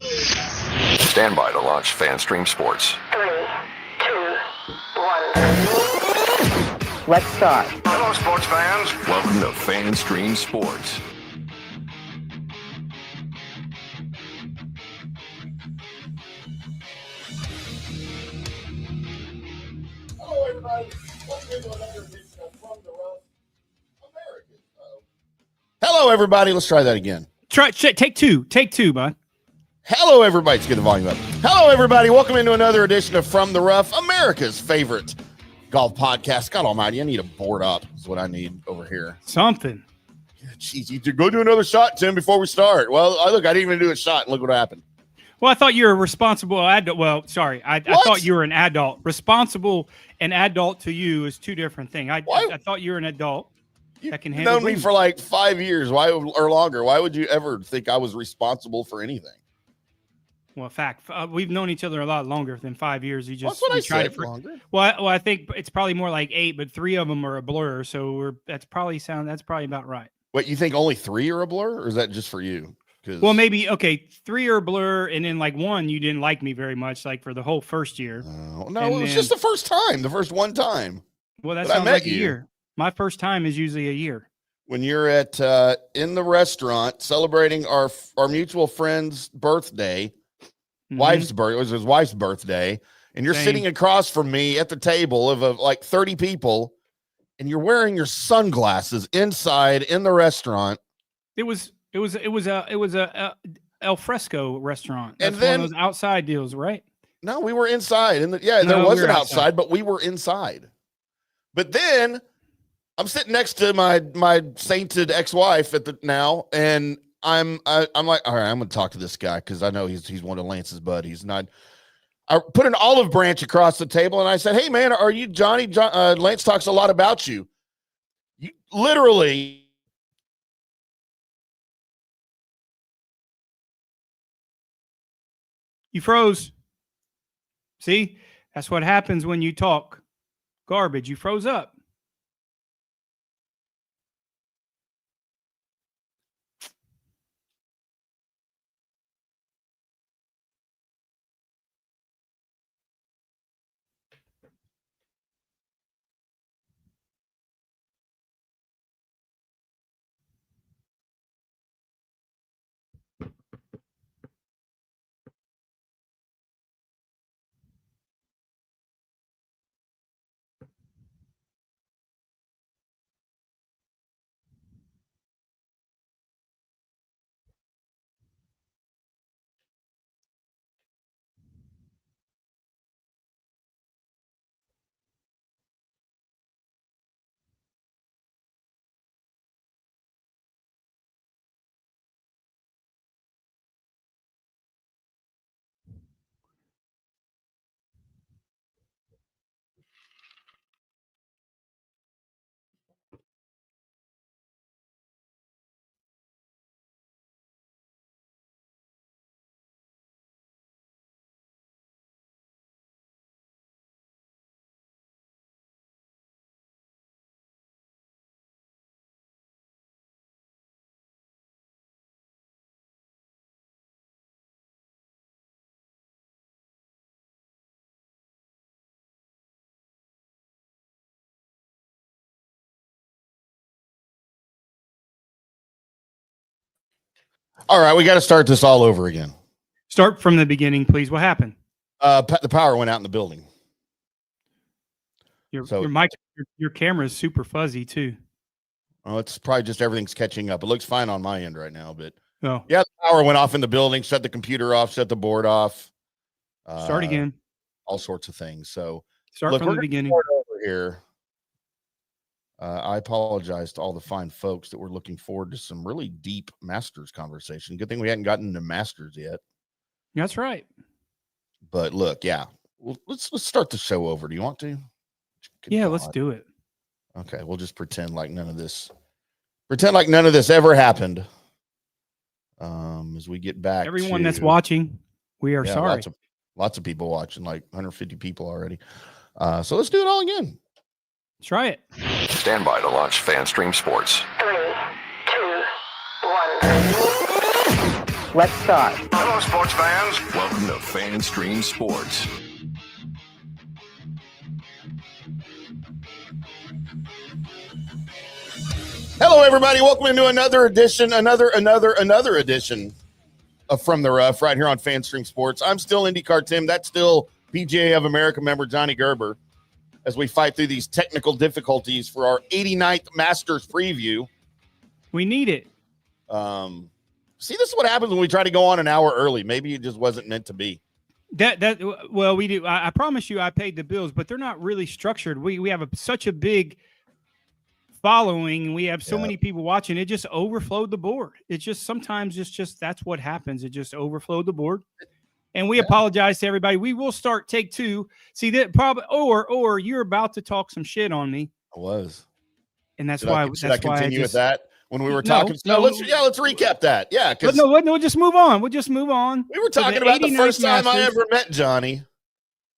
Stand by to launch FanStream Sports. 3, 2, 1. Let's start. Hello, sports fans. Welcome to FanStream Sports. Hello, everybody. Welcome to another edition of From the Rough America. Hello, everybody. Let's try that again. Take two, bud. Hello, everybody. Let's get the volume up. Hello, everybody. Welcome into another edition of From the Rough, America's favorite golf podcast. God almighty, I need a board up is what I need over here. Something. Jeez, you go do another shot, Tim, before we start. Well, look, I didn't even do a shot, and look what happened. Well, I thought you were a responsible adult. Well, sorry. I thought you were an adult. Responsible and adult to you is two different things. I thought you were an adult that can handle. You've known me for like 5 years. Why or longer? Why would you ever think I was responsible for anything? Well, fact, we've known each other a lot longer than 5 years. You just That's what I tried said. it for Longer. Well, I think it's probably more like 8, but 3 of them are a blur. So that's probably about right. What, you think only 3 are a blur, or is that just for you? Well, maybe 3 are a blur, and then like 1 you didn't like me very much, like for the whole first year. No, it was just the first time, the first one time. Well, that sounds like a year. My first time is usually a year. When you're at in the restaurant celebrating our mutual friend's birthday, wife's birthday. It was his wife's birthday, and you're sitting across from me at the table of like 30 people, and you're wearing your sunglasses inside in the restaurant. It was a al fresco restaurant. That's and then one of those outside deals, right? No, we were inside. There wasn't outside, but we were inside. But then I'm sitting next to my sainted ex-wife and I'm like, all right, I'm gonna talk to this guy because I know he's one of Lance's buddies. And I put an olive branch across the table and I said, "Hey man, are you Johnny? Lance talks a lot about you. You literally." You froze. See, that's what happens when you talk garbage. You froze up. All right, we got to start this all over again. Start from the beginning, please. What happened? The power went out in the building. Your mic, your camera is super fuzzy too. Oh, it's probably just everything's catching up. It looks fine on my end right now, but yeah, the power went off in the building, shut the computer off, shut the board off. Start again. All sorts of things. So start from the beginning. Over here. I apologize to all the fine folks that were looking forward to some really deep Masters conversation. Good thing we hadn't gotten to Masters yet. That's right. But look, yeah, let's start the show over. Do you want to? Yeah, let's do it. Okay, we'll just pretend like none of this ever happened. As we get back, everyone that's watching, we are sorry. Lots of people watching, like 150 people already. So let's do it all again. Try it. Stand by to launch FanStream Sports. 3, 2, 1. Let's start. Hello, sports fans. Welcome to FanStream Sports. Hello, everybody. Welcome into another edition, another edition of From the Rough right here on FanStream Sports. I'm still IndyCarTim. That's still PGA of America member Johnny Gerber as we fight through these technical difficulties for our 89th Masters preview. We need it. See, this is what happens when we try to go on an hour early. Maybe it just wasn't meant to be. Well, we do. I promise you I paid the bills, but they're not really structured. We have such a big following, and we have so many people watching. It just overflowed the board. It's just sometimes that's what happens. It just overflowed the board. And we apologize to everybody. We will start take two. See that probably or you're about to talk some shit on me. I was. And that's Should why I continue with that? When we were talking, let's recap that. Yeah, because we'll just move on. We'll just move on. We were talking about the first time I ever met Johnny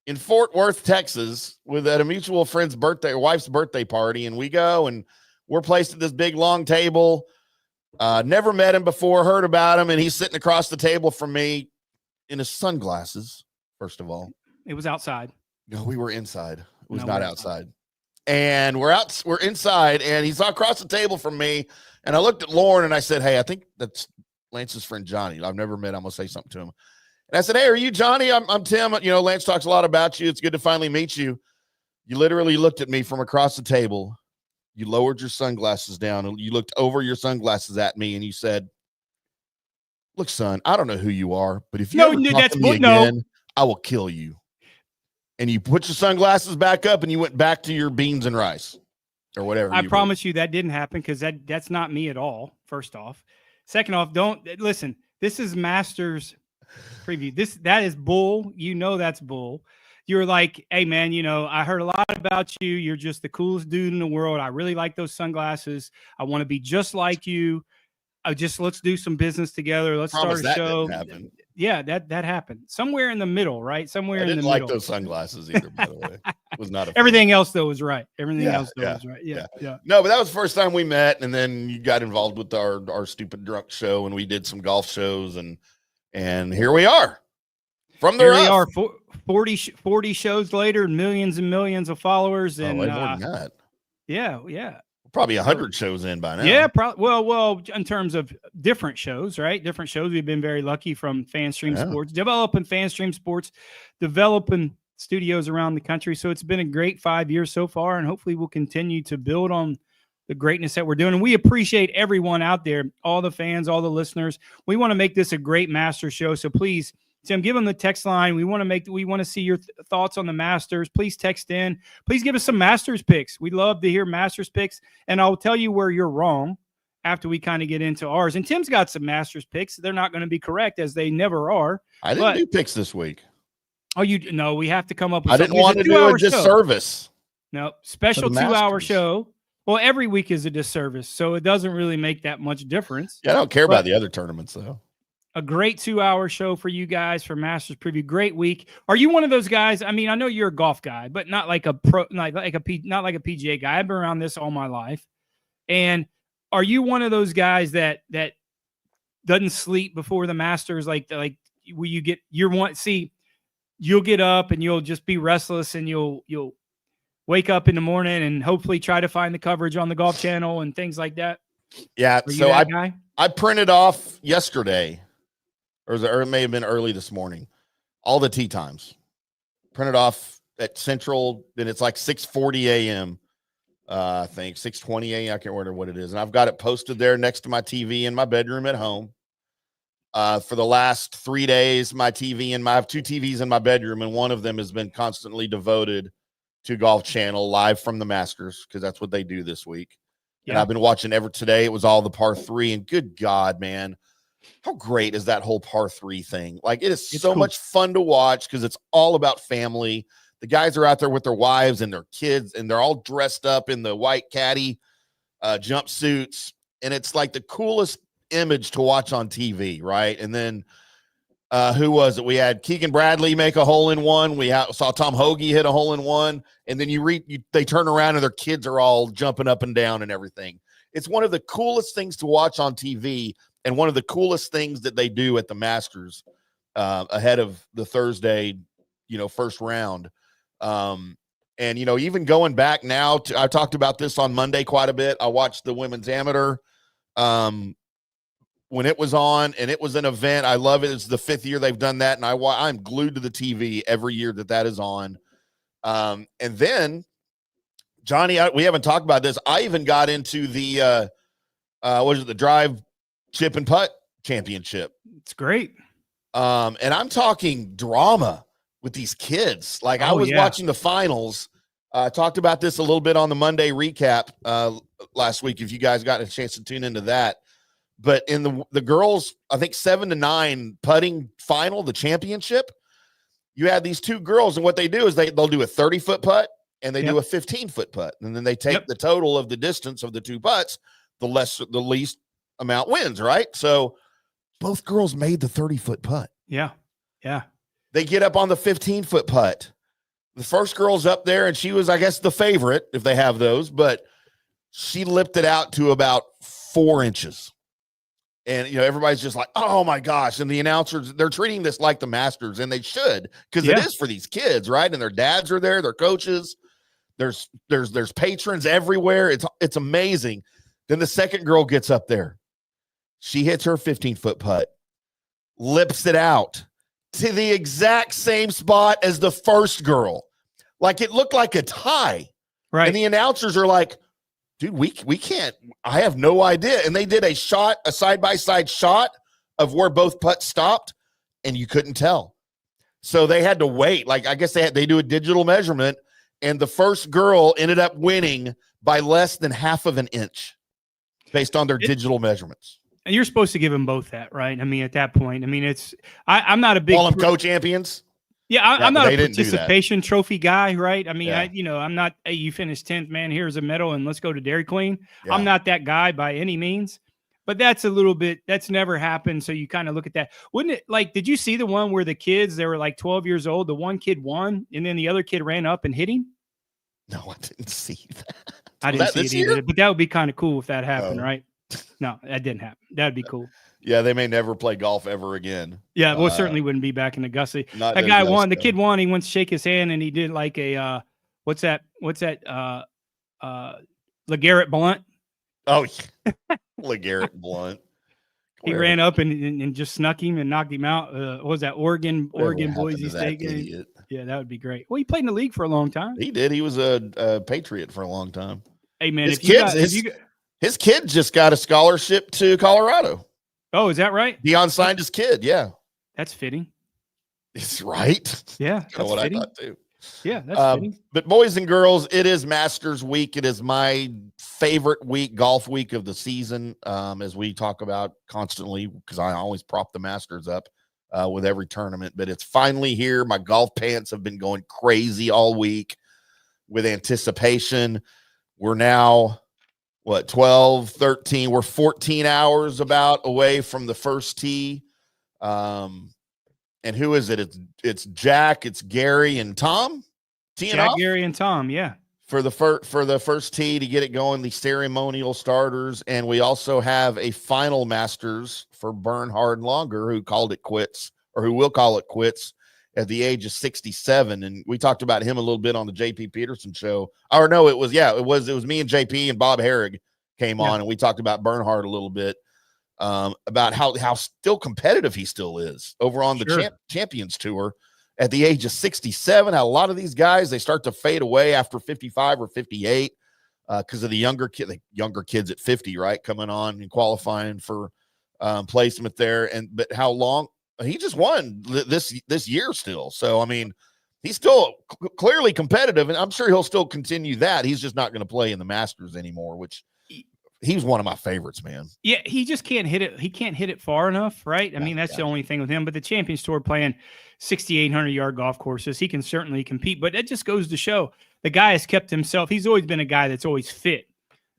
in Fort Worth, Texas, at a mutual friend's wife's birthday party, and we go and we're placed at this big long table. Never met him before, heard about him, and he's sitting across the table from me in his sunglasses. First of all, it was outside. No, we were inside. It was not outside. And we're inside, and he's across the table from me. And I looked at Lauren and I said, "Hey, I think that's Lance's friend Johnny. I've never met him. I'm gonna say something to him." And I said, "Hey, are you Johnny? I'm Tim. You know, Lance talks a lot about you. It's good to finally meet you." You literally looked at me from across the table. You lowered your sunglasses down and you looked over your sunglasses at me and you said, "Look, son, I don't know who you are, but if you ever talk to me again, I will kill you." And you put your sunglasses back up and you went back to your beans and rice or whatever. I promise you that didn't happen because that's not me at all, first off. Second off, don't listen. This is Masters preview. That is bull. You know that's bull. You're like, "Hey, man, you know, I heard a lot about you. You're just the coolest dude in the world. I really like those sunglasses. I want to be just like you. Let's do some business together. Let's start a show." Yeah, that happened somewhere in the middle, right? Somewhere in the middle. I didn't like those sunglasses either, by the way. It was not everything else though was right. Everything else was right. Yeah. No, but that was the first time we met, and then you got involved with our stupid drunk show, and we did some golf shows, and here we are. From the rough. We are 40 shows later, millions and millions of followers, and way more than that. Yeah. Probably 100 shows in by now. Yeah, well, in terms of different shows, right? Different shows. We've been very lucky from FanStream Sports, developing FanStream Sports, developing studios around the country. So it's been a great 5 years so far, and hopefully we'll continue to build on the greatness that we're doing. And we appreciate everyone out there, all the fans, all the listeners. We want to make this a great master show. So please, Tim, give them the text line. We want to see your thoughts on the Masters. Please text in. Please give us some Masters picks. We'd love to hear Masters picks. And I'll tell you where you're wrong after we kind of get into ours. And Tim's got some Masters picks. They're not going to be correct, as they never are. I didn't do picks this week. Oh, no, we have to come up with I didn't want to do a disservice. No, special 2-hour show. Well, every week is a disservice, so it doesn't really make that much difference. Yeah, I don't care about the other tournaments, though. A great 2-hour show for you guys for Masters preview. Great week. Are you one of those guys? I mean, I know you're a golf guy, but not like a pro, not like a PGA guy. I've been around this all my life. And are you one of those guys that doesn't sleep before the Masters? Like where you'll get up and you'll just be restless and you'll wake up in the morning and hopefully try to find the coverage on the Golf Channel and things like that. Yeah. So I printed off yesterday. Or it may have been early this morning, all the tee times. Printed off at Central, and it's like 6:40 a.m., I think, 6:20 a.m., I can't remember what it is. And I've got it posted there next to my TV in my bedroom at home. For the last 3 days, I have 2 TVs in my bedroom, and one of them has been constantly devoted to Golf Channel live from the Masters, because that's what they do this week. Yeah. And I've been watching today. It was all the par 3, and good God, man. How great is that whole par 3 thing? Like, it's so much fun to watch because it's all about family. The guys are out there with their wives and their kids, and they're all dressed up in the white caddy jumpsuits. And it's like the coolest image to watch on TV, right? And then who was it? We had Keegan Bradley make a hole-in-one. We saw Tom Hoge hit a hole-in-one. And then they turn around and their kids are all jumping up and down and everything. it's one of the coolest things to watch on TV, and one of the coolest things that they do at the Masters ahead of the Thursday, first round. And, even going back now I talked about this on Monday quite a bit. I watched the women's amateur when it was on, and it was an event. I love it. It's the 5th year they've done that. And I'm glued to the TV every year that is on. And then Johnny, we haven't talked about this. I even got into the, the drive, chip and putt championship. It's great. And I'm talking drama with these kids. Like I was watching the finals. I talked about this a little bit on the Monday recap last week, if you guys got a chance to tune into that. But in the girls, I think 7-9 putting final, the championship, you had these two girls, and what they do is they'll do a 30-foot putt and they do a 15-foot putt. And then they take the total of the distance of the two putts, the least amount wins, right? So both girls made the 30-foot putt. Yeah. Yeah. They get up on the 15-foot putt. The first girl's up there, and she was, I guess, the favorite, if they have those, but she lipped it out to about 4 inches. And, everybody's just like, oh, my gosh. And the announcers, they're treating this like the Masters, and they should, because it is for these kids, right? And their dads are there, their coaches. There's patrons everywhere. It's amazing. Then the second girl gets up there. She hits her 15-foot putt, lips it out to the exact same spot as the first girl. Like it looked like a tie. Right. And the announcers are like, dude, we can't, I have no idea. And they did a side-by-side shot of where both putts stopped, and you couldn't tell. So they had to wait. Like, I guess they do a digital measurement, and the first girl ended up winning by less than half of an inch based on their digital measurements. And you're supposed to give them both that, right? I mean, at that point, I mean, I'm not a big call them co-champions. Yeah, I'm not a participation trophy guy, right? I mean, I'm not, hey, you finished 10th, man, here's a medal and let's go to Dairy Queen. Yeah. I'm not that guy by any means, but that's never happened. So you kind of look at that. Wouldn't it, like, did you see the one where the kids, they were like 12 years old, the one kid won and then the other kid ran up and hit him? No, I didn't see that. I didn't see it either, but that would be kind of cool if that happened, right? No, that didn't happen. That'd be cool. Yeah, they may never play golf ever again. Yeah, well, certainly wouldn't be back in Augusta. That guy won. The kid won. He went to shake his hand, and he did like a what's that? LeGarrette Blunt. Oh, LeGarrette Blunt. He ran up and just snuck him and knocked him out. What was that? Oregon Boise State game? Yeah, that would be great. Well, he played in the league for a long time. He did. He was a Patriot for a long time. Hey, man, his kid just got a scholarship to Colorado. Oh, is that right? Deion signed his kid. Yeah, that's fitting. It's right. Yeah, that's what fitting. I thought too. Yeah, that's fitting. But boys and girls, it is Masters week. It is my favorite week, golf week of the season. As we talk about constantly, because I always prop the Masters up with every tournament. But it's finally here. My golf pants have been going crazy all week with anticipation. We're now 12, 13, we're 14 hours about away from the first tee. And who is it? It's Jack, it's Gary and Tom. Jack, Gary and Tom. Yeah. For the first tee to get it going, the ceremonial starters. And we also have a final Masters for Bernhard Langer, who called it quits, or who will call it quits at the age of 67. And we talked about him a little bit on the JP Peterson show. Or no, it was me and JP and Bob Herrig came on, and we talked about Bernhard a little bit, about how still competitive he still is over on the Champions Tour at the age of 67. How a lot of these guys, they start to fade away after 55 or 58 because of the younger kids at 50, right, coming on and qualifying for placement there. But how long he just won this year still. So, I mean, he's still clearly competitive, and I'm sure he'll still continue that. He's just not going to play in the Masters anymore, which he's one of my favorites, man. Yeah, he just can't hit it. He can't hit it far enough, right? I mean, that's the only thing with him. But the Champions Tour playing 6,800-yard golf courses, he can certainly compete. But it just goes to show the guy has kept himself. He's always been a guy that's always fit,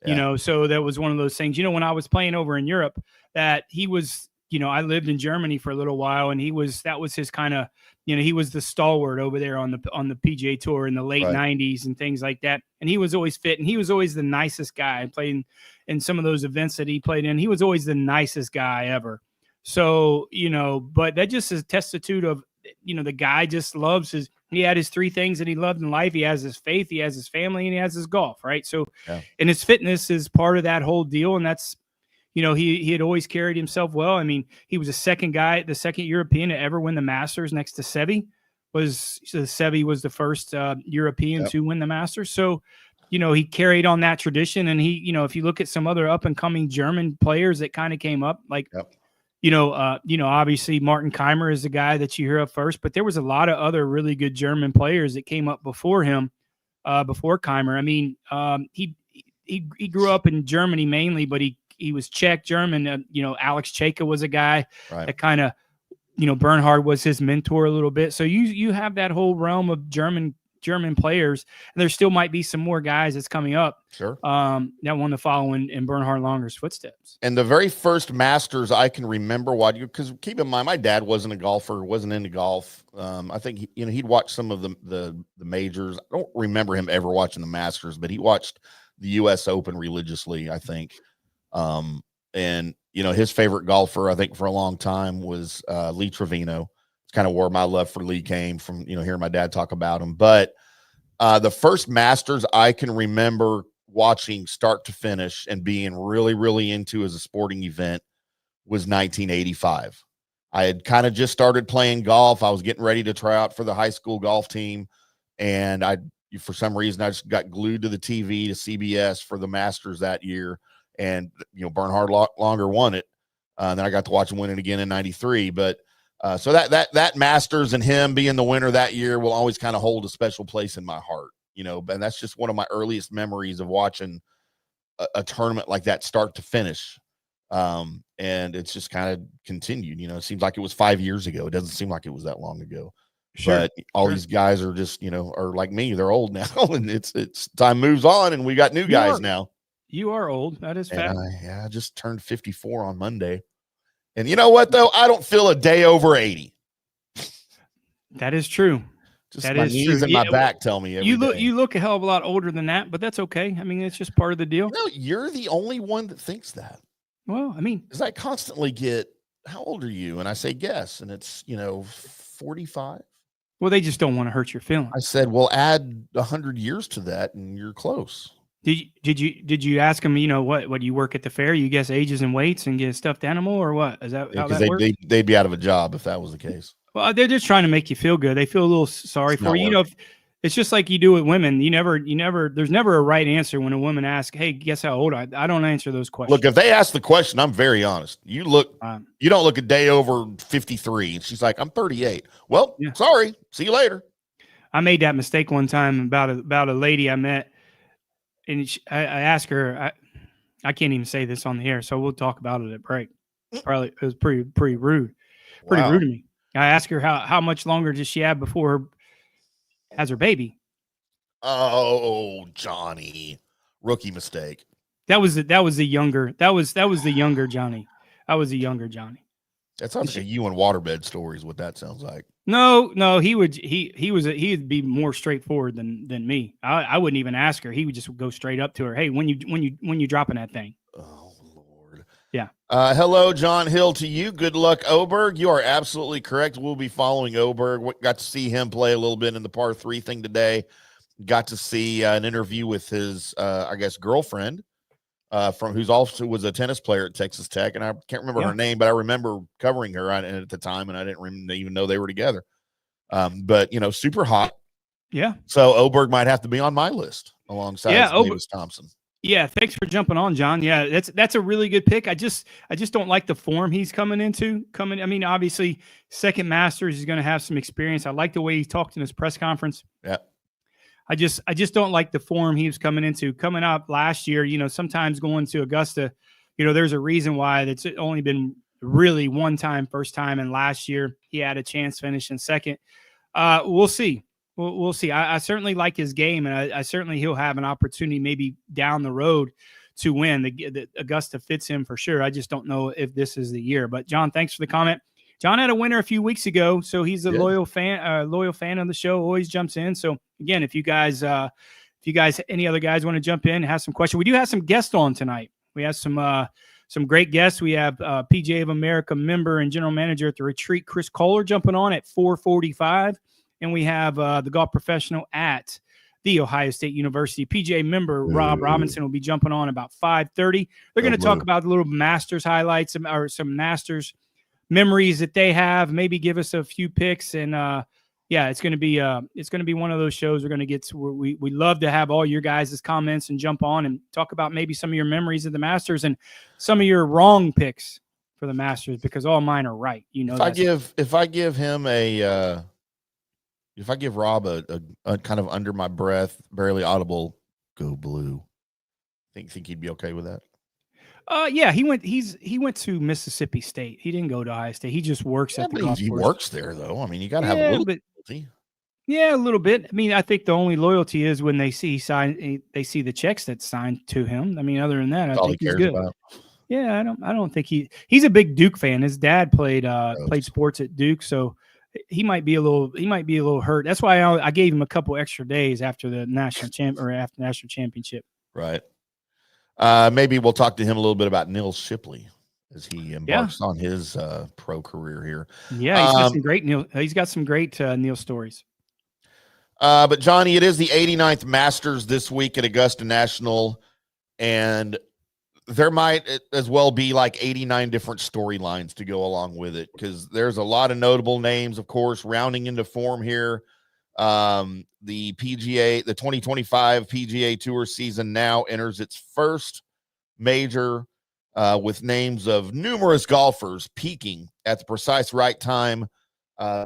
you know. So that was one of those things. You know, when I was playing over in Europe, that he was. You know, I lived in Germany for a little while, and that was his kind of he was the stalwart over there on the PGA Tour in the late Right. 90s and things like that. And he was always fit, and he was always the nicest guy. Playing in some of those events that he played in, he was always the nicest guy ever. So, but that just is a testitude of, the guy just loves he had his three things that he loved in life. He has his faith, he has his family, and he has his golf, right? So, and his fitness is part of that whole deal. And that's, he had always carried himself well. I mean, he was the second European to ever win the Masters next to Seve. Seve was the first European to win the Masters. So, he carried on that tradition. And he, if you look at some other up and coming German players that kind of came up, like, obviously Martin Keimer is the guy that you hear up first, but there was a lot of other really good German players that came up before him, before Keimer. I mean, he grew up in Germany mainly, but he was Czech, German. Alex Cheka was a guy that kind of, Bernhard was his mentor a little bit. So you have that whole realm of German players, and there still might be some more guys that's coming up. Sure. That want to follow in Bernhard Longer's footsteps. And the very first Masters I can remember because keep in mind, my dad wasn't a golfer, wasn't into golf. I think he'd watched some of the majors. I don't remember him ever watching the Masters, but he watched the U.S. Open religiously, I think. And his favorite golfer, I think for a long time, was Lee Trevino. It's kind of where my love for Lee came from, hearing my dad talk about him. But the first Masters I can remember watching start to finish and being really, really into as a sporting event was 1985. I had kind of just started playing golf. I was getting ready to try out for the high school golf team. And for some reason, I just got glued to the TV, to CBS for the Masters that year. And, Bernhard Longer won it. Then I got to watch him win it again in 93. But so that Masters and him being the winner that year will always kind of hold a special place in my heart, and that's just one of my earliest memories of watching a tournament like that start to finish. And it's just kind of continued, it seems like it was 5 years ago. It doesn't seem like it was that long ago. Sure. But all these guys are just, are like me. They're old now, and it's time moves on, and we got new guys now. You are old. That is fact. I just turned 54 on Monday. And you know what, though? I don't feel a day over 80. That is true. Just my knees and my back tell me every day. You look a hell of a lot older than that, but that's okay. I mean, it's just part of the deal. No, you're the only one that thinks that. Well, I mean, because I constantly get, how old are you? And I say, guess. And it's, 45. Well, they just don't want to hurt your feelings. I said, well, add 100 years to that and you're close. Did you ask them, what do you work at the fair? You guess ages and weights and get a stuffed animal, or what? Is that how that works? They'd be out of a job if that was the case. Well, they're just trying to make you feel good. They feel a little sorry for you. It's just like you do with women. There's never a right answer when a woman asks, hey, guess how old I don't answer those questions. Look, if they ask the question, I'm very honest. You don't look a day over 53. And she's like, I'm 38. Well, sorry. See you later. I made that mistake one time about a lady I met. And I asked her, I can't even say this on the air, so we'll talk about it at break. Probably it was pretty rude, rude to me. I asked her how much longer does she have before has her baby. Oh, Johnny, rookie mistake. That was the younger Johnny. I was a younger Johnny. That sounds like you and waterbed stories. What that sounds like. No, he'd be more straightforward than me. I wouldn't even ask her. He would just go straight up to her. Hey, when you dropping that thing? Oh Lord. Yeah. Hello, John Hill to you. Good luck, Oberg. You are absolutely correct. We'll be following Oberg. We got to see him play a little bit in the par 3 thing today. Got to see an interview with his, girlfriend. Who's also was a tennis player at Texas Tech, and I can't remember her name, but I remember covering her at the time, and I didn't even know they were together. But super hot. Yeah. So Oberg might have to be on my list alongside Davis Thompson. Yeah. Thanks for jumping on, John. Yeah, that's a really good pick. I just don't like the form he's coming into. I mean, obviously, second Masters, he's going to have some experience. I like the way he talked in his press conference. Yeah. I just don't like the form he was coming up last year. Sometimes going to Augusta, there's a reason why that's only been really one time, first time. And last year he had a chance finishing second. We'll see. We'll see. I certainly like his game, and I certainly he'll have an opportunity maybe down the road to win. The Augusta fits him for sure. I just don't know if this is the year. But John, thanks for the comment. John had a winner a few weeks ago, so he's a Yeah. loyal fan of the show. Always jumps in. So again, if you guys, any other guys want to jump in, have some questions, we do have some guests on tonight. We have some great guests. We have PGA of America member and general manager at the retreat, Chris Kohler, jumping on at 4:45, and we have the golf professional at the Ohio State University, PGA member Rob Robinson will be jumping on about 5:30. They're going to talk about the little Masters highlights or some Masters memories that they have, maybe give us a few picks, and it's going to be one of those shows we're going to get to where we love to have all your guys' comments and jump on and talk about maybe some of your memories of the Masters and some of your wrong picks for the Masters, because all mine are right. If I give Rob a kind of under my breath, barely audible "Go Blue," think he'd be okay with that? Yeah, he went to Mississippi State. He didn't go to Ohio State. He just works at the golf course. He works there, though. I mean, you got to have a little loyalty. Yeah, a little bit. I mean, I think the only loyalty is when they see the checks that's signed to him. I mean, other than that, I think he's good. About. Yeah, I don't think he's a big Duke fan. His dad played sports at Duke, so he might be a little hurt. That's why I gave him a couple extra days after the national championship. Right. Maybe we'll talk to him a little bit about Neil Shipley as he embarks on his pro career here. Yeah, he's got some great Neil stories. But Johnny, it is the 89th Masters this week at Augusta National, and there might as well be like 89 different storylines to go along with it, because there's a lot of notable names, of course, rounding into form here. The 2025 PGA Tour season now enters its first major with names of numerous golfers peaking at the precise right time,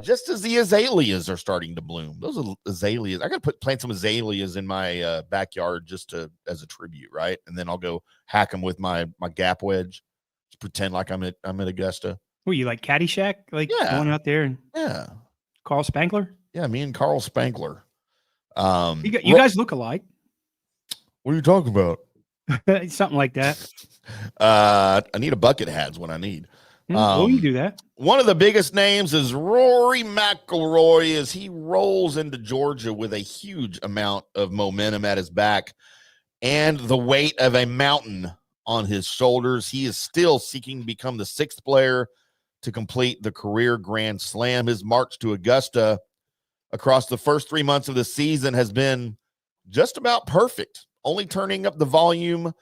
just as the azaleas are starting to bloom. Those are azaleas. I got to plant some azaleas in my backyard just as a tribute, right? And then I'll go hack them with my gap wedge. Just pretend like I'm at Augusta. Were you like Caddyshack? Like going out there and Carl Spankler? Yeah, me and Carl Spankler. You guys look alike. What are you talking about? Something like that. I need a bucket hats when I need. You can do that. One of the biggest names is Rory McIlroy as he rolls into Georgia with a huge amount of momentum at his back and the weight of a mountain on his shoulders. He is still seeking to become the sixth player to complete the career Grand Slam. His march to Augusta across the first 3 months of the season has been just about perfect, only turning up the volume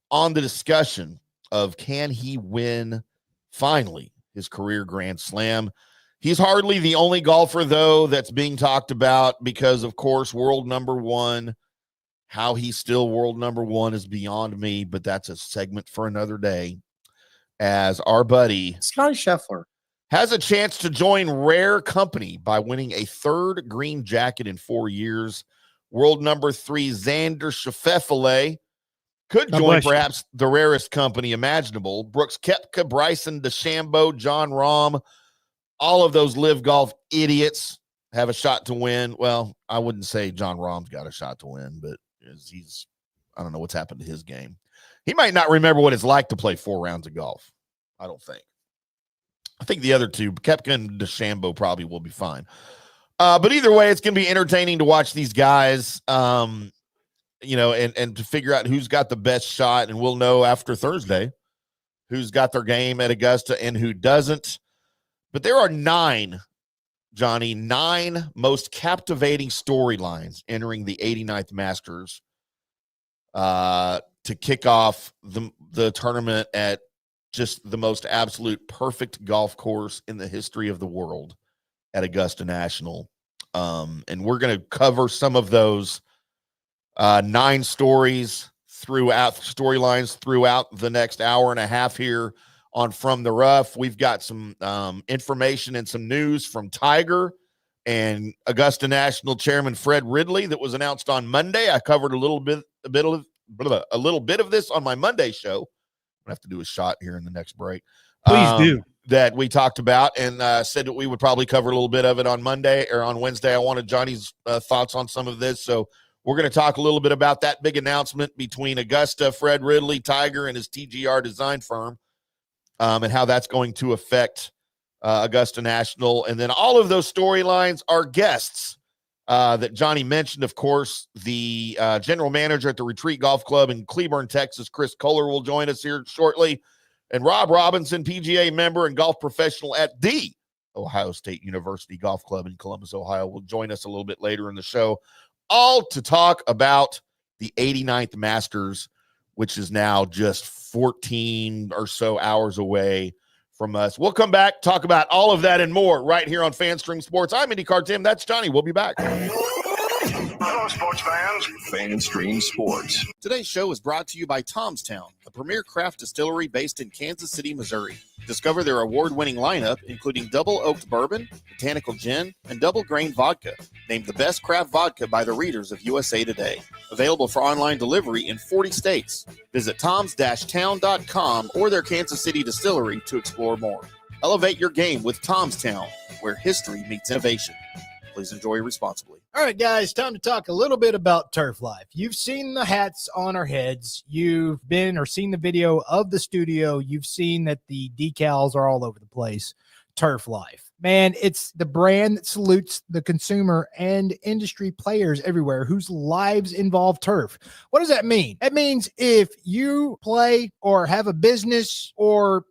on the discussion of can he win finally his career Grand Slam. He's hardly the only golfer, though, that's being talked about because, of course, world number one. How he's still world number one is beyond me, but that's a segment for another day. As our buddy Scotty Scheffler has a chance to join rare company by winning a third green jacket in 4 years. World number 3, Xander Schauffele, could join perhaps the rarest company imaginable. Brooks Koepka, Bryson DeChambeau, John Rahm, all of those live golf idiots have a shot to win. Well, I wouldn't say John Rahm's got a shot to win, but I don't know what's happened to his game. He might not remember what it's like to play 4 rounds of golf. I don't think. I think the other two, Koepka and DeChambeau, probably will be fine. But either way, it's going to be entertaining to watch these guys, and to figure out who's got the best shot. And we'll know after Thursday who's got their game at Augusta and who doesn't. But there are 9 most captivating storylines entering the 89th Masters to kick off the tournament at just the most absolute perfect golf course in the history of the world at Augusta National. And we're going to cover some of those 9 storylines throughout the next hour and a half here on From the Rough. We've got some information and some news from Tiger and Augusta National Chairman Fred Ridley that was announced on Monday. I covered a little bit of this on my Monday show. I have to do a shot here in the next break. Please do. That we talked about and said that we would probably cover a little bit of it on Monday or on Wednesday. I wanted Johnny's thoughts on some of this. So we're going to talk a little bit about that big announcement between Augusta, Fred Ridley, Tiger, and his TGR design firm, and how that's going to affect Augusta National. And then all of those storylines are guests that Johnny mentioned. Of course, the general manager at the Retreat Golf Club in Cleburne, Texas, Chris Kohler, will join us here shortly. And Rob Robinson, PGA member and golf professional at the Ohio State University Golf Club in Columbus, Ohio, will join us a little bit later in the show, all to talk about the 89th Masters, which is now just 14 or so hours away from us. We'll come back, talk about all of that and more right here on FanStream Sports. I'm IndyCarTim. That's Johnny. We'll be back. Hello, sports fans. FanStream Sports. Today's show is brought to you by Tom's Town, a premier craft distillery based in Kansas City, Missouri. Discover their award-winning lineup, including double oaked bourbon, botanical gin, and double grain vodka. Named the best craft vodka by the readers of USA Today. Available for online delivery in 40 states. Visit toms-town.com or their Kansas City distillery to explore more. Elevate your game with Tom's Town, where history meets innovation. Please enjoy responsibly. All right, guys, time to talk a little bit about Turf Life. You've seen the hats on our heads. You've been or seen the video of the studio. You've seen that the decals are all over the place. Turf Life. Man, it's the brand that salutes the consumer and industry players everywhere whose lives involve turf. What does that mean? That means if you play or have a business or,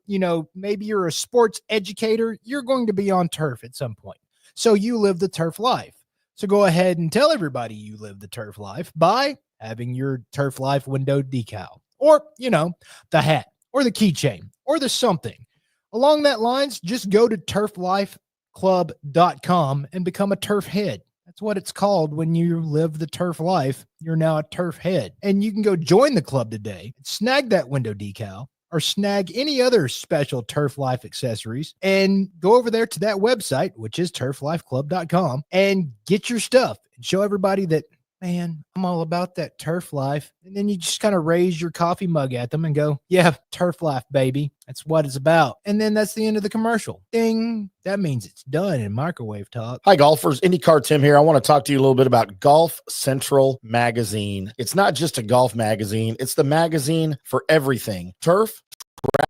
maybe you're a sports educator, you're going to be on turf at some point. So you live the turf life. So go ahead and tell everybody you live the turf life by having your Turf Life window decal or, the hat or the keychain or the something. Along that lines, just go to turflifeclub.com and become a turf head. That's what it's called when you live the turf life. You're now a turf head. And you can go join the club today, snag that window decal, or snag any other special Turf Life accessories and go over there to that website, which is turflifeclub.com, and get your stuff and show everybody that, man, I'm all about that turf life. And then you just kind of raise your coffee mug at them and go, yeah, turf life, baby. That's what it's about. And then that's the end of the commercial. Ding. That means it's done in microwave talk. Hi, golfers. IndyCarTim here. I want to talk to you a little bit about Golf Central Magazine. It's not just a golf magazine. It's the magazine for everything. Turf,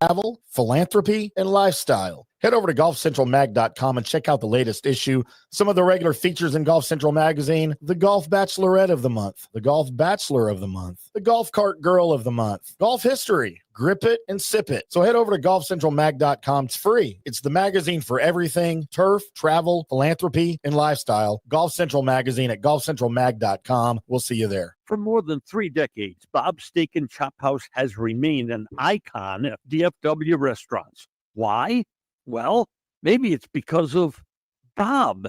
travel, philanthropy, and lifestyle. Head over to golfcentralmag.com and check out the latest issue. Some of the regular features in Golf Central Magazine: the Golf Bachelorette of the Month, the Golf Bachelor of the Month, the Golf Cart Girl of the Month, Golf History, Grip It and Sip It. So head over to golfcentralmag.com. It's free. It's the magazine for everything: turf, travel, philanthropy, and lifestyle. Golf Central Magazine at golfcentralmag.com. We'll see you there. For more than 3 decades, Bob's Steak and Chop House has remained an icon of DFW restaurants. Why? Well, maybe it's because of Bob.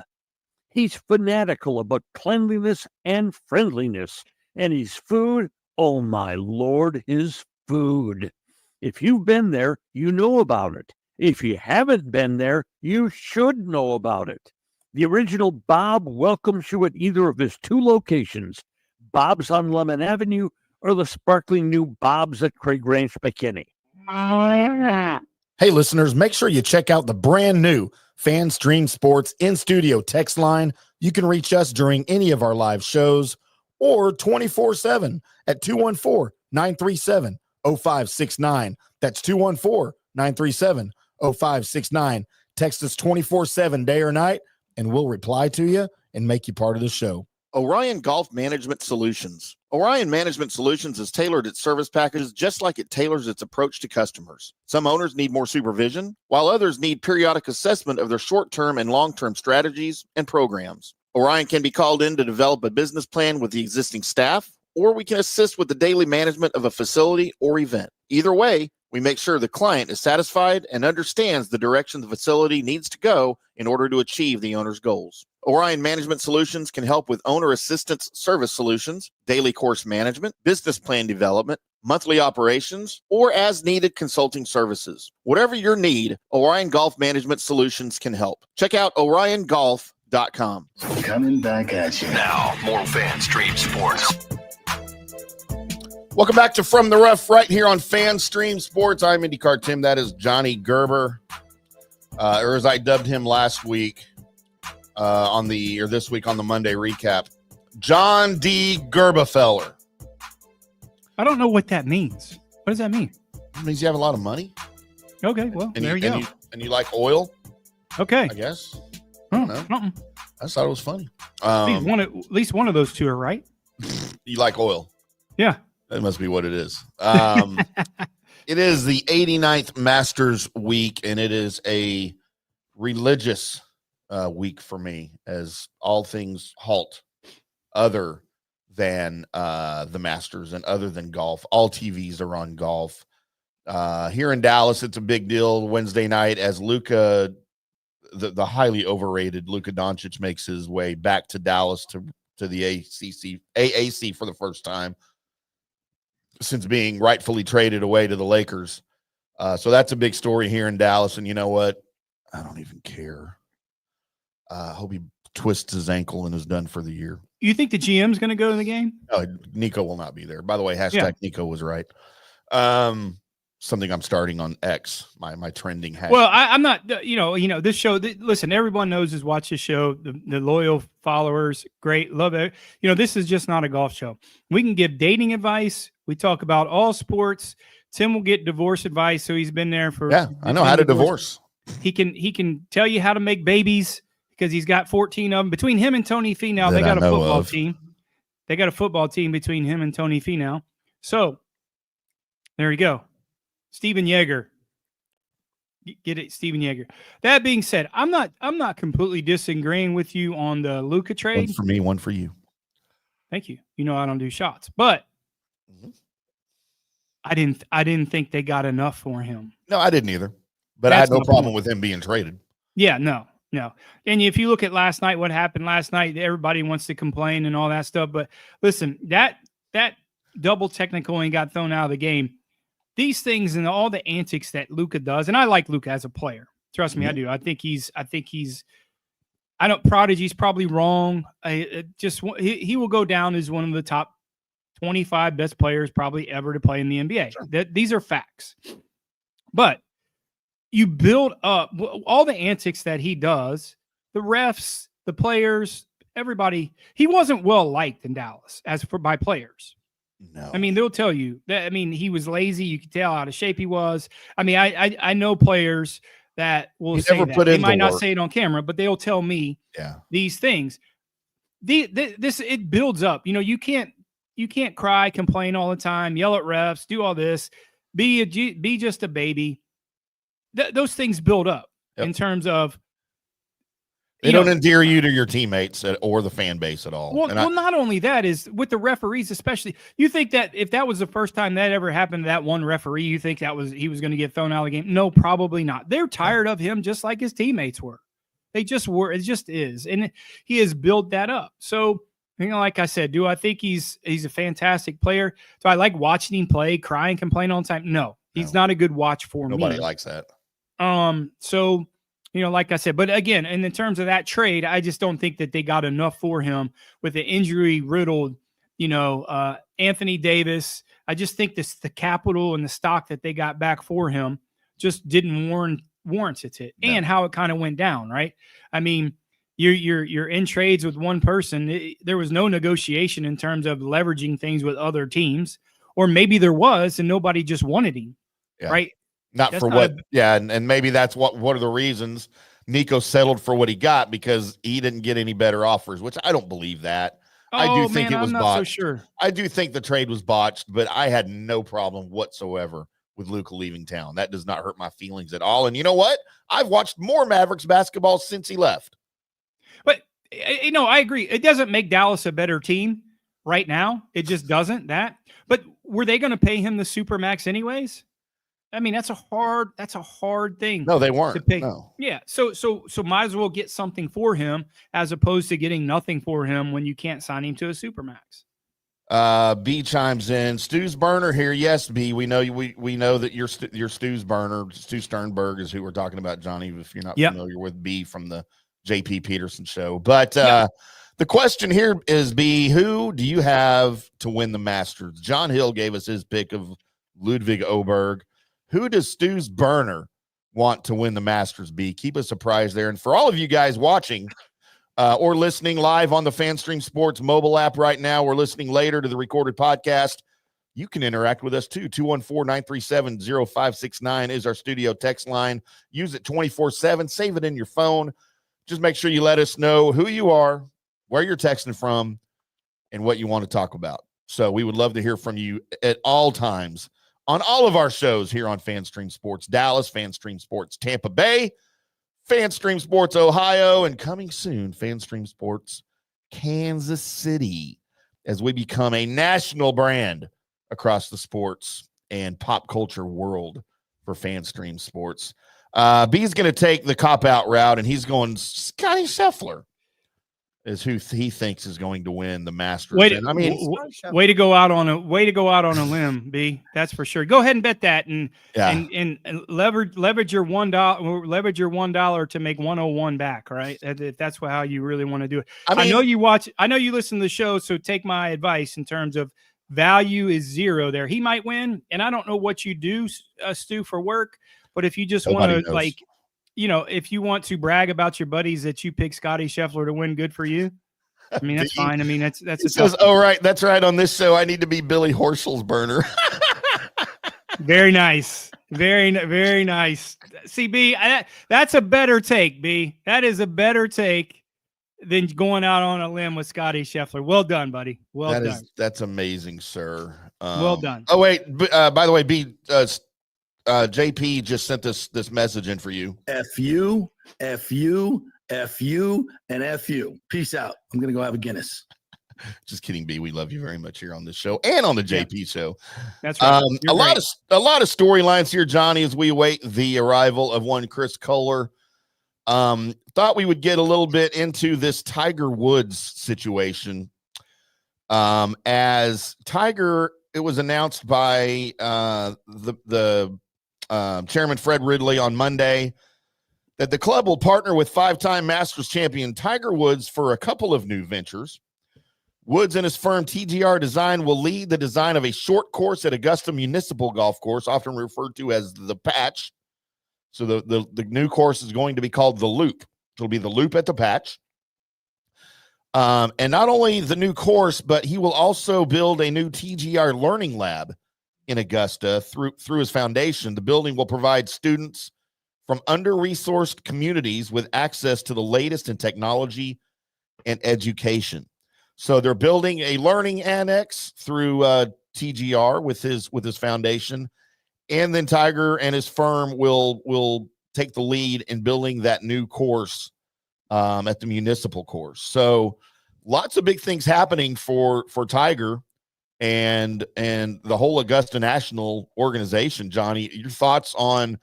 He's fanatical about cleanliness and friendliness, and his food, oh my Lord, his food. If you've been there, you know about it. If you haven't been there, you should know about it. The original Bob welcomes you at either of his 2 locations, Bob's on Lemon Avenue or the sparkling new Bob's at Craig Ranch, McKinney. Hey, listeners, make sure you check out the brand new FanStream Sports in-studio text line. You can reach us during any of our live shows or 24/7 at 214-937-0569. That's 214-937-0569. Text us 24/7 day or night, and we'll reply to you and make you part of the show. Orion Golf Management Solutions. Orion Management Solutions has tailored its service packages just like it tailors its approach to customers. Some owners need more supervision, while others need periodic assessment of their short-term and long-term strategies and programs. Orion can be called in to develop a business plan with the existing staff, or we can assist with the daily management of a facility or event. Either way, we make sure the client is satisfied and understands the direction the facility needs to go in order to achieve the owner's goals. Orion Management Solutions can help with owner assistance service solutions, daily course management, business plan development, monthly operations, or as-needed consulting services. Whatever your need, Orion Golf Management Solutions can help. Check out oriongolf.com. Coming back at you. Now, more FanStream Sports. Welcome back to From the Rough right here on FanStream Sports. I'm IndyCarTim. That is Johnny Gerber, or as I dubbed him last week this week on the Monday recap, John D. Gerberfeller. I don't know what that means. What does that mean? It means you have a lot of money. Okay, well, there you go. And you like oil. Okay. I guess. I don't know. Something. I just thought it was funny. At least one of those two are right. You like oil? Yeah. That must be what it is. It is the 89th Masters week, and it is a religious week for me, as all things halt other than the Masters and other than golf. All TVs are on golf. Here in Dallas, it's a big deal Wednesday night as Luka, the highly overrated Luka Doncic, makes his way back to Dallas to the AAC for the first time since being rightfully traded away to the Lakers. So that's a big story here in Dallas. And you know what? I don't even care. I hope he twists his ankle and is done for the year. You think the GM's going to go to the game? Nico will not be there. By the way, Nico was right. Something I'm starting on X, my trending hashtag. Well, I'm not, this show, listen, everyone knows is watch this show, the loyal followers, great, love it. This is just not a golf show. We can give dating advice. We talk about all sports. Tim will get divorce advice. So he's been there for. Yeah, I know how to divorce. He can tell you how to make babies because he's got 14 of them. Between him and Tony Finau, they got a football team. They got a football team between him and Tony Finau. So there you go. Steven Yeager. Get it, Steven Yeager. That being said, I'm not completely disagreeing with you on the Luka trade. One for me, one for you. Thank you. I don't do shots, but I didn't think they got enough for him. No, I didn't either. But I had no problem with him being traded. Yeah, no. And if you look at last night, what happened last night, everybody wants to complain and all that stuff. But listen, that double technical and got thrown out of the game. These things and all the antics that Luka does, and I like Luka as a player. Trust me, I do. I think he's. Prodigy's probably wrong. He will go down as one of the top 25 best players probably ever to play in the NBA. Sure. These are facts. But you build up all the antics that he does, the refs, the players, everybody. He wasn't well liked in Dallas by players. No. I mean, they'll tell you that. I mean, he was lazy. You could tell out of shape he was. I mean, I know players that will say that. They might not say it on camera, but they'll tell me these things. It builds up. You can't cry, complain all the time, yell at refs, do all this, be just a baby. Those things build up in terms of. They don't endear you to your teammates or the fan base at all. Well, not only that is with the referees, especially. You think that if that was the first time that ever happened to that one referee, you think he was going to get thrown out of the game? No, probably not. They're tired of him just like his teammates were. They just were. It just is, and he has built that up. So, like I said, do I think he's a fantastic player? Do I like watching him play, cry and complain all the time? No, he's not a good watch for me. Nobody likes that. So. Like I said, but again, and in terms of that trade, I just don't think that they got enough for him with the injury riddled, Anthony Davis. I just think the capital and the stock that they got back for him just didn't warrant it. And how it kind of went down, right? I mean, you're in trades with one person. There was no negotiation in terms of leveraging things with other teams, or maybe there was, and nobody just wanted him, right? And maybe that's one of the reasons Nico settled for what he got, because he didn't get any better offers, which I don't believe that. I do think it was botched. So sure. I do think the trade was botched, but I had no problem whatsoever with Luka leaving town. That does not hurt my feelings at all. And you know what? I've watched more Mavericks basketball since he left. But, I agree. It doesn't make Dallas a better team right now. It just doesn't. But were they going to pay him the Supermax anyways? I mean, that's a hard thing. No, they weren't. To pick. No. Yeah. So might as well get something for him as opposed to getting nothing for him when you can't sign him to a Supermax. B chimes in. Stu's burner here. Yes, B. We know we know that you're Stu's burner. Stu Sternberg is who we're talking about, Johnny. If you're not familiar with B from the JP Peterson show, but the question here is, B, who do you have to win the Masters? John Hill gave us his pick of Ludwig Oberg. Who does Stu's burner want to win the Masters, B? Keep us surprised there. And for all of you guys watching or listening live on the FanStream Sports mobile app right now, or listening later to the recorded podcast, you can interact with us too. 214-937-0569 is our studio text line. Use it 24/7. Save it in your phone. Just make sure you let us know who you are, where you're texting from, and what you want to talk about. So we would love to hear from you at all times on all of our shows here on FanStream Sports Dallas, FanStream Sports Tampa Bay, FanStream Sports Ohio, and coming soon, FanStream Sports Kansas City, as we become a national brand across the sports and pop culture world for FanStream Sports. B's going to take the cop-out route, and he's going Scottie Scheffler is who he thinks is going to win the Masters. Way to go out on a limb, B. That's for sure. Go ahead and bet that, and leverage your $1 to make 101 back. Right, if that's how you really want to do it. I know you listen to the show, so take my advice in terms of value is zero there. He might win, and I don't know what you do, Stu, for work, but if you just want to if you want to brag about your buddies that you pick Scottie Scheffler to win, good for you. I mean, that's fine. I mean, that's right. That's right. On this show, I need to be Billy Horschel's burner. Very nice. Very, very nice. See, B, that's a better take, B. That is a better take than going out on a limb with Scottie Scheffler. Well done, buddy. Well done. That's amazing, sir. Well done. Oh, wait. By the way, B, JP just sent this message in for you. F you, F you, F you, and F you. Peace out. I'm going to go have a Guinness. Just kidding, B. We love you very much here on this show and on the JP show. That's right. A lot of storylines here, Johnny, as we await the arrival of one Chris Kohler. Thought we would get a little bit into this Tiger Woods situation. As Tiger, it was announced by the Chairman Fred Ridley on Monday that the club will partner with five-time Masters champion Tiger Woods for a couple of new ventures. Woods and his firm TGR Design will lead the design of a short course at Augusta Municipal Golf Course, often referred to as the Patch. So the new course is going to be called the Loop. It'll be the Loop at the Patch. And not only the new course, but he will also build a new TGR learning lab in Augusta through his foundation. The building will provide students from under-resourced communities with access to the latest in technology and education. So they're building a learning annex through TGR with his foundation, and then Tiger and his firm will take the lead in building that new course at the municipal course. So lots of big things happening for Tiger and the whole Augusta National organization. Johnny, your thoughts on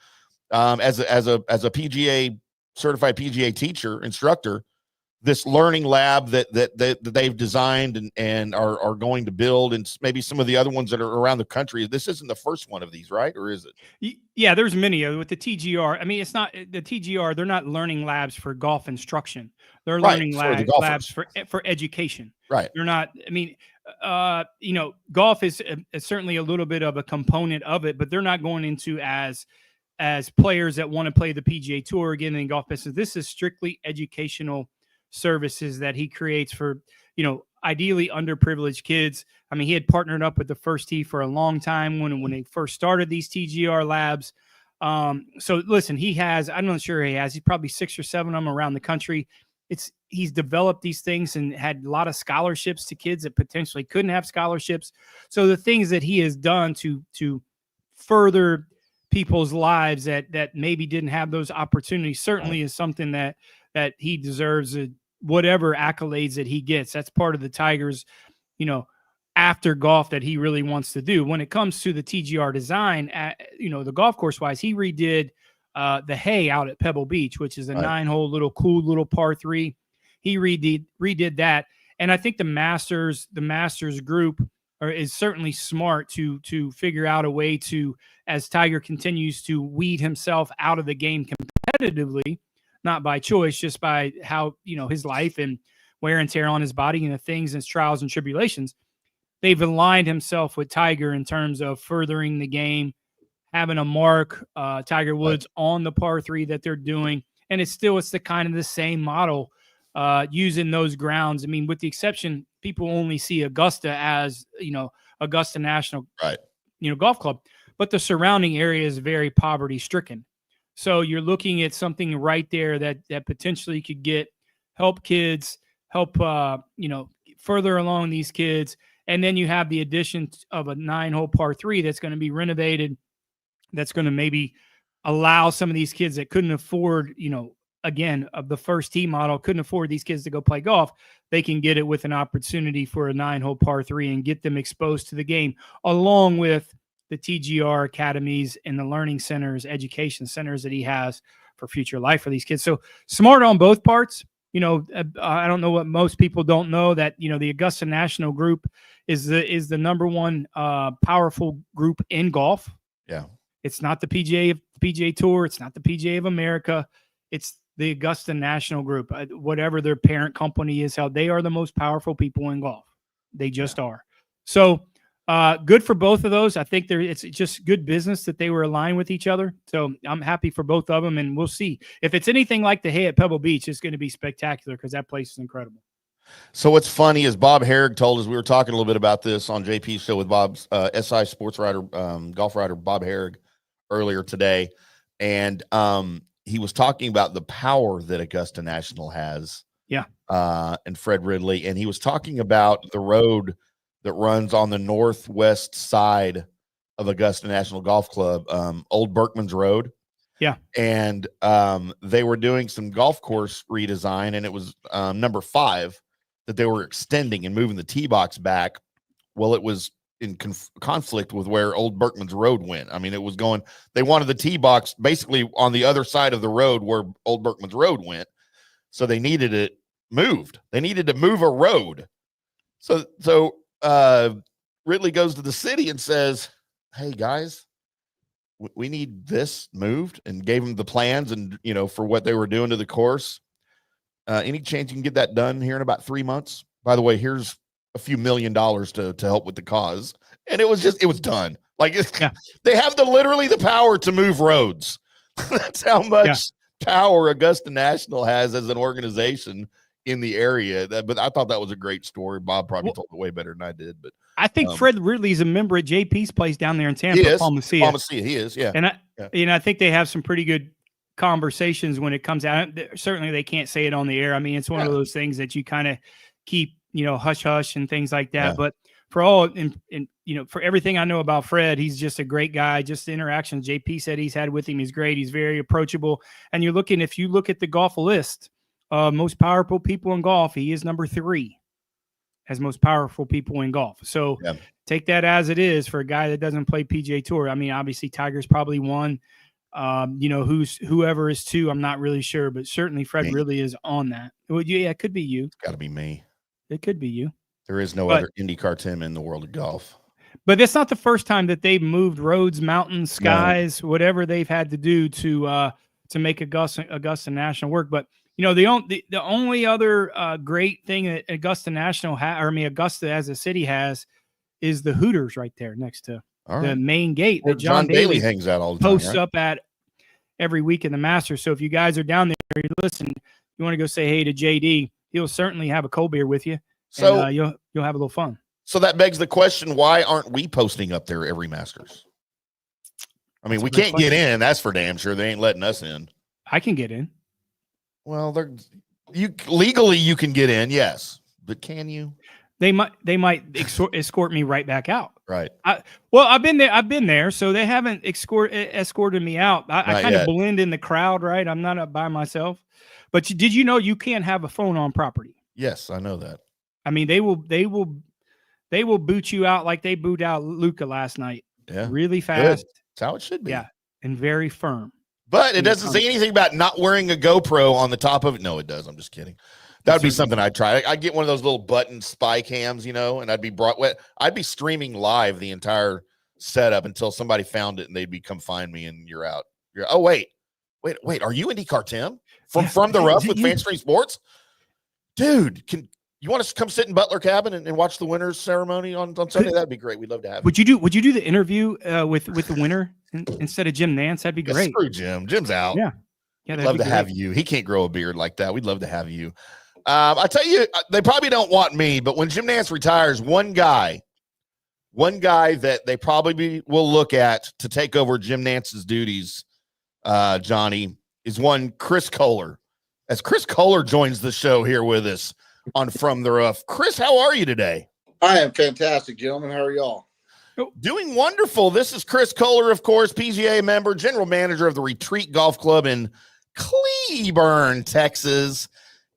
as a PGA certified PGA instructor, this learning lab that they've designed and are going to build, and maybe some of the other ones that are around the country. This isn't the first one of these, right? Or is it? Yeah, there's many with the TGR. I mean, it's not the TGR. They're not learning labs for golf instruction. They're learning labs for education. Right. They're not. I mean, golf is certainly a little bit of a component of it, but they're not going into as players that want to play the PGA Tour again in golf business. This is strictly educational services that he creates for, ideally underprivileged kids. I mean, he had partnered up with the First Tee for a long time when they first started these TGR labs. So listen, I'm not sure he's probably 6 or 7 of them around the country. He's developed these things and had a lot of scholarships to kids that potentially couldn't have scholarships. So the things that he has done to further people's lives that maybe didn't have those opportunities certainly is something that he deserves, whatever accolades that he gets. That's part of the Tigers, after golf that he really wants to do. When it comes to the TGR design, the golf course wise, he redid the Hay out at Pebble Beach, which is a 9-hole cool little par 3. He redid that. And I think the Masters group is certainly smart to figure out a way to, as Tiger continues to weed himself out of the game competitively, not by choice, just by how, his life and wear and tear on his body and the things and his trials and tribulations. They've aligned himself with Tiger in terms of furthering the game, having a mark Tiger Woods on the par 3 that they're doing. And it's the kind of the same model using those grounds. I mean, with the exception, people only see Augusta as, a Augusta National, Right. Golf club, but the surrounding area is very poverty stricken. So you're looking at something right there that potentially could help kids, help further along these kids. And then you have the addition of a 9-hole par 3 that's going to be renovated. That's going to maybe allow some of these kids that couldn't afford, again, of the first tee model, couldn't afford these kids to go play golf. They can get it with an opportunity for a 9-hole par 3 and get them exposed to the game, along with the TGR academies and the learning centers, education centers that he has for future life for these kids. So smart on both parts. I don't know what most people don't know, that, the Augusta National Group is the number one powerful group in golf. Yeah. It's not the PGA Tour. It's not the PGA of America. It's the Augusta National Group. Whatever their parent company is, how they are the most powerful people in golf. They just are. So good for both of those. I think it's just good business that they were aligned with each other. So I'm happy for both of them, and we'll see. If it's anything like the Hay at Pebble Beach, it's going to be spectacular because that place is incredible. So what's funny is Bob Herrig told us, we were talking a little bit about this on JP's show with Bob's SI sports writer, golf writer Bob Herrig earlier today. And he was talking about the power that Augusta National has. Yeah. And Fred Ridley. And he was talking about the road that runs on the northwest side of Augusta National Golf Club, Old Berkman's Road. Yeah. And they were doing some golf course redesign, and it was number 5 that they were extending and moving the tee box back. Well, it was in conflict with where Old Berkman's Road went. I mean, they wanted the tee box basically on the other side of the road where Old Berkman's Road went. So they needed it moved. They needed to move a road. So Ridley goes to the city and says, hey guys, we need this moved, and gave them the plans and, for what they were doing to the course. Any chance you can get that done here in about 3 months? By the way, here's a few $1 million to help with the cause. And it was done. Like they have literally the power to move roads. That's how much power Augusta National has as an organization in the area. But I thought that was a great story. Bob probably told it way better than I did, but I think Fred Ridley's a member at JP's place down there in Tampa, Palmacia. He is, yeah. And I think they have some pretty good conversations when it comes out. Certainly they can't say it on the air. I mean, it's one of those things that you kind of keep, hush hush and things like that. Yeah. But for all, for everything I know about Fred, he's just a great guy. Just the interactions JP said he's had with him is great. He's very approachable. And if you look at the golf list, most powerful people in golf, he is number 3 as most powerful people in golf. So take that as it is for a guy that doesn't play PGA Tour. I mean, obviously Tiger's probably 1. Whoever is 2, I'm not really sure, but certainly Fred really is on that. Well, yeah, it could be you. It's got to be me. It could be you. There is no other IndyCarTim in the world of golf. But it's not the first time that they've moved roads, mountains, skies, whatever they've had to do to make Augusta National work. But the only other great thing that Augusta National Augusta as a city has is the Hooters right there next to the main gate that John Daly hangs out all the time, posts up at every week in the Masters. So if you guys are down there, you want to go say hey to JD, he'll certainly have a cold beer with you. So and, you'll have a little fun. So that begs the question, why aren't we posting up there every Masters? I mean, we can't get in. That's for damn sure. They ain't letting us in. I can get in. Well, legally you can get in, yes, but can you? They might escort me right back out. Right. I've been there, so they haven't escorted me out. I kind of blend in the crowd, right? I'm not up by myself. But did you know you can't have a phone on property? Yes, I know that. I mean, they will boot you out like they booed out Luka last night. Yeah. Really fast. Good. That's how it should be. Yeah. And very firm. But it doesn't say anything about not wearing a GoPro on the top of it. No, it does. I'm just kidding. That would be something I'd try. I'd get one of those little button spy cams, and I'd be streaming live the entire setup until somebody found it and they'd come find me and you're out. Oh, wait. Are you IndyCarTim from the rough with FanStream Sports? Dude, you want us to come sit in Butler Cabin and watch the winners ceremony on Sunday? That'd be great. We'd love to have you. Would you do the interview with the winner instead of Jim Nance? That'd be great. Screw Jim. Jim's out. Yeah. We'd love to have you. He can't grow a beard like that. We'd love to have you. I tell you, they probably don't want me, but when Jim Nance retires, one guy One guy that they probably will look at to take over Jim Nance's duties, Johnny, is one Chris Kohler. As Chris Kohler joins the show here with us on From the Roof. Chris, how are you today? I am fantastic, gentlemen. How are y'all? Doing wonderful. This is Chris Kohler, of course, PGA member, general manager of the Retreat Golf Club in Cleburne, Texas.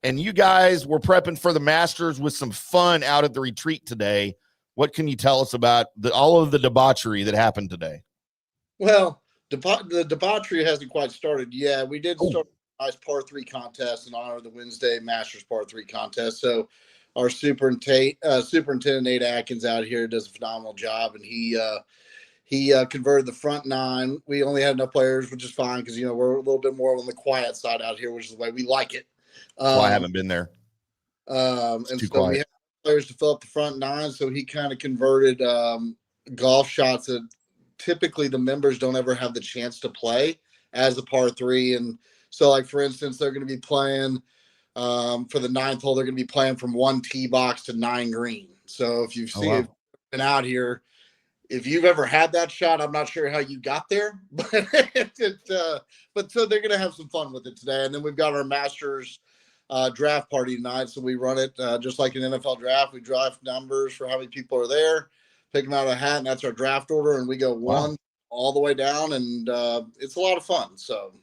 And you guys were prepping for the Masters with some fun out at the retreat today. What can you tell us about all of the debauchery that happened today? Well, the debauchery hasn't quite started yet. We did start a nice par 3 contest in honor of the Wednesday Masters par 3 contest. So our Superintendent Nate Atkins out here does a phenomenal job, and he converted the front 9. We only had enough players, which is fine because we're a little bit more on the quiet side out here, which is the way we like it. Well, I haven't been there. And so we had players to fill up the front 9, so he kind of converted golf shots that typically the members don't ever have the chance to play as a par 3. And so, like, for instance, they're going to be playing for the 9th hole, they're going to be playing from 1 tee box to 9 green. So if you've been out here, if you've ever had that shot, I'm not sure how you got there, but so they're going to have some fun with it today. And then we've got our Masters draft party tonight. So we run it just like an NFL draft. We draft numbers for how many people are there, pick them out of a hat, and that's our draft order. And we go one all the way down, and it's a lot of fun. So.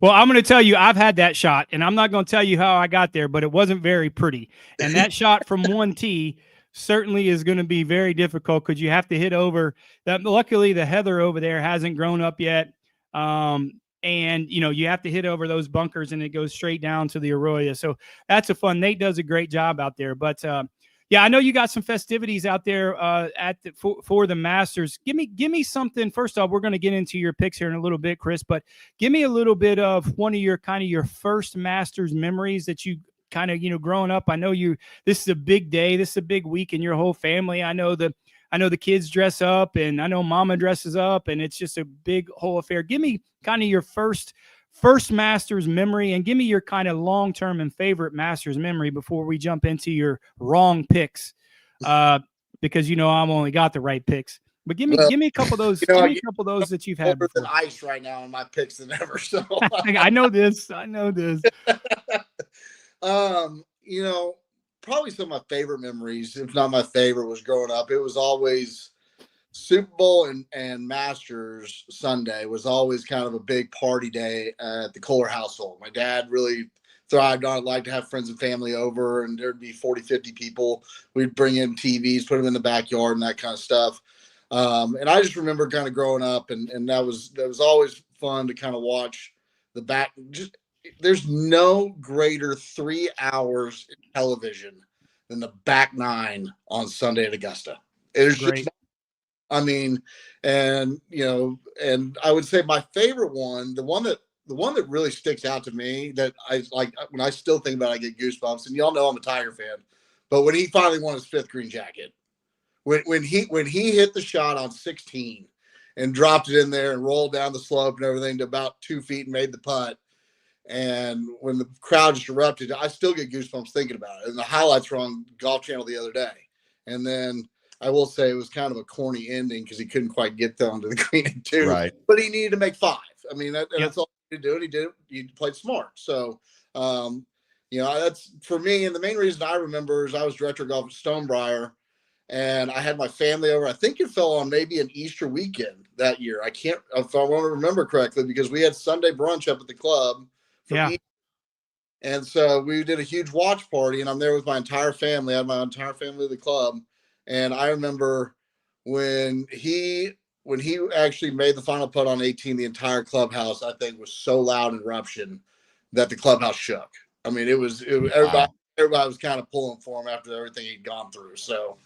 Well, I'm going to tell you, I've had that shot, and I'm not going to tell you how I got there, but it wasn't very pretty. And that shot from 1 tee certainly is going to be very difficult because you have to hit over that. Luckily, the heather over there hasn't grown up yet. And, you have to hit over those bunkers, and it goes straight down to the arroyo. So that's a fun. Nate does a great job out there. But, yeah, I know you got some festivities out there for the Masters. Give me something. First off, we're going to get into your picks here in a little bit, Chris, but give me a little bit of one of your first Masters memories that you kind of, growing up. I know this is a big day. This is a big week in your whole family. I know the kids dress up, and I know mama dresses up, and it's just a big whole affair. Give me kind of your first Masters memory, and give me your kind of long-term and favorite Masters memory before we jump into your wrong picks, because I've only got the right picks. But give me a couple of those. Give me a couple of those that you've had. Than ice right now in my picks than ever. So I know this. Probably some of my favorite memories, if not my favorite, was growing up. It was always Super Bowl and Masters Sunday was always kind of a big party day at the Kohler household. My dad really thrived on it, liked to have friends and family over, and there'd be 40, 50 people. We'd bring in TVs, put them in the backyard and that kind of stuff. And I just remember kind of growing up, and that was always fun to kind of watch the back. There's no greater 3 hours in television than the back 9 on Sunday at Augusta. It's great. And I would say my favorite one, the one that really sticks out to me that I like when I still think about it, I get goosebumps. And y'all know I'm a Tiger fan, but when he finally won his 5th green jacket, when he hit the shot on 16 and dropped it in there and rolled down the slope and everything to about 2 feet and made the putt. And when the crowd just erupted, I still get goosebumps thinking about it. And the highlights were on Golf Channel the other day. And then I will say it was kind of a corny ending because he couldn't quite get down to the green in 2. Right. But he needed to make 5. I mean, that's all he did. He did it. He played smart. So, that's for me. And the main reason I remember is I was director of golf at Stonebriar, and I had my family over. I think it fell on maybe an Easter weekend that year. I can't, if I want to remember correctly, because we had Sunday brunch up at the club. Easter. And so we did a huge watch party, and I'm there with my entire family. I had my entire family at the club. And I remember when he actually made the final putt on 18, the entire clubhouse, I think, was so loud in eruption that the clubhouse shook. I mean, everybody was kind of pulling for him after everything he'd gone through. So,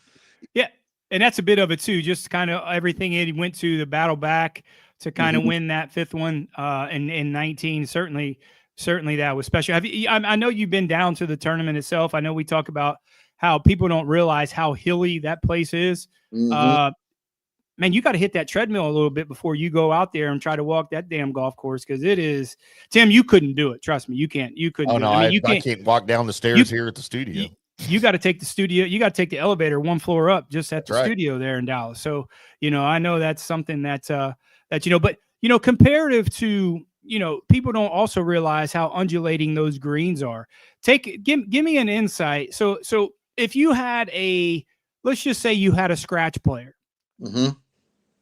yeah. And that's a bit of it too. Just kind of everything he went to the battle back to kind of win that 5th one in 19. Certainly that was special. I know you've been down to the tournament itself. I know we talk about how people don't realize how hilly that place is. Man, you got to hit that treadmill a little bit before you go out there and try to walk that damn golf course, because it is. Tim, you couldn't do it. Trust me, you can't. You couldn't. Oh no, I can't walk down the stairs here at the studio. you got to take the studio, you got to take the elevator one floor up just at the studio there in Dallas. So, I know that's something that, but, comparative to, people don't also realize how undulating those greens are. Give me an insight. So if you had let's just say you had a scratch player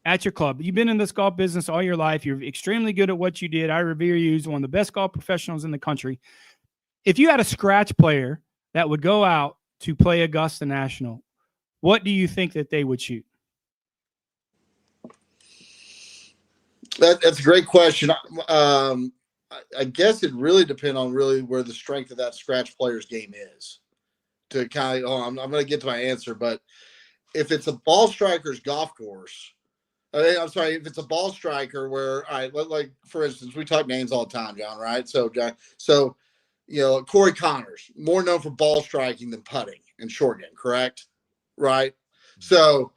at your club, you've been in this golf business all your life. You're extremely good at what you did. I revere you as one of the best golf professionals in the country. If you had a scratch player that would go out to play Augusta National, what do you think that they would shoot? That's a great question. I guess it really depends on where the strength of that scratch player's game is. To kind of, I'm going to get to my answer, but if it's a ball striker's golf course, I'm sorry, if it's a ball striker where, all right, like for instance, we talk names all the time, John, right? So Corey Connors, more known for ball striking than putting and short game, correct? Right. So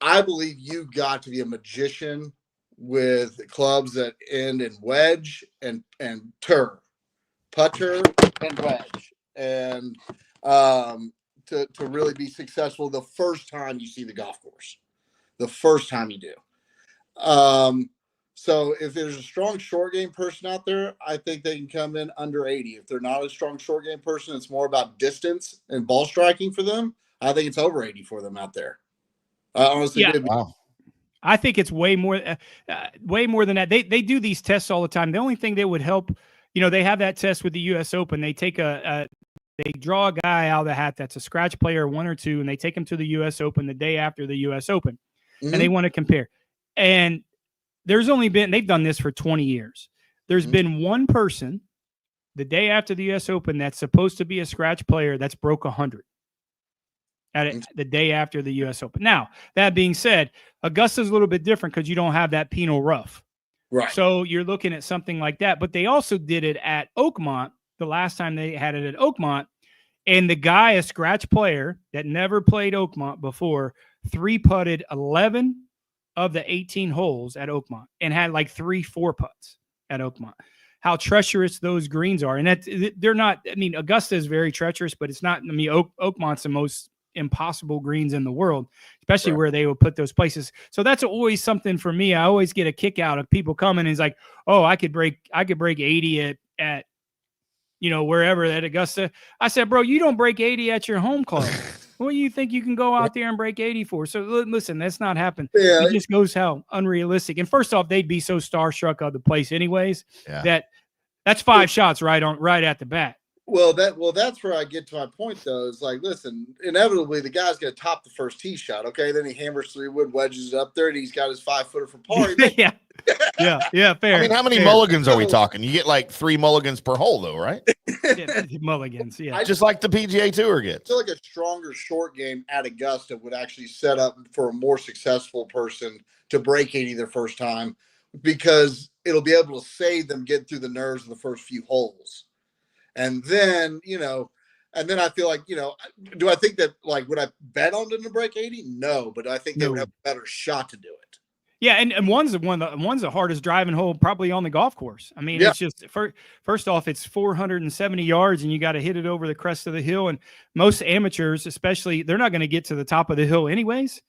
I believe you got to be a magician with clubs that end in wedge and putter and wedge, and to really be successful the first time you see the golf course, the first time you do. So if there's a strong short game person out there, I think they can come in under 80. If they're not a strong short game person, it's more about distance and ball striking for them. I think it's over 80 for them out there. I honestly do. Wow. I think it's way more than that. They do these tests all the time. The only thing that would help, they have that test with the U.S. Open. They take they draw a guy out of the hat that's a scratch player, 1 or 2, and they take him to the U.S. Open the day after the U.S. Open, and they want to compare. And they've done this for 20 years. There's been one person the day after the U.S. Open that's supposed to be a scratch player that's broke 100 the day after the U.S. Open. Now, that being said, Augusta's a little bit different because you don't have that penal rough. Right. So you're looking at something like that. But they also did it at Oakmont the last time they had it at Oakmont. And the guy, a scratch player that never played Oakmont before, 3-putted 11 of the 18 holes at Oakmont and had like 3 4-putts at Oakmont. How treacherous those greens are. And they're not, Augusta is very treacherous, but it's not, Oakmont's the most impossible greens in the world, especially where they would put those places. So that's always something for me. I always get a kick out of people coming and it's like, oh, I could break 80 at wherever at Augusta. I said, bro, you don't break 80 at your home club. What do you think you can go out there and break 80 for? So listen, that's not happening. Yeah. It just goes how unrealistic. And first off, they'd be so starstruck of the place anyways, that's 5 shots right at the bat. Well, that's where I get to my point, though. Is like, listen, inevitably the guy's going to top the first tee shot. Okay, then he hammers 3 wood, wedges it up there, and he's got his 5-footer for par. yeah, fair. How many mulligans are we talking? You get like 3 mulligans per hole, though, right? Mulligans, yeah. Just like the PGA Tour gets. I feel like a stronger short game at Augusta would actually set up for a more successful person to break 80 their first time, because it'll be able to save them getting through the nerves of the first few holes. And then, I feel like, do I think that, like, would I bet on them to break 80? No, but I think they would have a better shot to do it. Yeah, and one's the hardest driving hole probably on the golf course. It's just, first off, it's 470 yards, and you got to hit it over the crest of the hill. And most amateurs, especially, they're not going to get to the top of the hill anyways.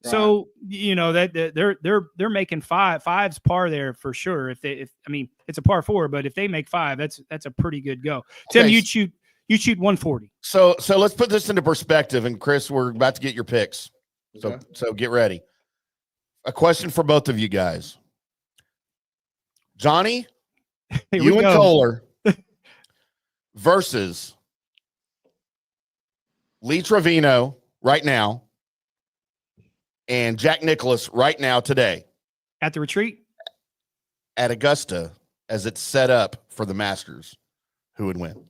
Right. So that they're making five's par there for sure. It's a par 4, but if they make 5, that's a pretty good go. Okay. Tim, you shoot 140. So let's put this into perspective. And Chris, we're about to get your picks. So get ready. A question for both of you guys. Johnny, you and Kohler versus Lee Trevino right now and Jack Nicklaus right now today. At the retreat? At Augusta, as it's set up for the Masters, who would win?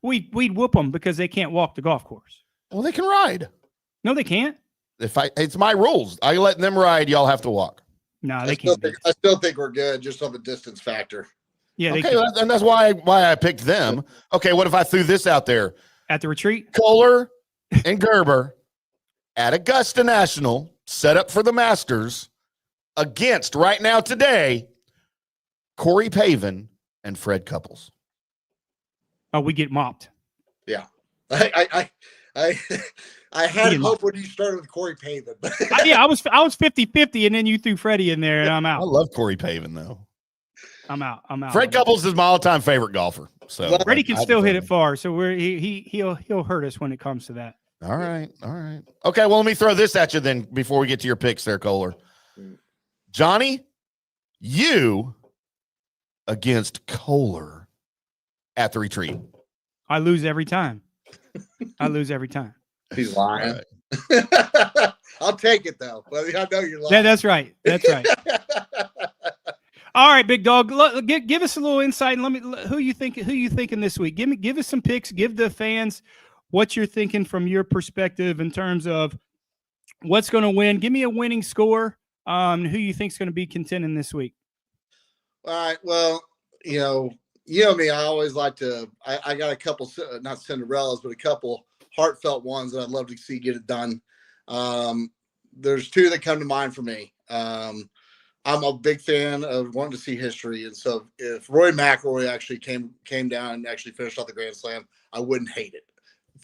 We'd whoop them because they can't walk the golf course. Well, they can ride. No, they can't. It's my rules. I let them ride. Y'all have to walk. No, they can't. I still think we're good just on the distance factor. Yeah. Okay, and that's why I picked them. Okay, what if I threw this out there? At the retreat? Kohler and Gerber at Augusta National, set up for the Masters, against right now today, Corey Pavin and Fred Couples. Oh, we get mopped. Yeah. I had hope when you started with Corey Pavin. Yeah, I was 50-50, and then you threw Freddie in there, and I'm out. I love Corey Pavin though. I'm out. Fred Couples is my all-time favorite golfer. So Well, Freddie can still hit it far, so he'll hurt us when it comes to that. All right. Okay, well, let me throw this at you then before we get to your picks there, Kohler. Johnny, you against Kohler at the retreat. I lose every time. He's lying. Right. I'll take it though. But I know you're lying. Yeah, that's right. All right, big dog. Give us a little insight, and who you thinking this week. Give us some picks. Give the fans what you're thinking from your perspective in terms of what's going to win. Give me a winning score. Who you think's going to be contending this week? All right. Well, you know me. I always like to. I got a couple, not Cinderellas, but a couple heartfelt ones that I'd love to see get it done. There's two that come to mind for me. I'm a big fan of wanting to see history, and so if Rory McIlroy actually came down and actually finished off the Grand Slam, I wouldn't hate it.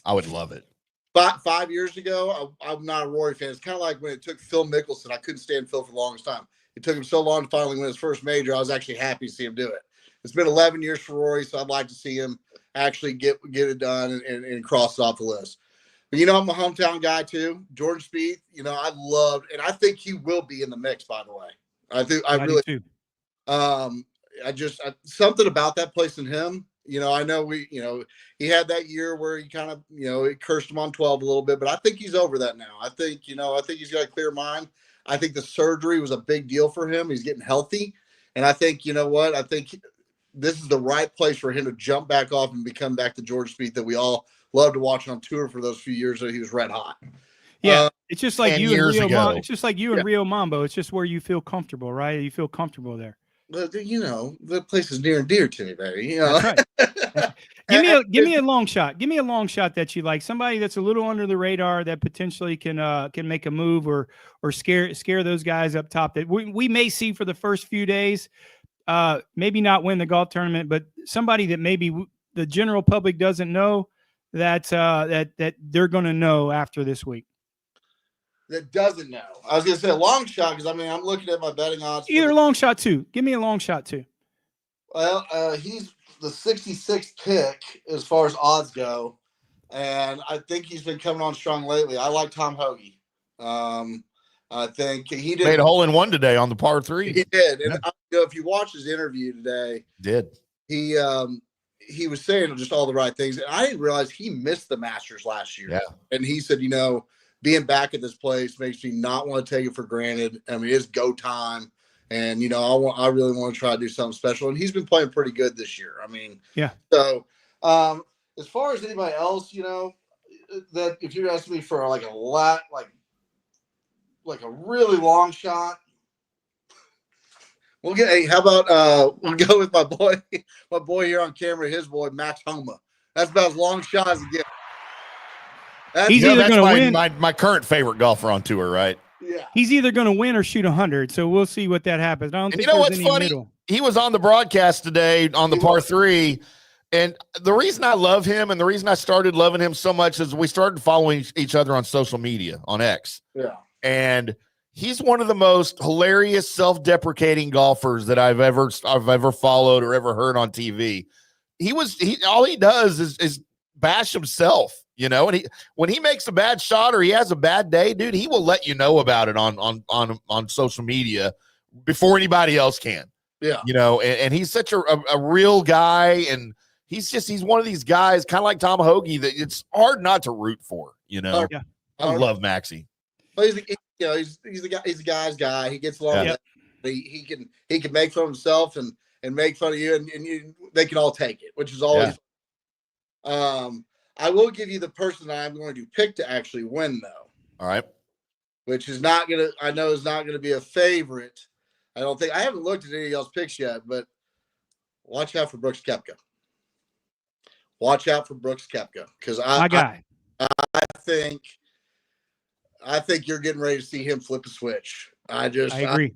I would love it. But 5 years ago, I'm not a Rory fan. It's kind of like when it took Phil Mickelson. I couldn't stand Phil for the longest time. It took him so long to finally win his first major. I was actually happy to see him do it. It's been 11 years for Rory, so I'd like to see him actually get it done and cross it off the list. But, I'm a hometown guy too. Jordan Spieth, I loved, and I think he will be in the mix, by the way. I really do. Something about that place in him. I know he had that year where he kind of, it cursed him on 12 a little bit, but I think he's over that now. I think he's got a clear mind. I think the surgery was a big deal for him. He's getting healthy. And I think, I think this is the right place for him to jump back off and become back to George Spieth that we all loved to watch on tour for those few years that he was red hot. Yeah. It's just like you and Rio Mambo. It's just like you and Rio Mambo. It's just where you feel comfortable, right? You feel comfortable there. But the place is near and dear to me, baby. That's right. Give me a long shot. Give me a long shot that you like. Somebody that's a little under the radar that potentially can make a move or scare those guys up top that we may see for the first few days. Maybe not win the golf tournament, but somebody that maybe the general public doesn't know that they're going to know after this week. That doesn't know. I was going to say a long shot because I'm looking at my betting odds. Either long shot too. Give me a long shot too. Well, he's the 66th pick as far as odds go, and I think he's been coming on strong lately. I like Tom Hoagie. I think he did made a hole in one today on the par 3. He did, and if you watch his interview today, he was saying just all the right things, and I didn't realize he missed the Masters last year. Yeah, and he said, being back at this place makes me not want to take it for granted. I mean, it's go time. And, I really want to try to do something special. And he's been playing pretty good this year. I mean, yeah. So as far as anybody else, that if you're asking me for like a lot, like a really long shot, how about we'll go with my boy here on camera, his boy, Max Homa. That's about as long shot as it gets. He's either going to win. My current favorite golfer on tour, right? Yeah. He's either going to win or shoot 100. So we'll see what that happens. I don't think what's funny? Middle. He was on the broadcast today on the par 3. And the reason I love him and the reason I started loving him so much is we started following each other on social media on X. Yeah. And he's one of the most hilarious, self-deprecating golfers that I've ever followed or ever heard on TV. All he does is bash himself. And when he makes a bad shot or he has a bad day, dude, he will let you know about it on social media before anybody else can. Yeah. And he's such a real guy, and he's one of these guys, kind of like Tom Hoagie, that it's hard not to root for. Yeah. I love Maxie. Well, he's the guy. He's the guy's guy. He gets along. Yeah. He can make fun of himself and make fun of you, and they can all take it, which is always. Yeah. I will give you the person that I'm going to pick to actually win, though. All right. Which is not going to, I know is not going to be a favorite. I haven't looked at any of y'all's picks yet, but watch out for Brooks Koepka. Watch out for Brooks Koepka. Because I think you're getting ready to see him flip a switch. I agree.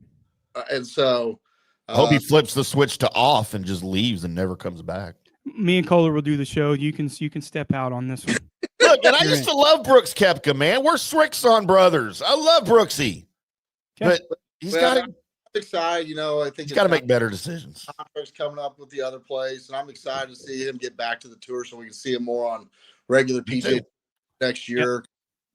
And so. I hope he flips the switch to off and just leaves and never comes back. Me and Kohler will do the show. You can step out on this one. Look, and I used to love Brooks Koepka, man. We're Srickson brothers. I love Brooksy. But he's got to. Excited, I think he's got to make better decisions. Contracts coming up with the other place, and I'm excited to see him get back to the tour so we can see him more on regular PGA next year. Yep.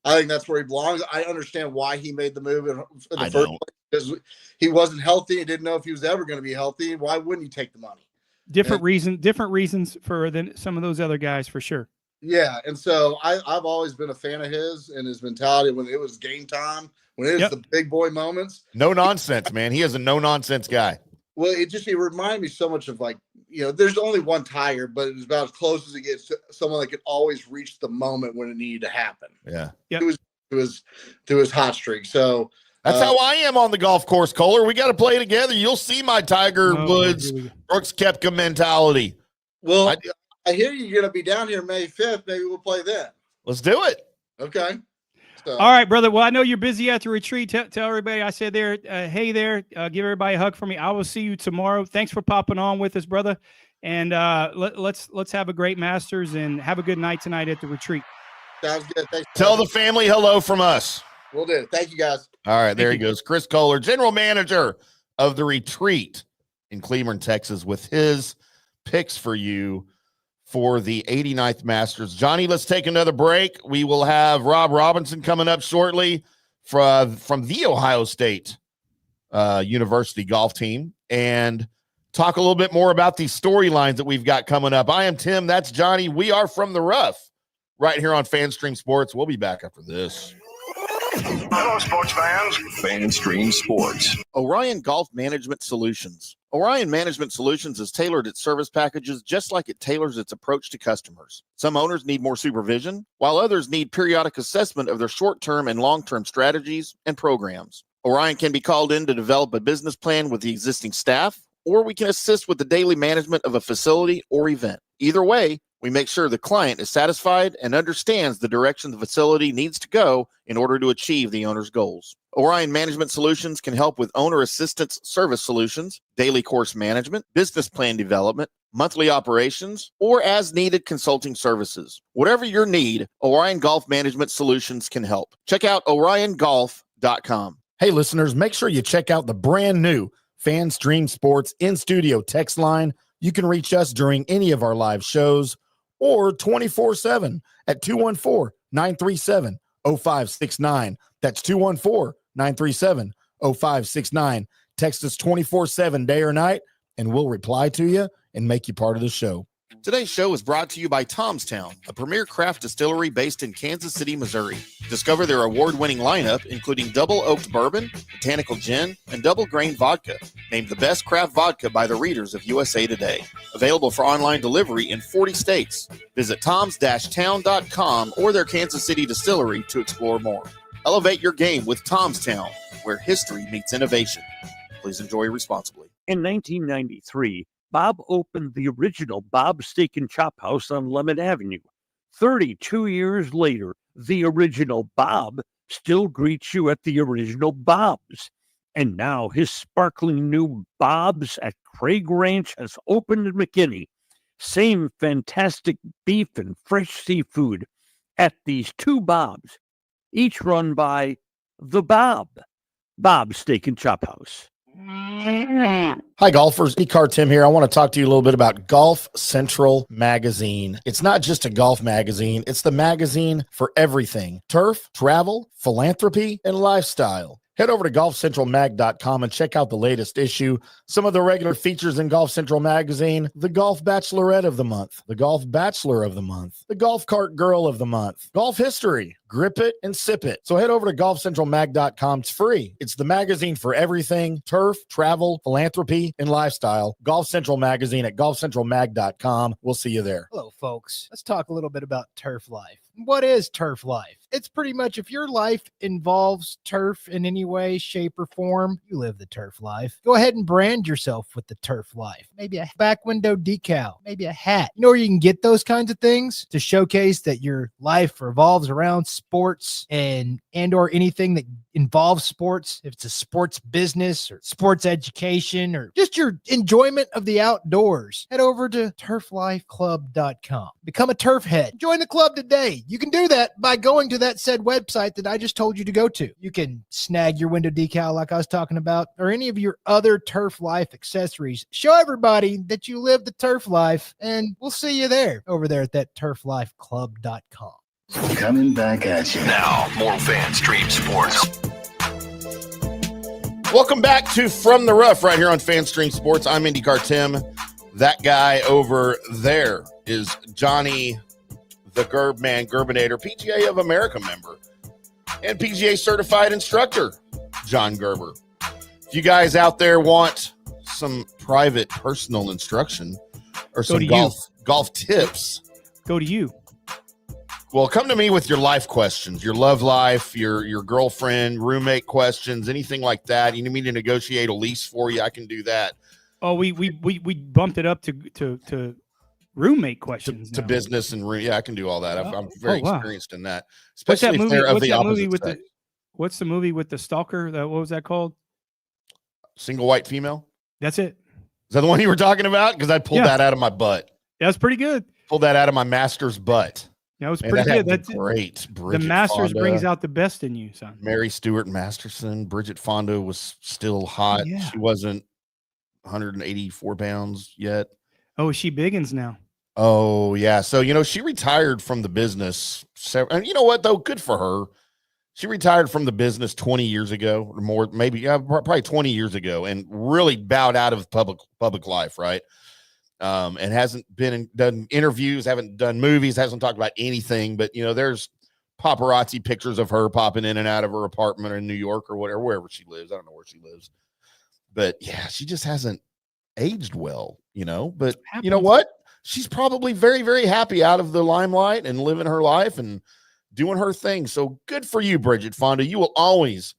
I think that's where he belongs. I understand why he made the move in the first place, because he wasn't healthy and didn't know if he was ever going to be healthy. Why wouldn't he take the money? Different reasons for than some of those other guys, for sure. Yeah, and so I've always been a fan of his and his mentality when it was game time. When it is the big boy moments. No nonsense, man. He is a no-nonsense guy. Well, it reminded me so much of there's only one Tiger, but it was about as close as it gets to someone that could always reach the moment when it needed to happen. Yeah. It was his hot streak. So that's how I am on the golf course, Kohler. We got to play together. You'll see my Tiger Woods, Brooks Koepka mentality. Well, I hear you're going to be down here May 5th. Maybe we'll play then. Let's do it. Okay. So. All right, brother. Well, I know you're busy at the retreat. Tell everybody I said there, hey there. Give everybody a hug for me. I will see you tomorrow. Thanks for popping on with us, brother. And let's have a great Masters and have a good night tonight at the retreat. Sounds good. Thanks. Tell the family hello from us. We'll do. Thank you, guys. All right, there he goes. Chris Kohler, general manager of the retreat in Cleveland, Texas, with his picks for you for the 89th Masters. Johnny, let's take another break. We will have Rob Robinson coming up shortly from the Ohio State University golf team and talk a little bit more about these storylines that we've got coming up. I am Tim. That's Johnny. We are from the rough right here on FanStream Sports. We'll be back after this. Hello, sports fans. FanStream Sports. Orion Golf Management Solutions. Orion Management Solutions has tailored its service packages just like it tailors its approach to customers. Some owners need more supervision, while others need periodic assessment of their short-term and long-term strategies and programs. Orion can be called in to develop a business plan with the existing staff, or we can assist with the daily management of a facility or event. Either way, we make sure the client is satisfied and understands the direction the facility needs to go in order to achieve the owner's goals. Orion Management Solutions can help with owner assistance service solutions, daily course management, business plan development, monthly operations, or as-needed consulting services. Whatever your need, Orion Golf Management Solutions can help. Check out oriongolf.com. Hey, listeners, make sure you check out the brand new FanStream Sports in-studio text line. You can reach us during any of our live shows or 24/7 at 214-937-0569. That's 214-937-0569. Text us 24/7 day or night, and we'll reply to you and make you part of the show. Today's show is brought to you by Tom's Town, a premier craft distillery based in Kansas City, Missouri. Discover their award-winning lineup, including double oaked bourbon, botanical gin, and double grain vodka, named the best craft vodka by the readers of USA Today. Available for online delivery in 40 states. Visit toms-town.com or their Kansas City distillery to explore more. Elevate your game with Tom's Town, where history meets innovation. Please enjoy responsibly. In 1993, Bob opened the original Bob's Steak and Chop House on Lemon Avenue. 32 years later, the original Bob still greets you at the original Bob's. And now his sparkling new Bob's at Craig Ranch has opened in McKinney. Same fantastic beef and fresh seafood at these two Bob's, each run by the Bob's Steak and Chop House. Hi, golfers. IndyCarTim here. I want to talk to you a little bit about Golf Central Magazine. It's not just a golf magazine. It's the magazine for everything: turf, travel, philanthropy, and lifestyle. Head over to golfcentralmag.com and check out the latest issue. Some of the regular features in Golf Central Magazine: the Golf Bachelorette of the Month, the Golf Bachelor of the Month, the Golf Cart Girl of the Month, Golf History, Grip It and Sip It. So head over to golfcentralmag.com. It's free. It's the magazine for everything: turf, travel, philanthropy, and lifestyle. Golf Central Magazine at golfcentralmag.com. We'll see you there. Hello, folks. Let's talk a little bit about turf life. What is turf life? It's pretty much, if your life involves turf in any way, shape, or form, you live the turf life. Go ahead and brand yourself with the turf life. Maybe a back window decal, maybe a hat. You know where you can get those kinds of things to showcase that your life revolves around sports and or anything that involves sports, if it's a sports business or sports education or just your enjoyment of the outdoors, head over to turflifeclub.com. Become a turf head. Join the club today. You can do that by going to that said website that I just told you to go to. You can snag your window decal like I was talking about, or any of your other Turf Life accessories. Show everybody that you live the turf life, and we'll see you there over there at that turflifeclub.com. Coming back at you. Now, more Fan Stream Sports. Welcome back to From the Rough right here on Fan Stream Sports. I'm IndyCarTim. That guy over there is Johnny the Gerbinator, PGA of America member, and PGA certified instructor, John Gerber. If you guys out there want some private personal instruction or some golf tips, go to you. Well, come to me with your life questions, your love life, your girlfriend, roommate questions, anything like that. You need me to negotiate a lease for you, I can do that. Oh, we bumped it up to roommate questions. To business and room. Yeah, I can do all that. I'm very experienced in that. What's that Especially if movie? they're of What's the that movie opposite with sex. what's the movie with the stalker? What was that called? Single white female? That's it. Is that the one you were talking about? Because I pulled that out of my butt. That's pretty good. Pulled that out of my master's butt. That was Man, pretty that good. had That's great. Bridget the Masters Fonda, brings out the best in you, son. Mary Stuart Masterson. Bridget Fonda was still hot. Yeah. She wasn't 184 pounds yet. Oh, is she biggins now? Oh, yeah. So, she retired from the business. And you know what, though? Good for her. She retired from the business 20 years ago or more, maybe probably 20 years ago, and really bowed out of public life, right? And hasn't done interviews, haven't done movies, hasn't talked about anything. But, there's paparazzi pictures of her popping in and out of her apartment in New York or whatever, wherever she lives. I don't know where she lives. But, yeah, she just hasn't aged well, But you know what? She's probably very, very happy out of the limelight and living her life and doing her thing. So good for you, Bridget Fonda. You will always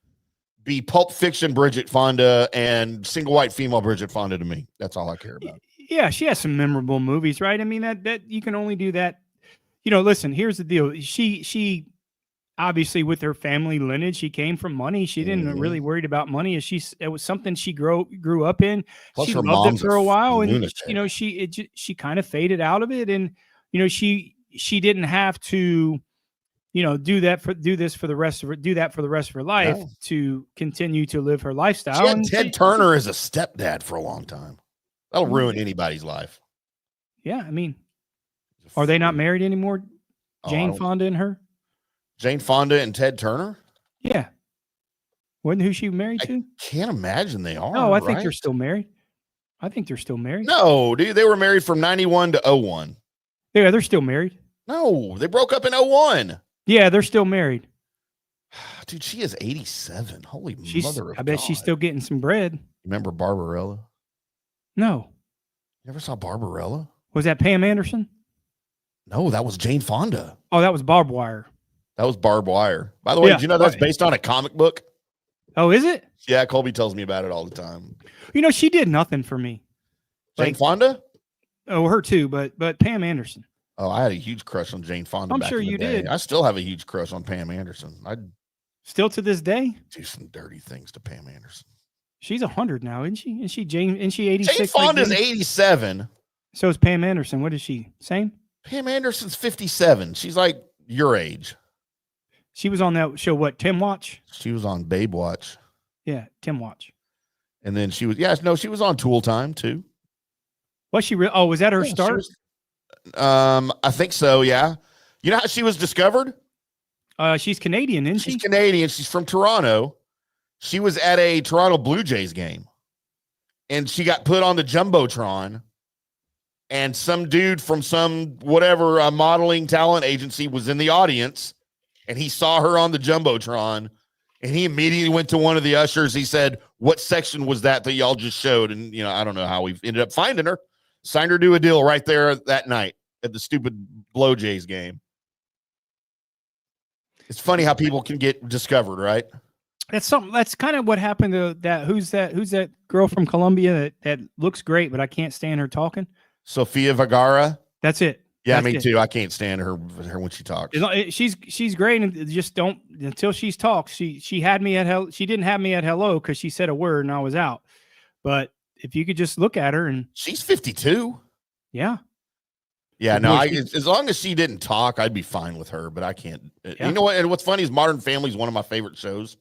be Pulp Fiction Bridget Fonda and single white female Bridget Fonda to me. That's all I care about. Yeah, she has some memorable movies, right? I mean, that you can only do that. Listen, here's the deal. She obviously, with her family lineage, she came from money. She didn't really worried about money. It was something she grew up in. Plus she her loved it mom's for a while, and lunatic. she kind of faded out of it, and she didn't have to do that for the rest of her life to continue to live her lifestyle. She had Ted Turner as a stepdad for a long time. That'll ruin anybody's life. Yeah, I mean, are they not married anymore? Jane Fonda and her? Jane Fonda and Ted Turner? Yeah. Wasn't who she married to? Can't imagine they are. No, I think they're still married. No, dude, they were married from 91 to 01. Yeah, they're still married. No, they broke up in 01. Yeah, they're still married. Dude, she is 87. Holy mother of I bet God. she's still getting some bread. Remember Barbarella? No. You ever saw Barbarella? Was that Pam Anderson? No, that was Jane Fonda. Oh, that was Barbed Wire. That was Barbed Wire. By the way, did you know that's based on a comic book? Oh, is it? Yeah, Colby tells me about it all the time. She did nothing for me. Jane Fonda? Oh, her too, but Pam Anderson. Oh, I had a huge crush on Jane Fonda. I'm back sure in the you day. did. I still have a huge crush on Pam Anderson. I'd still to this day do some dirty things to Pam Anderson. She's 100 now, isn't she? Is she Jane? Isn't she 86? Jane Fonda's 87. So is Pam Anderson. What is she? Same? Pam Anderson's 57. She's like your age. She was on that show, what, Tim Watch? She was on Babe Watch. Yeah, Tim Watch. And then she was on Tool Time too. Was she real? Oh, was that her start? I think so, yeah. You know how she was discovered? She's Canadian, isn't she? She's Canadian. She's from Toronto. She was at a Toronto Blue Jays game. And she got put on the Jumbotron. And some dude from some whatever modeling talent agency was in the audience. And he saw her on the Jumbotron. And he immediately went to one of the ushers. He said, "What section was that y'all just showed?" And, I don't know how we ended up finding her. Signed her to a deal right there that night at the stupid Blue Jays game. It's funny how people can get discovered, right? That's kind of what happened to that. Who's that girl from Colombia that looks great, but I can't stand her talking? Sofia Vergara. That's it. Yeah, That's me it. too. I can't stand her when she talks. She's great, and just don't until she's talked. She had me at hell. She didn't have me at hello because she said a word and I was out. But if you could just look at her and she's 52. Yeah. Yeah, But no, boy, as long as she didn't talk, I'd be fine with her, but I can't. Yeah. You know what? And what's funny is Modern Family is one of my favorite shows.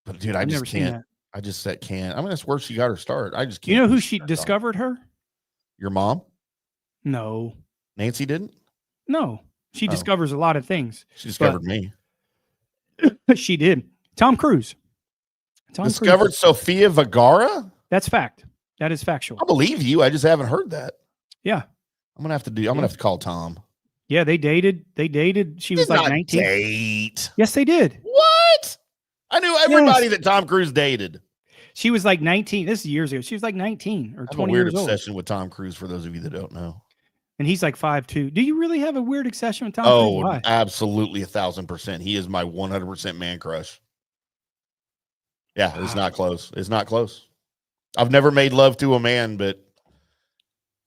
But dude, I I've just never seen can't. that. I just can't. I mean, that's where she got her start. I just can't. You know who listen she to her talk. discovered her? Your mom? No. Nancy didn't? No. She Oh. discovers a lot of things. She discovered me. She did. Tom Cruise. Discovered Cruise. Sofia Vergara? That's fact. That is factual. I believe you. I just haven't heard that. Yeah. I'm gonna have to call Tom. Yeah, they dated. She was like 19. Date. Yes, they did. What? I knew everybody that Tom Cruise dated. She was like 19. This is years ago. She was like 19 or I have 20 a weird years old. obsession with Tom Cruise, for those of you that don't know. And he's like 5'2". Do you really have a weird obsession with Tom Cruise? Oh, Why? absolutely 1,000%. He is my 100% man crush. Yeah, it's not close. It's not close. I've never made love to a man, but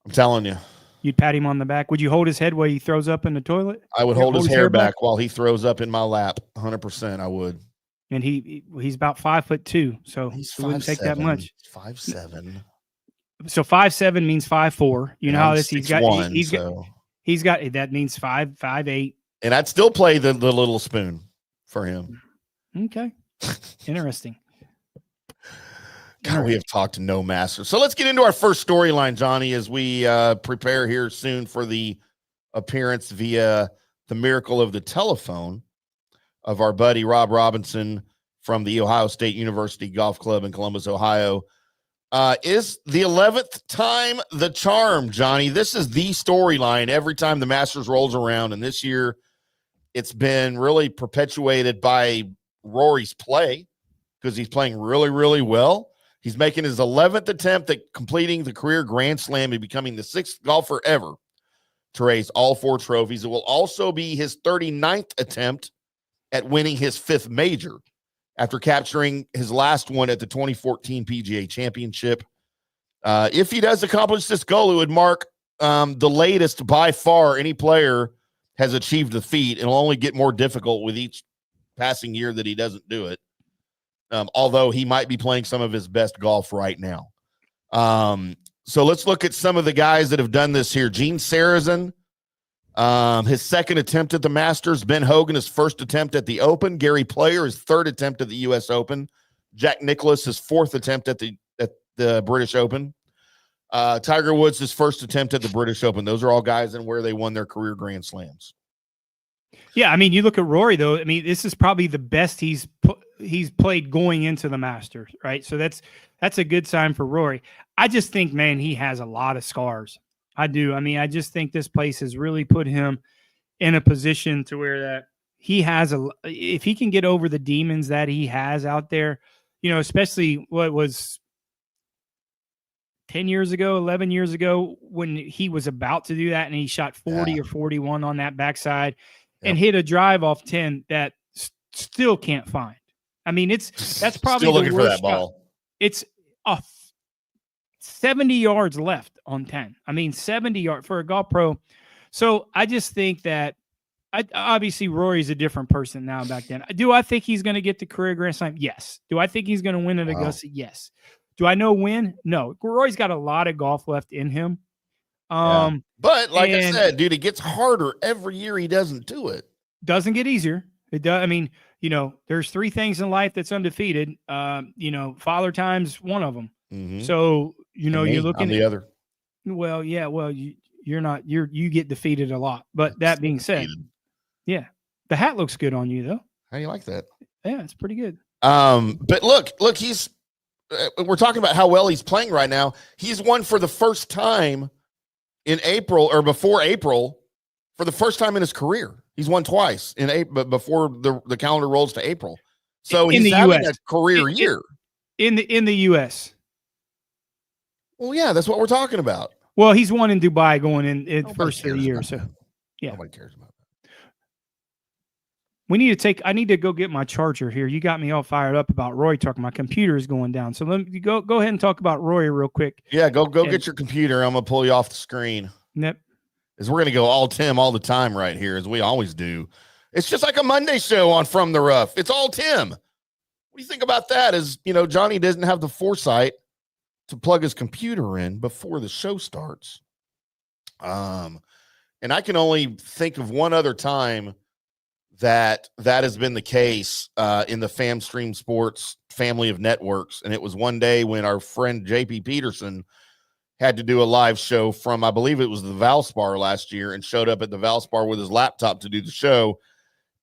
I'm telling you. You'd pat him on the back. Would you hold his head while he throws up in the toilet? I would hold his hair back while he throws up in my lap. 100%, I would. And he's about 5'2", so it wouldn't take that much. 5'7". So 5'7" means 5'4". You know how this? He's got that means 5'8". And I'd still play the little spoon for him. Okay, interesting. God, we have talked to no master. So let's get into our first storyline, Johnny, as we prepare here soon for the appearance via the miracle of the telephone of our buddy Rob Robinson from the Ohio State University Golf Club in Columbus, Ohio. Is the 11th time the charm, Johnny? This is the storyline every time the Masters rolls around, and this year it's been really perpetuated by Rory's play because he's playing really, really well. He's making his 11th attempt at completing the career Grand Slam and becoming the 6th golfer ever to raise all 4 trophies. It will also be his 39th attempt at winning his 5th major after capturing his last one at the 2014 PGA Championship. If he does accomplish this goal, it would mark the latest by far any player has achieved the feat. It'll only get more difficult with each passing year that he doesn't do it. Although he might be playing some of his best golf right now. So let's look at some of the guys that have done this here. Gene Sarazen, his 2nd attempt at the Masters. Ben Hogan, his 1st attempt at the Open. Gary Player, his 3rd attempt at the U.S. Open. Jack Nicklaus, his 4th attempt at the British Open. Tiger Woods, his 1st attempt at the British Open. Those are all guys in where they won their career Grand Slams. Yeah, I mean, you look at Rory, though. I mean, this is probably the best he's played going into the Masters, right? So that's a good sign for Rory. I just think, man, he has a lot of scars. I do. I mean, I just think this place has really put him in a position to where that he has if he can get over the demons that he has out there, you know, especially what was 10 years ago, 11 years ago, when he was about to do that and he shot 40 or 41 on that backside. And hit a drive off 10 that still can't find. I mean, that's probably still looking the for worst that ball. shot. It's 70 yards left on 10. I mean, 70 yards for a golf pro. So I just think that obviously Rory's a different person now back then. Do I think he's going to get the career Grand Slam? Yes. Do I think he's going to win at Augusta? Yes. Do I know when? No. Rory's got a lot of golf left in him. But like I said, dude, it gets harder every year he doesn't do it. Doesn't get easier. It does. I mean, you know, there's 3 things in life that's undefeated. You know, Father Time's one of them. Mm-hmm. So, you know, you're looking at the other. Well, yeah, well, you're not, you get defeated a lot. But that being said, yeah, the hat looks good on you though. How do you like that? Yeah, it's pretty good. But look, he's, we're talking about how well he's playing right now. He's won for the first time in April or before April for the first time in his career. He's won twice in April, but before the calendar rolls to April. So he's having a career year in the U.S. Well, yeah, that's what we're talking about. Well, he's won in Dubai going in first of the year. So yeah, nobody cares about that. I need to go get my charger here. You got me all fired up about Rory talking. My computer is going down. So let me go ahead and talk about Rory real quick. Yeah, go get your computer. I'm gonna pull you off the screen. Yep. is we're going to go all Timm all the time right here, as we always do. It's just like a Monday show on From the Rough. It's all Timm. What do you think about that? Is, Johnny doesn't have the foresight to plug his computer in before the show starts. And I can only think of one other time that has been the case in the FamStream Sports family of networks. And it was one day when our friend JP Peterson had to do a live show from, I believe it was the Valspar last year, and showed up at the Valspar with his laptop to do the show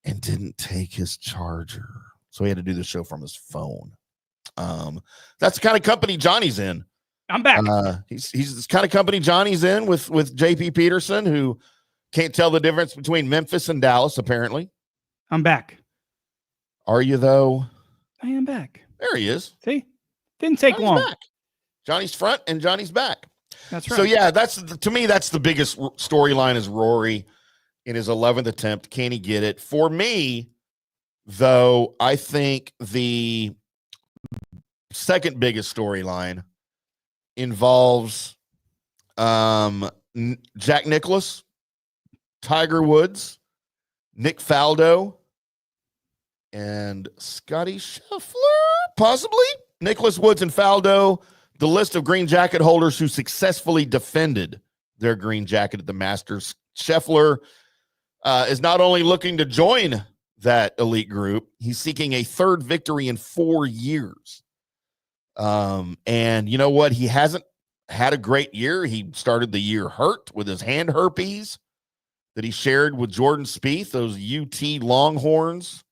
and didn't take his charger. So he had to do the show from his phone. That's the kind of company Johnny's in. I'm back. He's this kind of company Johnny's in with JP Peterson, who can't tell the difference between Memphis and Dallas, apparently. I'm back. Are you, though? I am back. There he is. See? Didn't take Johnny's long. Back. Johnny's front and Johnny's back. That's right. So, yeah, to me, that's the biggest storyline is Rory in his 11th attempt. Can he get it? For me, though, I think the second biggest storyline involves Jack Nicklaus, Tiger Woods, Nick Faldo, and Scottie Scheffler, possibly. Nicklaus, Woods, and Faldo, the list of green jacket holders who successfully defended their green jacket at the Masters. Scheffler is not only looking to join that elite group, he's seeking a third victory in 4 years. And you know what? He hasn't had a great year. He started the year hurt with his hand herpes that he shared with Jordan Spieth, those UT Longhorns,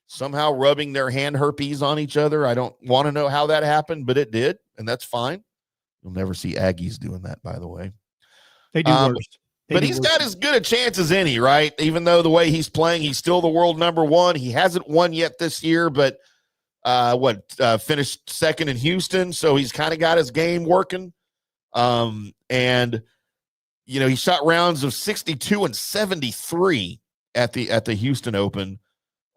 somehow rubbing their hand herpes on each other. I don't want to know how that happened, but it did, and that's fine. You'll never see Aggies doing that, by the way. They do worse. But he's got as good a chance as any, right? Even though the way he's playing, he's still the world number one. He hasn't won yet this year, but finished second in Houston, so he's kind of got his game working. And he shot rounds of 62 and 73 at the Houston Open.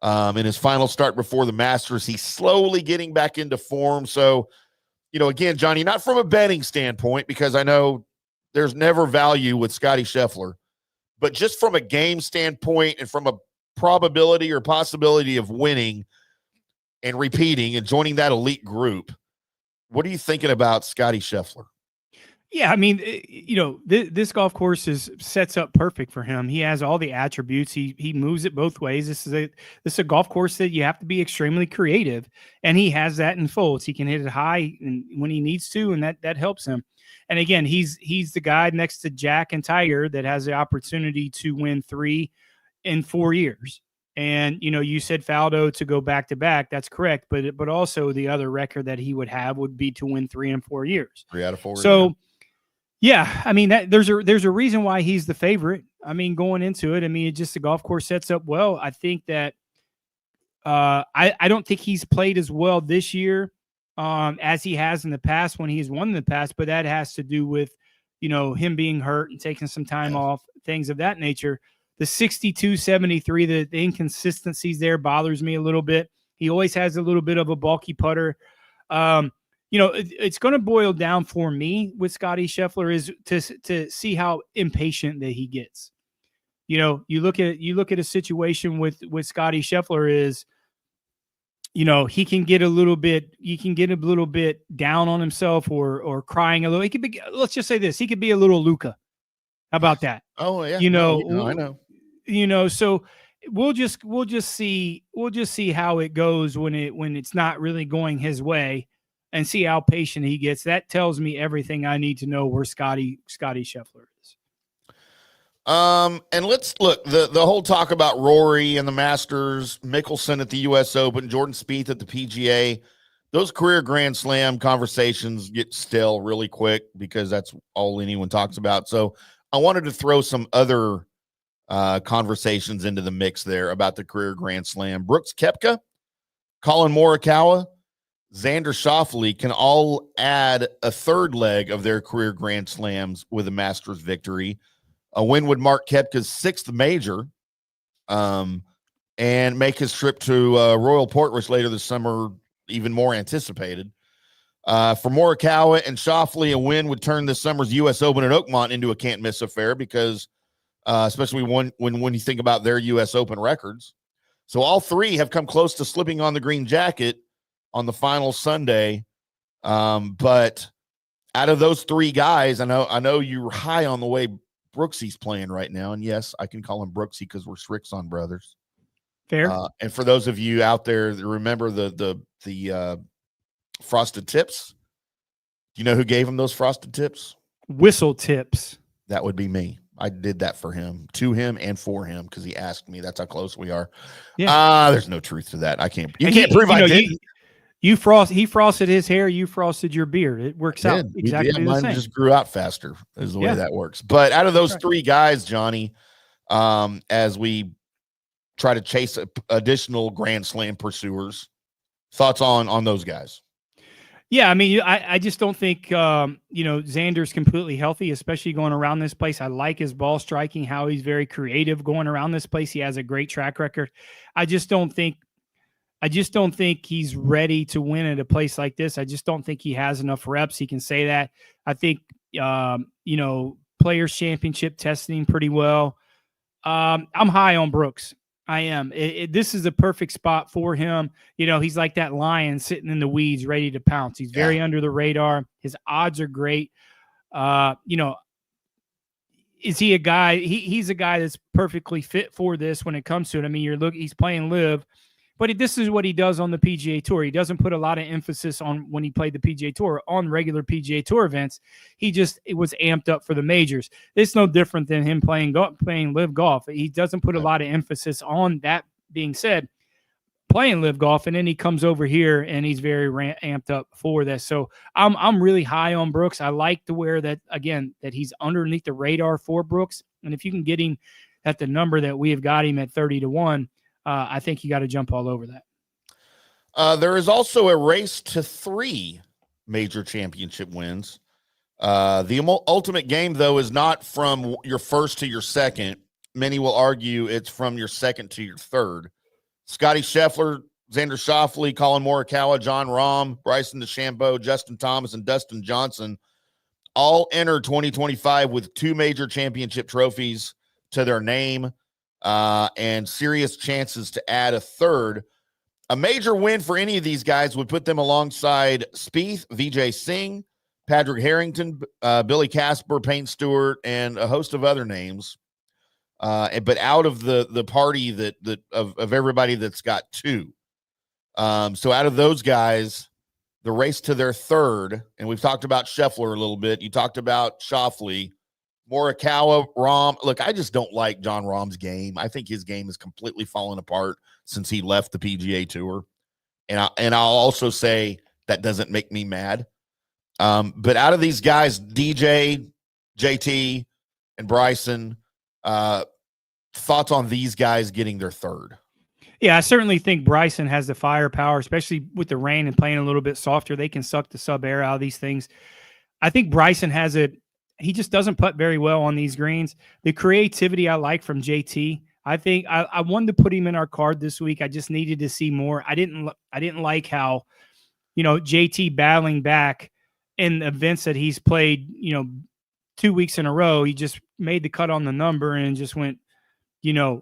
In his final start before the Masters, he's slowly getting back into form. So, again, Johnny, not from a betting standpoint, because I know there's never value with Scottie Scheffler, but just from a game standpoint and from a probability or possibility of winning and repeating and joining that elite group, what are you thinking about Scottie Scheffler? Yeah, I mean, this golf course sets up perfect for him. He has all the attributes. He moves it both ways. This is a golf course that you have to be extremely creative, and he has that in folds. He can hit it high when he needs to, and that helps him. And again, he's the guy next to Jack and Tiger that has the opportunity to win 3 in 4 years. And you said Faldo to go back to back. That's correct, but also the other record that he would have would be to win 3 in 4 years. 3 out of 4. So. Yeah, I mean there's a reason why he's the favorite. I mean, going into it, I mean, the golf course sets up well. I think that I don't think he's played as well this year as he has in the past when he's won in the past, but that has to do with him being hurt and taking some time off, things of that nature. The 62-73, the inconsistencies there bothers me a little bit. He always has a little bit of a bulky putter. It's going to boil down for me with Scottie Scheffler is to see how impatient that he gets. You look at a situation with Scottie Scheffler is, he can get a little bit down on himself or crying a little. He could be, let's just say this, he could be a little Luka. How about that? Oh yeah. I know. So we'll just see how it goes when it's not really going his way. And see how patient he gets. That tells me everything I need to know where Scottie Scheffler is. And let's look the whole talk about Rory and the Masters, Mickelson at the U.S. Open, Jordan Spieth at the PGA. Those career Grand Slam conversations get stale really quick because that's all anyone talks about. So I wanted to throw some other conversations into the mix there about the career Grand Slam. Brooks Koepka, Colin Morikawa, Xander Schauffele can all add a third leg of their career Grand Slams with a Masters victory. A win would mark Koepka's 6th major and make his trip to Royal Portrush later this summer even more anticipated. For Morikawa and Schauffele, a win would turn this summer's U.S. Open at Oakmont into a can't-miss affair because especially when you think about their U.S. Open records. So all three have come close to slipping on the green jacket on the final Sunday. But out of those three guys, I know you're high on the way Brooksy's playing right now. And yes, I can call him Brooksy because we're Srickson brothers. Fair. And for those of you out there that remember the frosted tips, do you know who gave him those frosted tips? Whistle tips. That would be me. I did that for him, to him, and for him because he asked me. That's how close we are. Yeah. There's no truth to that. I can't. You can't prove I did. He frosted his hair. You frosted your beard. It works out exactly the mine same. Just grew out faster is the way that works. But out of those three guys, Johnny, as we try to chase additional Grand Slam pursuers, thoughts on those guys? Yeah, I mean, I just don't think Xander's completely healthy, especially going around this place. I like his ball striking, how he's very creative going around this place. He has a great track record. I just don't think he's ready to win at a place like this. I just don't think he has enough reps. He can say that. I think Players Championship testing pretty well. I'm high on Brooks. I am. This is a perfect spot for him. He's like that lion sitting in the weeds, ready to pounce. He's very under the radar. His odds are great. Is he a guy? He's a guy that's perfectly fit for this when it comes to it. I mean, he's playing live, but this is what he does on the PGA Tour. He doesn't put a lot of emphasis on when he played the PGA Tour on regular PGA Tour events. It was amped up for the majors. It's no different than him playing live golf. He doesn't put a lot of emphasis on that. Being said, playing live golf, and then he comes over here and he's very amped up for this. So I'm really high on Brooks. I like to wear that that he's underneath the radar for Brooks, and if you can get him at the number that we have got him at 30-1. I think you got to jump all over that. There is also a race to 3 major championship wins. The ultimate game, though, is not from your first to your second. Many will argue it's from your second to your third. Scotty Scheffler, Xander Schauffele, Colin Morikawa, John Rahm, Bryson DeChambeau, Justin Thomas, and Dustin Johnson all enter 2025 with 2 major championship trophies to their name. And serious chances to add a third. A major win for any of these guys would put them alongside Spieth, Vijay Singh, Patrick Harrington, Billy Casper, Payne Stewart, and a host of other names. But out of the party of everybody that's got 2. So out of those guys, the race to their third, and we've talked about Scheffler a little bit. You talked about Schauffele. Morikawa, Rahm. Look, I just don't like John Rahm's game. I think his game has completely fallen apart since he left the PGA Tour. And I'll also say that doesn't make me mad. But out of these guys, DJ, JT, and Bryson, thoughts on these guys getting their third? Yeah, I certainly think Bryson has the firepower, especially with the rain and playing a little bit softer. They can suck the sub air out of these things. I think Bryson has it. He just doesn't putt very well on these greens. The creativity I like from JT. I think I wanted to put him in our card this week. I just needed to see more. I didn't like how, JT battling back in events that he's played, 2 weeks in a row. He just made the cut on the number and just went,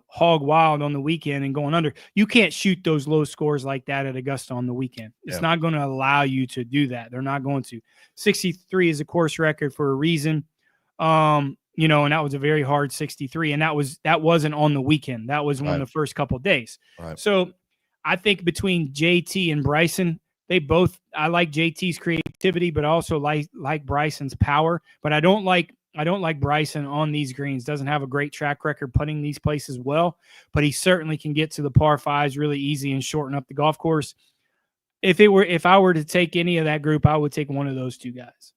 hog wild on the weekend and going under. You can't shoot those low scores like that at Augusta on the weekend. It's not going to allow you to do that. They're not going to. 63 is a course record for a reason. And that was a very hard 63. And that wasn't on the weekend. That was one of the first couple of days. Right. So I think between JT and Bryson, I like JT's creativity, but I also like Bryson's power. But I don't like Bryson on these greens. Doesn't have a great track record putting these places well, but he certainly can get to the par 5s really easy and shorten up the golf course. If I were to take any of that group, I would take one of those 2 guys.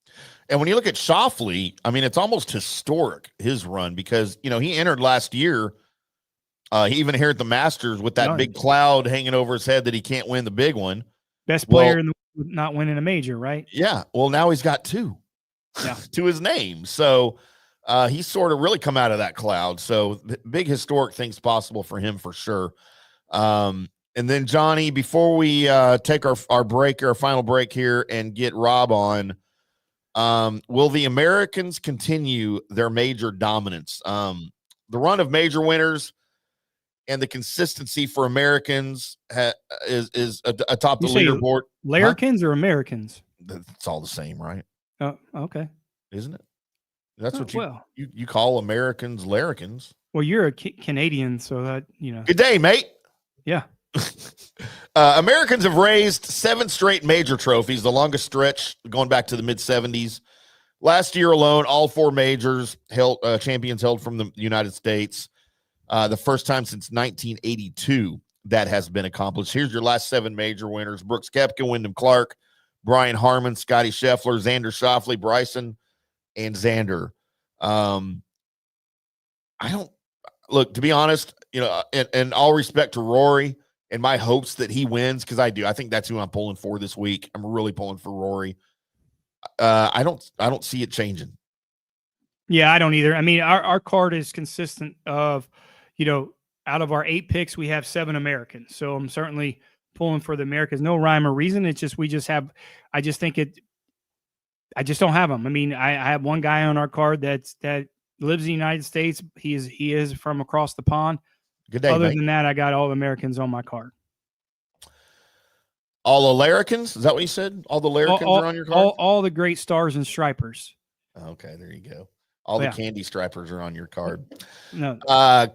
And when you look at Schauffele, I mean, it's almost historic, his run, because, he entered last year. He even here at the Masters with that big cloud hanging over his head that he can't win the big one. Best player in the not winning a major, right? Yeah. Well, now he's got 2 to his name. So he's sort of really come out of that cloud. So big historic things possible for him for sure. And then, Johnny, before we take our final break here and get Rob on, will the Americans continue their major dominance? the run of major winners and the consistency for Americans is atop the leaderboard. Larrikins or Americans? It's all the same, right? Oh, okay. Isn't it? That's what well. you call Americans larrikins. Well, you're a Canadian, so that, you know. Good day, mate. Yeah. Americans have raised 7 straight major trophies, the longest stretch going back to the mid-'70s. Last year alone, all 4 majors champions held from the United States. The first time since 1982 that has been accomplished. Here's your last 7 major winners: Brooks Koepka, Wyndham Clark, Brian Harmon, Scotty Scheffler, Xander Schauffele, Bryson, and Xander. I don't look, to be honest, you know, and all respect to Rory and my hopes that he wins, because I think that's who I'm pulling for this week. I'm really pulling for Rory. I don't see it changing. Yeah, I don't either. I mean, our card is consistent of, you know, out of our 8 picks, we have 7 Americans. So I'm certainly pulling for the Americans. No rhyme or reason. It's just, I just don't have them. I mean, I have one guy on our card that lives in the United States. He is from across the pond. Good day, Other mate. than that, I got all Americans on my card. All Larrikins? Is that what you said? All the Larrikins are on your card? All the great stars and stripers. Okay, there you go. All the candy stripers are on your card. No.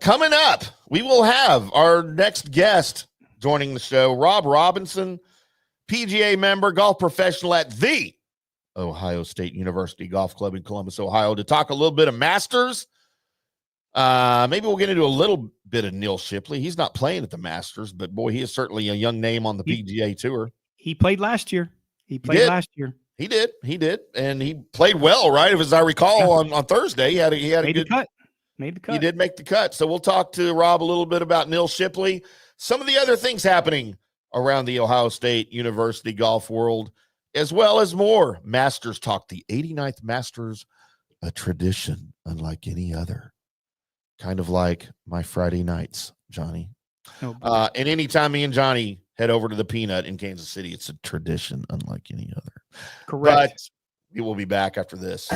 Coming up, we will have our next guest joining the show, Rob Robinson, PGA member, golf professional at the Ohio State University Golf Club in Columbus, Ohio, to talk a little bit of Masters. Maybe we'll get into a little bit of Neil Shipley. He's not playing at the Masters, but boy, he is certainly a young name on the PGA Tour. He played last year. He did, and he played well, right? As I recall, on Thursday, he had a good cut. Made the cut. He did make the cut. So we'll talk to Rob a little bit about Neil Shipley, some of the other things happening around the Ohio State University golf world, as well as more. Masters talk, the 89th Masters, a tradition unlike any other. Kind of like my Friday nights, Johnny. And anytime me and Johnny head over to the Peanut in Kansas City, it's a tradition unlike any other. Correct. But we will be back after this.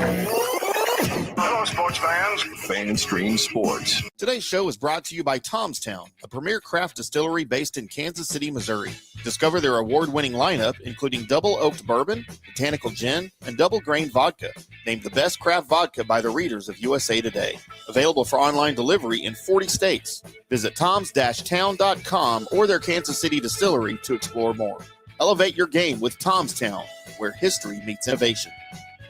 Hello, sports fans. FanStream Sports. Today's show is brought to you by Tom's Town, a premier craft distillery based in Kansas City, Missouri. Discover their award-winning lineup, including double oaked bourbon, botanical gin, and double grain vodka. Named the best craft vodka by the readers of USA Today. Available for online delivery in 40 states. Visit toms-town.com or their Kansas City distillery to explore more. Elevate your game with Tom's Town, where history meets innovation.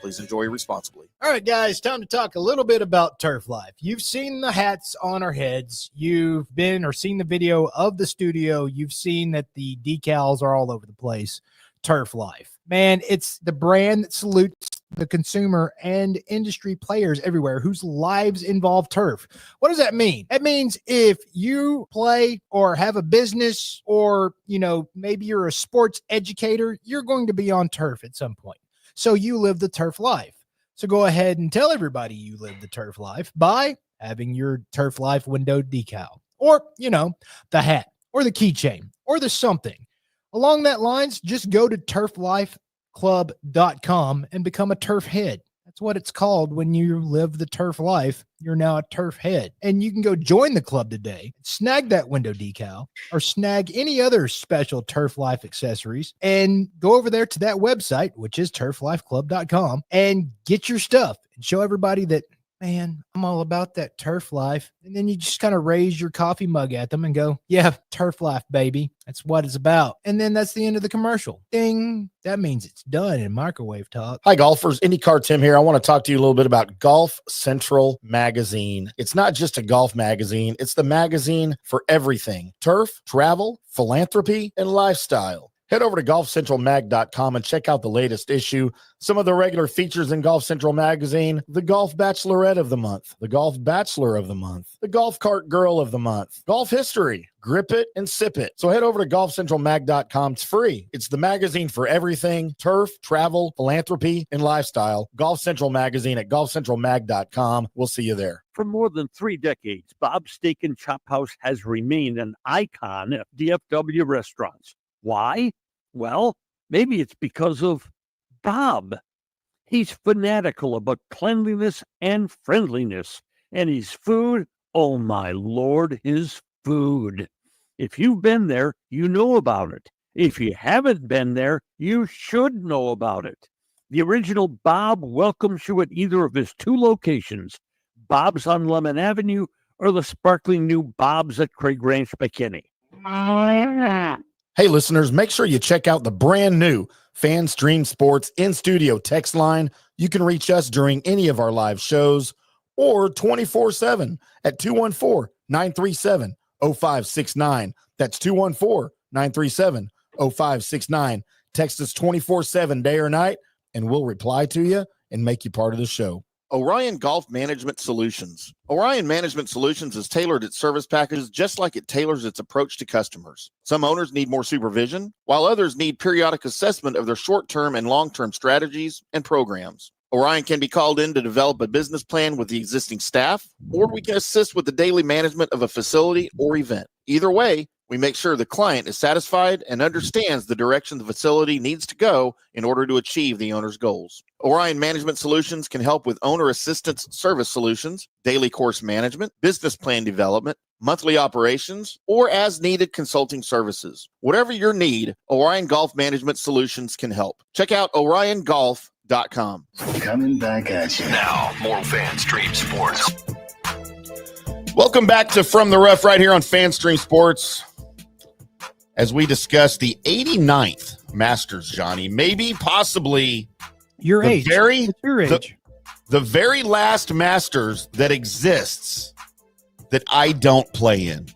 Please enjoy responsibly. All right, guys, time to talk a little bit about Turf Life. You've seen the hats on our heads. You've been or seen the video of the studio. You've seen that the decals are all over the place. Turf Life. Man, it's the brand that salutes the consumer and industry players everywhere whose lives involve turf. What does that mean? That means if you play or have a business or, you know, maybe you're a sports educator, you're going to be on turf at some point. So you live the turf life. So go ahead and tell everybody you live the turf life by having your Turf Life window decal or, you know, the hat or the keychain or the something. Along that lines, just go to turflifeclub.com and become a turf head. That's what it's called when you live the turf life. You're now a turf head. And you can go join the club today, snag that window decal, or snag any other special Turf Life accessories, and go over there to that website, which is turflifeclub.com, and get your stuff and show everybody that, man, I'm all about that turf life. And then you just kind of raise your coffee mug at them and go, yeah, turf life, baby. That's what it's about. And then that's the end of the commercial. Ding. That means it's done in microwave talk. Hi, golfers. IndyCarTim here. I want to talk to you a little bit about Golf Central Magazine. It's not just a golf magazine. It's the magazine for everything: turf, travel, philanthropy, and lifestyle. Head over to golfcentralmag.com and check out the latest issue. Some of the regular features in Golf Central Magazine: the Golf Bachelorette of the Month, the Golf Bachelor of the Month, the Golf Cart Girl of the Month, Golf History, Grip It and Sip It. So head over to golfcentralmag.com. It's free. It's the magazine for everything: turf, travel, philanthropy, and lifestyle. Golf Central Magazine at golfcentralmag.com. We'll see you there. For more than 3 decades, Bob's Steak and Chop House has remained an icon at DFW restaurants. Why? Well, maybe it's because of Bob. He's fanatical about cleanliness and friendliness, and his food Oh, my Lord, his food. If you've been there, you know about it. If you haven't been there, you should know about it. The original Bob welcomes you at either of his 2 locations, Bob's on Lemon Avenue or the sparkling new Bob's at Craig Ranch, McKinney. Hey, listeners, make sure you check out the brand new FanStream Sports in-studio text line. You can reach us during any of our live shows or 24/7 at 214-937-0569. That's 214-937-0569. Text us 24/7 day or night, and we'll reply to you and make you part of the show. Orion Golf Management Solutions. Orion Management Solutions is tailored its service packages just like it tailors its approach to customers. Some owners need more supervision, while others need periodic assessment of their short-term and long-term strategies and programs. Orion can be called in to develop a business plan with the existing staff, or we can assist with the daily management of a facility or event. Either way, we make sure the client is satisfied and understands the direction the facility needs to go in order to achieve the owner's goals. Orion Management Solutions can help with owner assistance service solutions, daily course management, business plan development, monthly operations, or as needed consulting services. Whatever your need, Orion Golf Management Solutions can help. Check out oriongolf.com. Coming back at you. Now, more FanStream Sports. Welcome back to From the Rough right here on FanStream Sports. As we discuss the 89th Masters, Johnny, maybe possibly Your the age. very It's your age. the very last Masters that exists that I don't play in.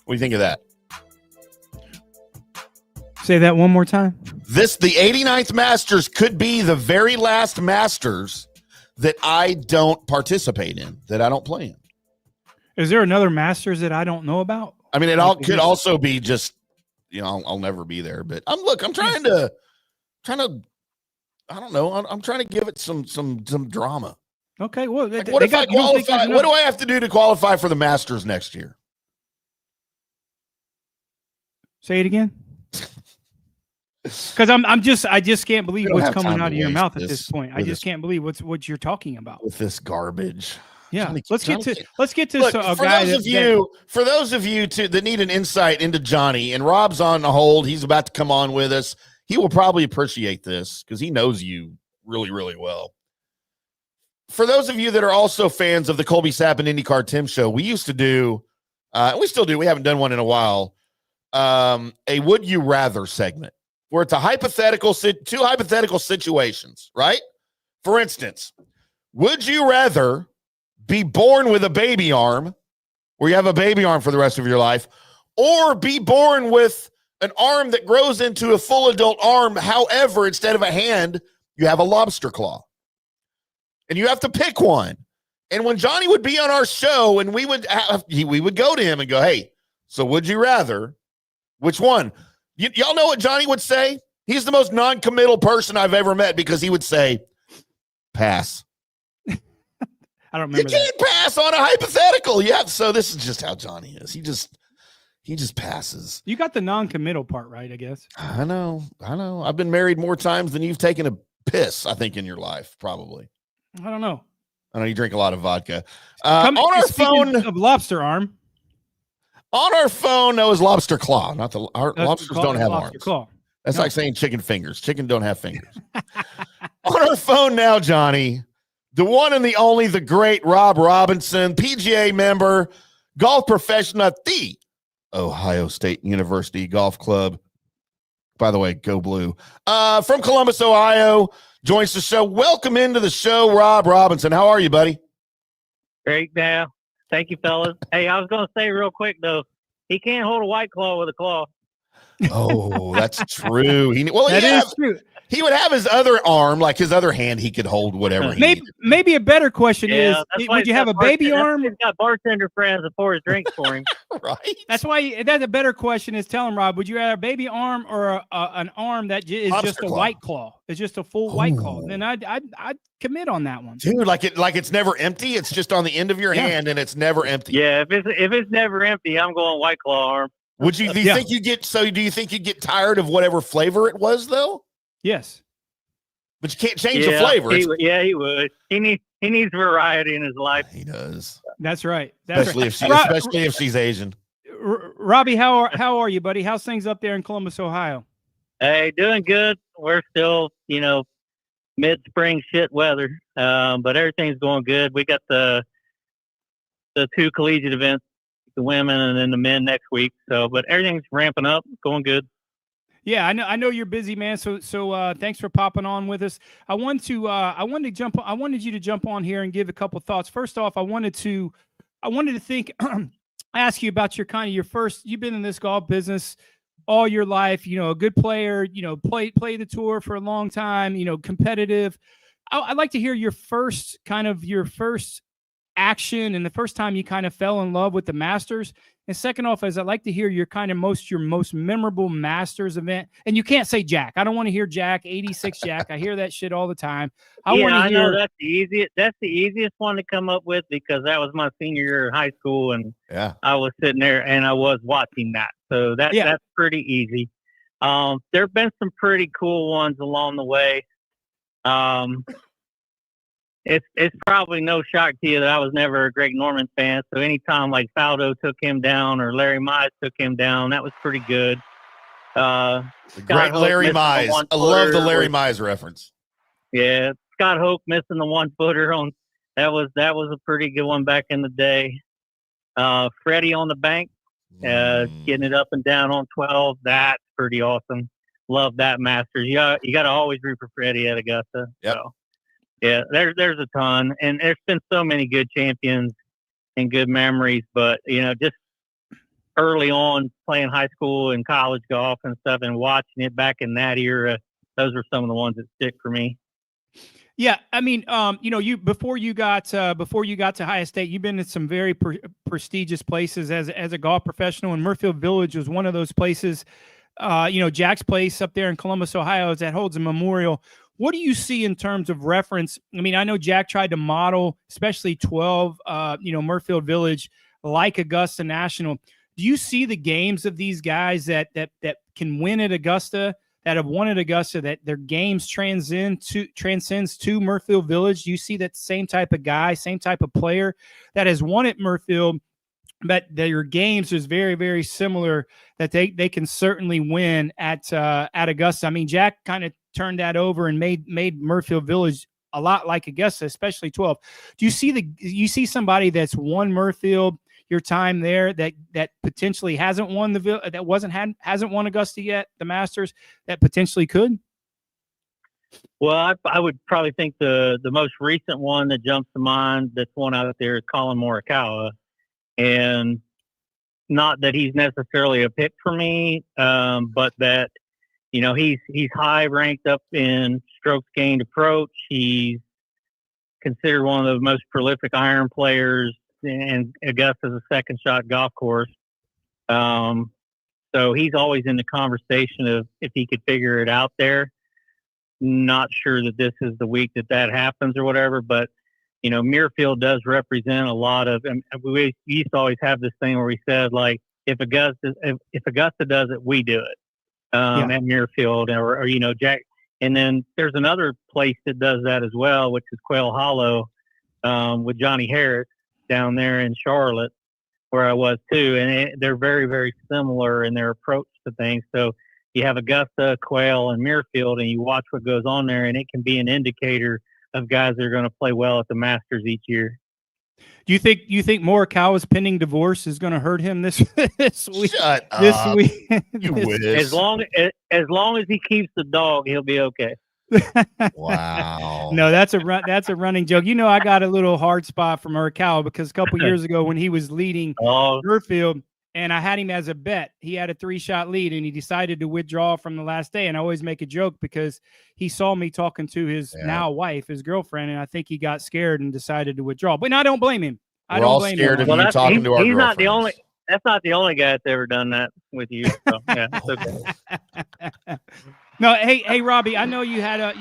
What do you think of that? Say that one more time. The 89th Masters could be the very last Masters that I don't participate in, that I don't play in. Is there another Masters that I don't know about? I mean, could also be just, I'll never be there. But I'm trying to, I don't know. I'm trying to give it some drama. Okay, well, What if I qualify? What do I have to do to qualify for the Masters next year? Say it again. Because I just can't believe what's coming out of your mouth at this point. I just can't believe what you're talking about with this garbage. Yeah, Johnny, let's get to look, a for guy for those of you that need an insight into Johnny, and Rob's on the hold. He's about to come on with us. He will probably appreciate this because he knows you really, really well. For those of you that are also fans of the Colby Sapp and IndyCarTim show, we used to do, we still do. We haven't done one in a while. A Would You Rather segment where it's a two hypothetical situations, right? For instance, would you rather be born with a baby arm, where you have a baby arm for the rest of your life, or be born with an arm that grows into a full adult arm? However, instead of a hand, you have a lobster claw. And you have to pick one. And when Johnny would be on our show and we would go to him and go, hey, so would you rather, which one? Y'all know what Johnny would say? He's the most non-committal person I've ever met because he would say, pass. I don't remember. You can't pass on a hypothetical. Yeah, so this is just how Johnny is. He just passes. You got the non-committal part right, I guess. I know. I've been married more times than you've taken a piss, I think, in your life, probably. I don't know. I know you drink a lot of vodka. On our phone of lobster arm. On our phone, no, is lobster claw. Not the lobsters don't have arms. Claw. That's like saying chicken fingers. Chicken don't have fingers. On our phone now, Johnny, the one and the only, the great Rob Robinson, PGA member, golf professional at the Ohio State University Golf Club. By the way, go blue. From Columbus, Ohio, joins the show. Welcome into the show, Rob Robinson. How are you, buddy? Great now. Thank you, fellas. Hey, I was going to say real quick, though, he can't hold a White Claw with a claw. Oh, that's true. That is true. He would have his other arm, like his other hand, he could hold whatever. Maybe a better question is: would you have a baby arm? He's got bartender friends that pour his drinks for him. Right. That's why. That's a better question. Is tell him, Rob, would you have a baby arm or an arm that is Lobster just a claw. White Claw? It's just a full White Claw. Then I'd commit on that one, dude. Like it's never empty. It's just on the end of your hand, and it's never empty. Yeah, if it's never empty, I'm going White Claw arm. Do you think you get tired of whatever flavor it was, though? Yes. But you can't change the flavor. He would. He needs variety in his life. He does. That's right. Especially if she's Asian. Robbie, how are you, buddy? How's things up there in Columbus, Ohio? Hey, doing good. We're still, mid-spring shit weather, but everything's going good. We got the 2 collegiate events, the women and then the men next week. So, but everything's ramping up, going good. Yeah, I know you're busy, man. So thanks for popping on with us. I wanted you to jump on here and give a couple thoughts. First off, I wanted to ask you about your first. You've been in this golf business all your life. A good player. Play the tour for a long time. Competitive. I'd like to hear your first action and the first time you kind of fell in love with the Masters. And second off, I'd like to hear your most memorable Masters event. And you can't say Jack. I don't want to hear Jack, 86 Jack. I hear that shit all the time. I know that's the easiest. That's the easiest one to come up with because that was my senior year of high school, and I was sitting there and I was watching that. So that's pretty easy. There have been some pretty cool ones along the way. It's probably no shock to you that I was never a Greg Norman fan. So anytime like Faldo took him down or Larry Mize took him down, that was pretty good. The great Larry Mize. I love the Larry Mize reference. Yeah, Scott Hoke missing the 1-footer on that was a pretty good one back in the day. Freddie on the bank, getting it up and down on 12. That's pretty awesome. Love that Masters. You got to always root for Freddie at Augusta. Yep. So. Yeah, there's a ton, and there's been so many good champions and good memories. But just early on playing high school and college golf and stuff, and watching it back in that era, those are some of the ones that stick for me. Yeah, I mean, you before you got to Ohio State, you've been in some very prestigious places as a golf professional, and Murfield Village was one of those places. Jack's place up there in Columbus, Ohio, that holds a memorial. What do you see in terms of reference? I mean, I know Jack tried to model, especially 12, Murfield Village, like Augusta National. Do you see the games of these guys that can win at Augusta, that have won at Augusta, that their games transcends to Murfield Village? Do you see that same type of guy, same type of player that has won at Murfield, but their games is very, very similar, that they can certainly win at Augusta? I mean, Jack kind of turned that over and made Murfield Village a lot like Augusta, especially 12. Do you see somebody that's won Murfield, your time there, that potentially hasn't won hasn't won Augusta yet, the Masters, that potentially could? Well, I would probably think the most recent one that jumps to mind that's one out there is Colin Morikawa, and not that he's necessarily a pick for me, but that he's high ranked up in strokes gained approach. He's considered one of the most prolific iron players, and Augusta's a second shot golf course. So he's always in the conversation of if he could figure it out there. Not sure that this is the week that happens or whatever, but Muirfield does represent a lot of, and we used to always have this thing where we said, like, if Augusta does it, we do it. At Muirfield or Jack. And then there's another place that does that as well, which is Quail Hollow, with Johnny Harris down there in Charlotte, where I was too. And they're very, very similar in their approach to things. So you have Augusta, Quail, and Muirfield, and you watch what goes on there, and it can be an indicator of guys that are going to play well at the Masters each year. Do you think Morikawa's pending divorce is going to hurt him this week? Shut up. This week, You wish. As long as he keeps the dog, he'll be okay. Wow. No, that's a running joke. I got a little hard spot for Morikawa because a couple years ago when he was leading Murfield, and I had him as a bet. He had a 3-shot lead, and he decided to withdraw from the last day. And I always make a joke because he saw me talking to his now wife, his girlfriend, and I think he got scared and decided to withdraw. But I don't blame him. We're all scared of you talking to our he's girlfriends. Not the only. That's not the only guy that's ever done that with you. So, yeah, it's okay. No, hey, Robbie. I know you had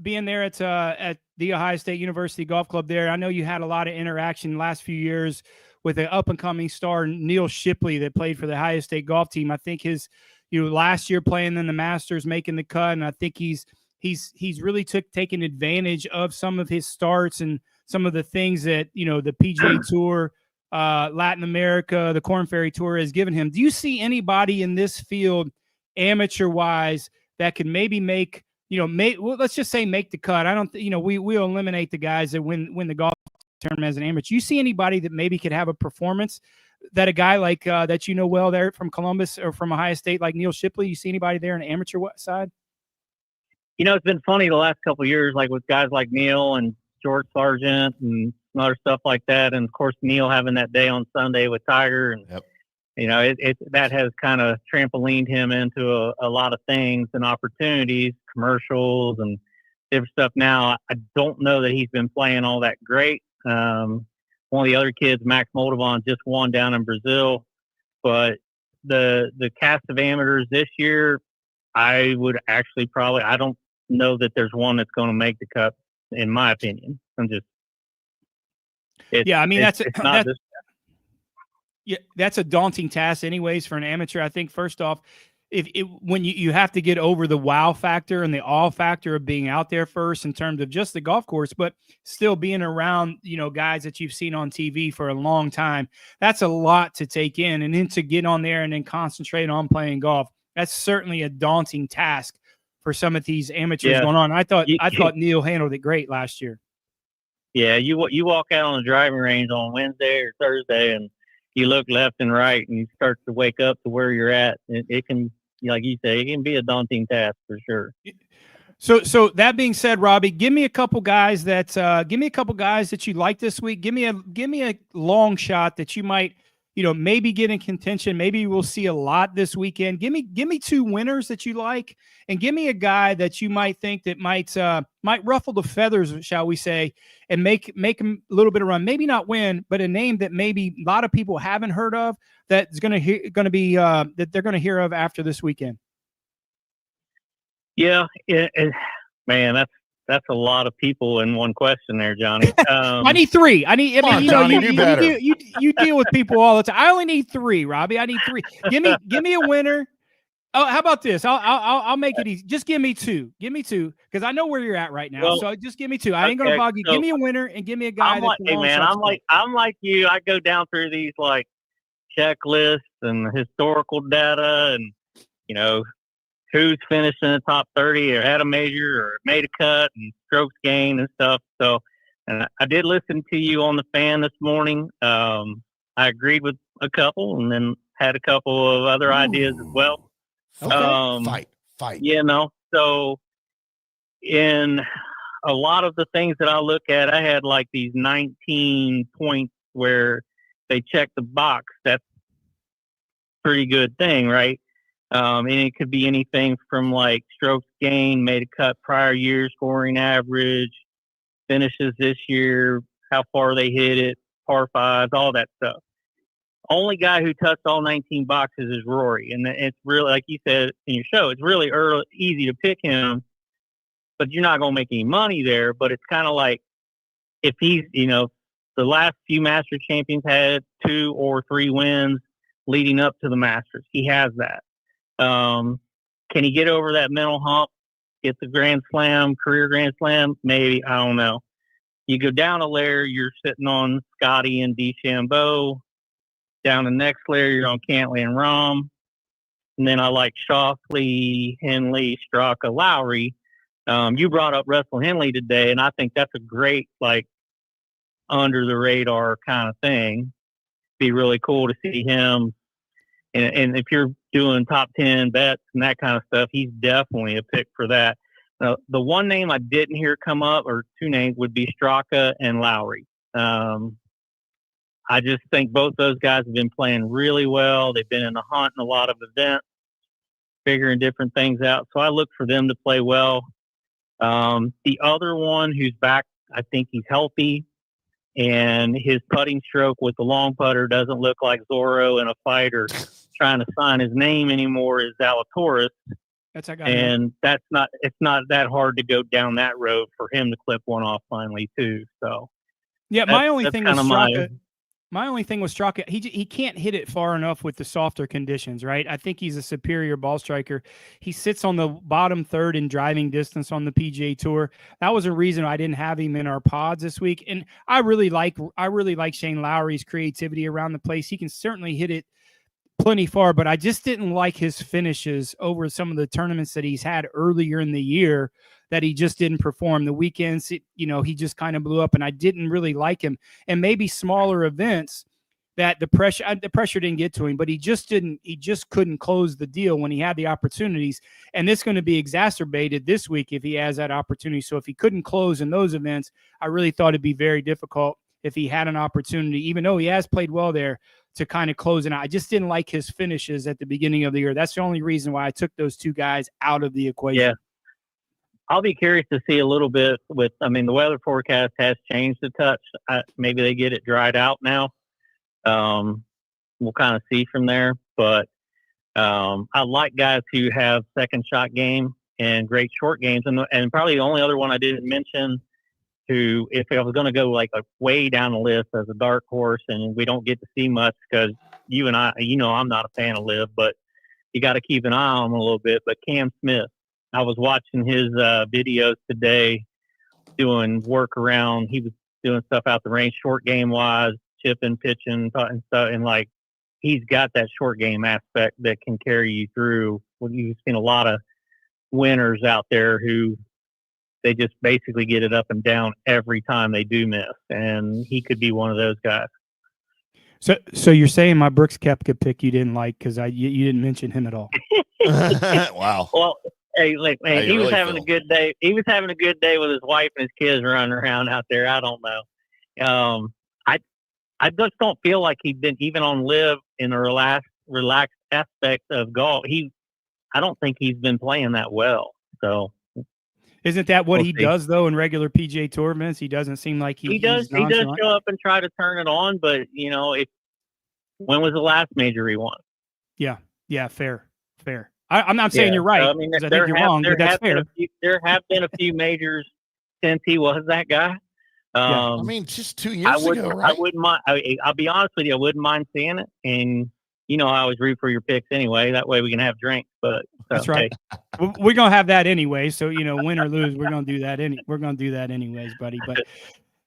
being there at the Ohio State University Golf Club there. I know you had a lot of interaction the last few years with an up-and-coming star, Neil Shipley, that played for the Ohio State golf team. I think his, last year playing in the Masters, making the cut, and I think he's really taken advantage of some of his starts and some of the things that, you know, the PGA Tour, Latin America, the Korn Ferry Tour has given him. Do you see anybody in this field, amateur-wise, that could maybe make, you know, well, let's just say make the cut? I don't, you know, we'll eliminate the guys that win the golf tournament as an amateur. You see anybody that maybe could have a performance that a guy like that, you know, well, there from Columbus or from Ohio State, like Neil Shipley? You see anybody there in the amateur side? You know, it's been funny the last couple of years, like with guys like Neil and George Sargent and other stuff like that. And of course, Neil having that day on Sunday with Tiger, and you know, that has kind of trampolined him into a lot of things and opportunities, commercials and different stuff. Now, I don't know that he's been playing all that great. One of the other kids, Max Moldovan, just won down in Brazil, but the cast of amateurs this year, I would actually I don't know that there's one that's going to make the cut, in my opinion. That's a daunting task anyways for an amateur. I think first off, when you have to get over the wow factor and the awe factor of being out there first in terms of just the golf course, but still being around, you know, guys that you've seen on TV for a long time. That's a lot to take in, and then to get on there and then concentrate on playing golf. That's certainly a daunting task for some of these amateurs going on. I thought Neil handled it great last year. Yeah, you walk out on the driving range on Wednesday or Thursday, and you look left and right, and you start to wake up to where you're at. It can, like you say, it can be a daunting task for sure. So that being said, Robbie, give me a couple guys that you like this week. Give me a long shot that you might, you know, maybe get in contention. Maybe we'll see a lot this weekend. Give me two winners that you like, and give me a guy that you might think that might ruffle the feathers, shall we say, and make him a little bit of run. Maybe not win, but a name that maybe a lot of people haven't heard of that's going to be that they're going to hear of after this weekend. Yeah, man, that's a lot of people in one question there, Johnny. I need three. You deal with people all the time. I only need three, Robbie. I need three. Give me a winner. Oh, how about this? I'll make it easy. Just give me two. Give me two, because I know where you're at right now. Well, so just give me two. I ain't gonna bog you. So give me a winner and give me a guy. I'm like you. I go down through these like checklists and historical data, and you know, who's finished in the top 30 or had a major or made a cut and strokes gained and stuff. So, and I did listen to you on the fan this morning. I agreed with a couple, and then had a couple of other ideas as well. Okay. Fight. You know, so in a lot of the things that I look at, I had like these 19 points where they check the box. That's a pretty good thing, right? And it could be anything from like strokes gained, made a cut prior year, scoring average, finishes this year, how far they hit it, par fives, all that stuff. Only guy who touched all 19 boxes is Rory. And it's really, like you said in your show, it's really easy to pick him, but you're not going to make any money there. But it's kind of like if he's, you know, the last few Masters champions had 2 or 3 wins leading up to the Masters. He has that. Can he get over that mental hump, get the Grand Slam, career Grand Slam? Maybe. I don't know. You go down a layer, you're sitting on Scottie and DeChambeau. Down the next layer, you're on Cantlay and Rahm. And then I like Schauffele, Henley, Straka, Lowry. You brought up Russell Henley today, and I think that's a great, like, under the radar kind of thing. Be really cool to see him. And if you're doing top 10 bets and that kind of stuff, he's definitely a pick for that. The one name I didn't hear come up, or two names, would be Straka and Lowry. I just think both those guys have been playing really well. They've been in the hunt in a lot of events, figuring different things out. So I look for them to play well. The other one who's back, I think he's healthy, and his putting stroke with the long putter doesn't look like Zorro in a fight or trying to sign his name anymore, is Zalatoris. That's a guy. And it's not that hard to go down that road for him to clip one off finally too. So yeah, my only thing with Straka, My only thing with Straka, he can't hit it far enough with the softer conditions, right? I think he's a superior ball striker. He sits on the bottom third in driving distance on the PGA Tour. That was a reason I didn't have him in our pods this week. And I really like Shane Lowry's creativity around the place. He can certainly hit it plenty far, but I just didn't like his finishes over some of the tournaments that he's had earlier in the year that he just didn't perform. The weekends, he just kind of blew up, and I didn't really like him. And maybe smaller events that the pressure didn't get to him, but he just couldn't close the deal when he had the opportunities. And it's going to be exacerbated this week if he has that opportunity. So if he couldn't close in those events, I really thought it'd be very difficult if he had an opportunity, even though he has played well there, to kind of close it out. I just didn't like his finishes at the beginning of the year. That's the only reason why I took those two guys out of the equation. Yeah. I'll be curious to see a little bit the weather forecast has changed a touch. Maybe they get it dried out now. We'll kind of see from there. But I like guys who have second shot game and great short games. And probably the only other one I didn't mention, who, if I was going to go like a way down the list as a dark horse, and we don't get to see much because you and I, I'm not a fan of Liv, but you got to keep an eye on him a little bit. But Cam Smith, I was watching his videos today doing work around. He was doing stuff out the range, short game wise, chipping, pitching, and stuff. And like, he's got that short game aspect that can carry you through. Well, you've seen a lot of winners out there who they just basically get it up and down every time they do miss. And he could be one of those guys. So you're saying my Brooks Koepka pick you didn't like because you didn't mention him at all? Wow. Well, hey, look, man, he was really having a good day. He was having a good day with his wife and his kids running around out there. I don't know. I just don't feel like he's been even on Live in a relaxed aspect of golf. I don't think he's been playing that well. So isn't that what he does though in regular PGA Tour events? He doesn't seem like he does. He does show up and try to turn it on, but when was the last major he won? Yeah, fair. I'm not saying you're right. So, I think you're wrong, but that's fair. There have been a few majors since he was that guy. Just 2 years ago, right? I wouldn't mind. I'll be honest with you. I wouldn't mind seeing it, and I always root for your picks anyway. That way we can have drinks. But that's right. We're gonna have that anyway. So win or lose, we're gonna do that. We're gonna do that anyways, buddy. But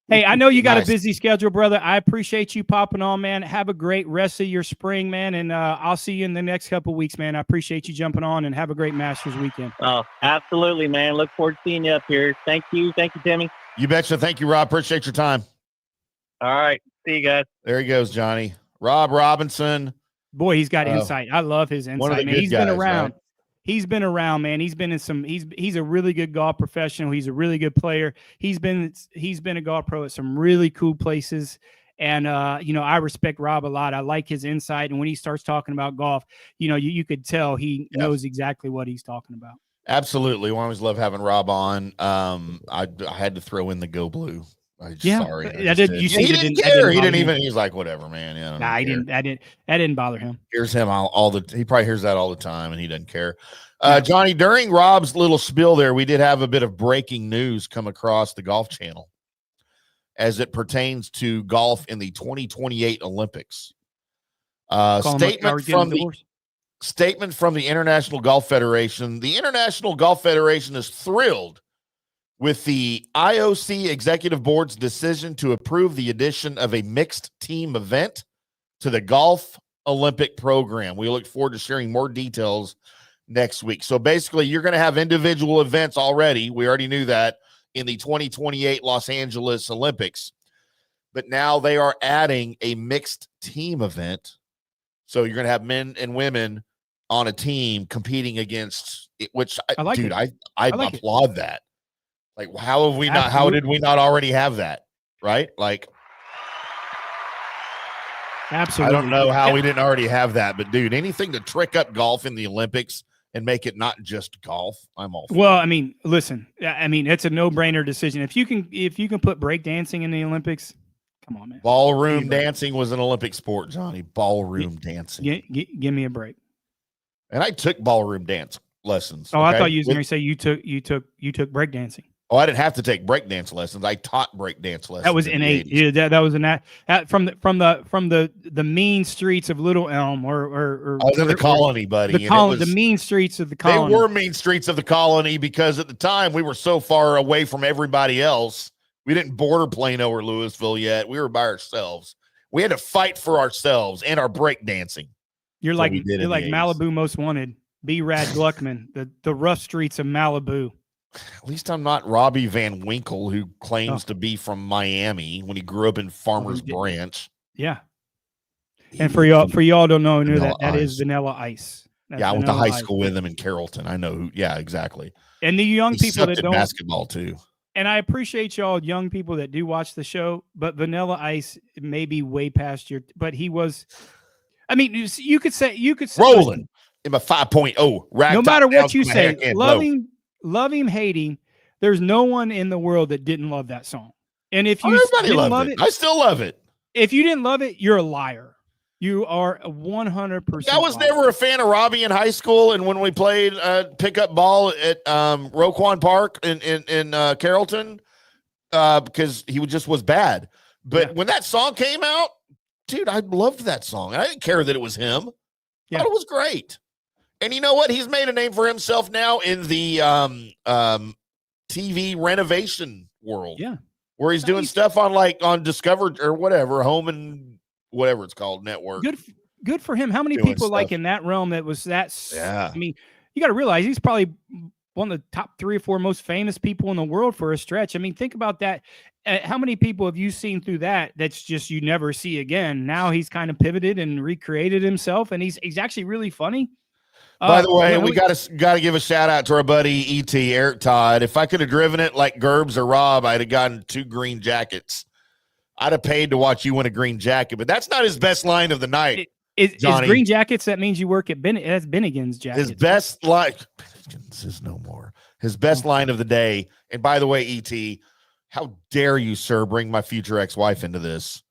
hey, I know you got a busy schedule, brother. I appreciate you popping on, man. Have a great rest of your spring, man, and I'll see you in the next couple of weeks, man. I appreciate you jumping on, and have a great Masters weekend. Oh, absolutely, man. Look forward to seeing you up here. Thank you, Timmy. You betcha. Thank you, Rob. Appreciate your time. All right, see you guys. There he goes, Johnny. Rob Robinson. Boy, he's got insight. I love his insight, man. He's been around. Right? He's been around, man. He's been in some. He's a really good golf professional. He's a really good player. He's been a golf pro at some really cool places. And I respect Rob a lot. I like his insight. And when he starts talking about golf, you could tell he knows exactly what he's talking about. Absolutely. We always love having Rob on. I had to throw in the Go Blue. Sorry. He didn't care. He didn't even. He's like, whatever, man. Yeah. Nah, he didn't. That didn't bother him. Hears him he probably hears that all the time, and he doesn't care. Johnny, during Rob's little spiel there, we did have a bit of breaking news come across the Golf Channel as it pertains to golf in the 2028 Olympics. Statement from the International Golf Federation. The International Golf Federation is thrilled with the IOC Executive Board's decision to approve the addition of a mixed team event to the Golf Olympic program. We look forward to sharing more details next week. So basically, you're going to have individual events already. We already knew that in the 2028 Los Angeles Olympics. But now they are adding a mixed team event. So you're going to have men and women on a team competing against it, which I applaud that. Like, how did we not already have that? Right? Like, absolutely. I don't know how we didn't already have that, but dude, anything to trick up golf in the Olympics and make it not just golf, I'm all for. Well, listen, it's a no-brainer decision. If you can put breakdancing in the Olympics, come on, man. Ballroom dancing was an Olympic sport, Johnny. Ballroom dancing. Give me a break. And I took ballroom dance lessons. Oh, okay? I thought you was going to say you took breakdancing. Oh, I didn't have to take breakdance lessons. I taught breakdance lessons. That was in the innate. 80s. Yeah, that was innate. From the mean streets of Little Elm, or I was in the colony, buddy. The mean streets of the colony. They were mean streets of the colony because at the time we were so far away from everybody else. We didn't border Plano or Louisville yet. We were by ourselves. We had to fight for ourselves and our breakdancing. You're like Malibu Most Wanted. B. Rad Gluckman, the rough streets of Malibu. At least I'm not Robbie Van Winkle, who claims to be from Miami when he grew up in Farmers Branch. Yeah. And for y'all don't know that is Vanilla Ice. That's I went to high Ice. school with him in Carrollton. I know who. Yeah, exactly. And the young people that don't basketball too. And I appreciate y'all young people that do watch the show, but Vanilla Ice may be way past your. But he was. I mean, you could say rolling in my 5.0. No matter what you say, loving, hating, there's no one in the world that didn't love that song. And if you didn't love it, I still love it. If you didn't love it, you're a liar. You are 100%. I was never a fan of Robbie in high school, and when we played pickup ball at Roquan Park in Carrollton, because he just was bad. But when that song came out, dude, I loved that song. I didn't care that it was him. I thought it was great. And you know what? He's made a name for himself now in the TV renovation world. Yeah. Where he's doing stuff on Discover or whatever, Home and whatever it's called, network. Good for him. How many people like in that realm that was that? Yeah. I mean, you got to realize he's probably one of the top 3 or 4 most famous people in the world for a stretch. I mean, think about that. How many people have you seen through that? That's just you never see again. Now he's kind of pivoted and recreated himself, and he's actually really funny. By the way, we got to give a shout out to our buddy ET Eric Todd. If I could have driven it like Gerbs or Rob, I'd have gotten 2 green jackets. I'd have paid to watch you win a green jacket, but that's not his best line of the night. Is green jackets? That means you work at that's Bennigan's jacket. His best line. Bennigan's is no more. His best line of the day. And by the way, ET, how dare you, sir, bring my future ex-wife into this?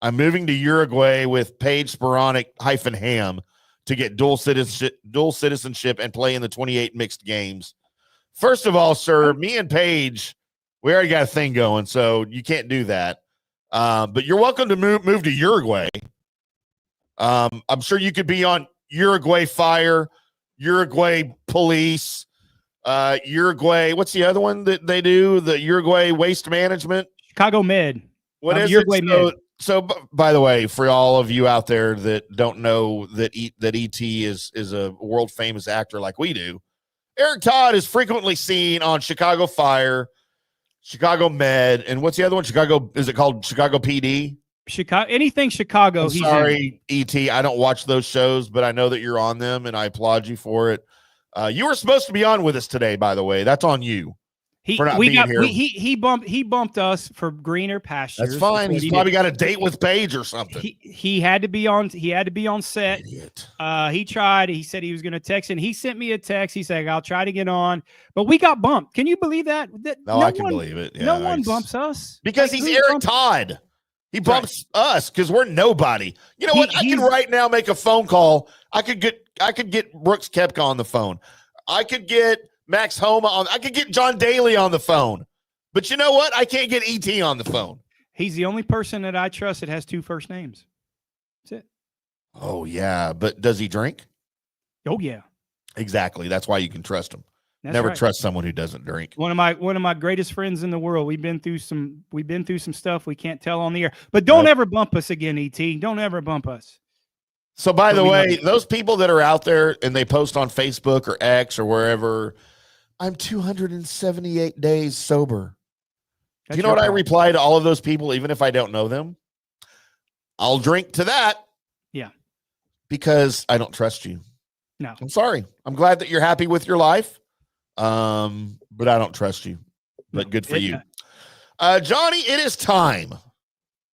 I'm moving to Uruguay with Paige Sporonic -Ham to get dual citizenship and play in the 28 mixed games. First of all, sir, me and Paige, we already got a thing going, so you can't do that. But you're welcome to move to Uruguay. I'm sure you could be on Uruguay Fire, Uruguay Police, Uruguay. What's the other one that they do? The Uruguay Waste Management, Chicago Med. What is Uruguay it? Med. So, by the way, for all of you out there that don't know that ET is a world famous actor like we do, Eric Todd is frequently seen on Chicago Fire, Chicago Med, and what's the other one? Is it called Chicago PD? Anything Chicago. I'm sorry, ET. I don't watch those shows, but I know that you're on them, and I applaud you for it. You were supposed to be on with us today, by the way. That's on you. He bumped us for greener pastures. That's fine. He's probably got a date with Paige or something. He had to be on. He had to be on set. Idiot. He tried. He said he was going to text, and he sent me a text. He said, "I'll try to get on," but we got bumped. Can you believe that? No, I can believe it. Yeah, no one bumps us because he's Eric Todd. He bumps us because we're nobody. You know what? I can right now make a phone call. I could get Brooks Koepka on the phone. I could get Max Homa on. I could get John Daly on the phone. But you know what? I can't get ET on the phone. He's the only person that I trust that has 2 first names. That's it. Oh yeah, but does he drink? Oh yeah. Exactly. That's why you can trust him. That's Never right. trust someone who doesn't drink. One of my greatest friends in the world. We've been through some stuff we can't tell on the air. But don't ever bump us again, ET. Don't ever bump us. So by the way, those people that are out there and they post on Facebook or X or wherever, I'm 278 days sober. Do you know what I reply to all of those people, even if I don't know them? I'll drink to that. Yeah. Because I don't trust you. No. I'm sorry. I'm glad that you're happy with your life. But I don't trust you. But good for you. Johnny, it is time.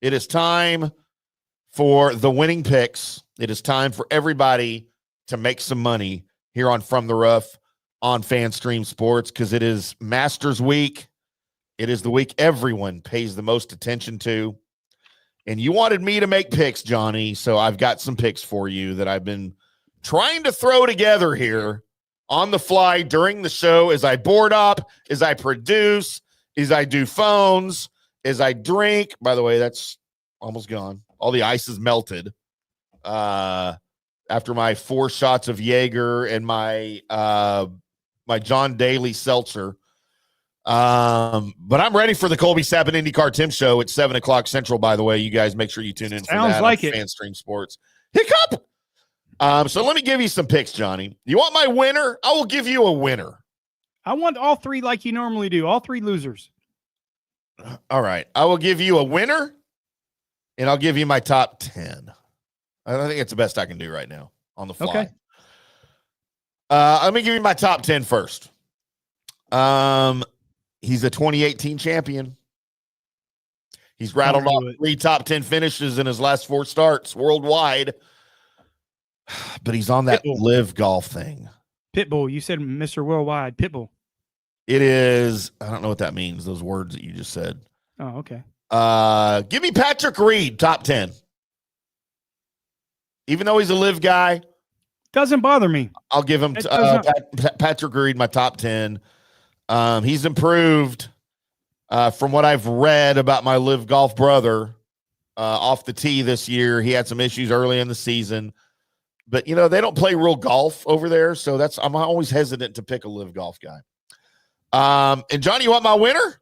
It is time for the winning picks. It is time for everybody to make some money here on From the Rough on FanStream Sports, because it is Masters Week. It is the week everyone pays the most attention to. And you wanted me to make picks, Johnny, so I've got some picks for you that I've been trying to throw together here on the fly during the show as I board up, as I produce, as I do phones, as I drink. By the way, that's almost gone. All the ice is melted. After my 4 shots of Jaeger and my John Daly seltzer. But I'm ready for the Colby Sapp and IndyCarTim show at 7:00 Central. By the way, you guys make sure you tune in for Sounds that like on it. FanStream Sports. Hiccup. So let me give you some picks, Johnny. You want my winner? I will give you a winner. I want all 3 like you normally do. All 3 losers. All right. I will give you a winner, and I'll give you my top 10. I think it's the best I can do right now on the fly. Okay. Let me give you my top 10 first. He's a 2018 champion. He's rattled off 3 top 10 finishes in his last 4 starts worldwide. But he's on that live golf thing. Pitbull. You said Mr. Worldwide. Pitbull. It is. I don't know what that means. Those words that you just said. Oh, okay. Give me Patrick Reed, top 10. Even though he's a live guy. Doesn't bother me. I'll give him Patrick Reed, my top 10. He's improved from what I've read about my live golf brother off the tee this year. He had some issues early in the season. But, you know, they don't play real golf over there, so I'm always hesitant to pick a live golf guy. And, Johnny, you want my winner?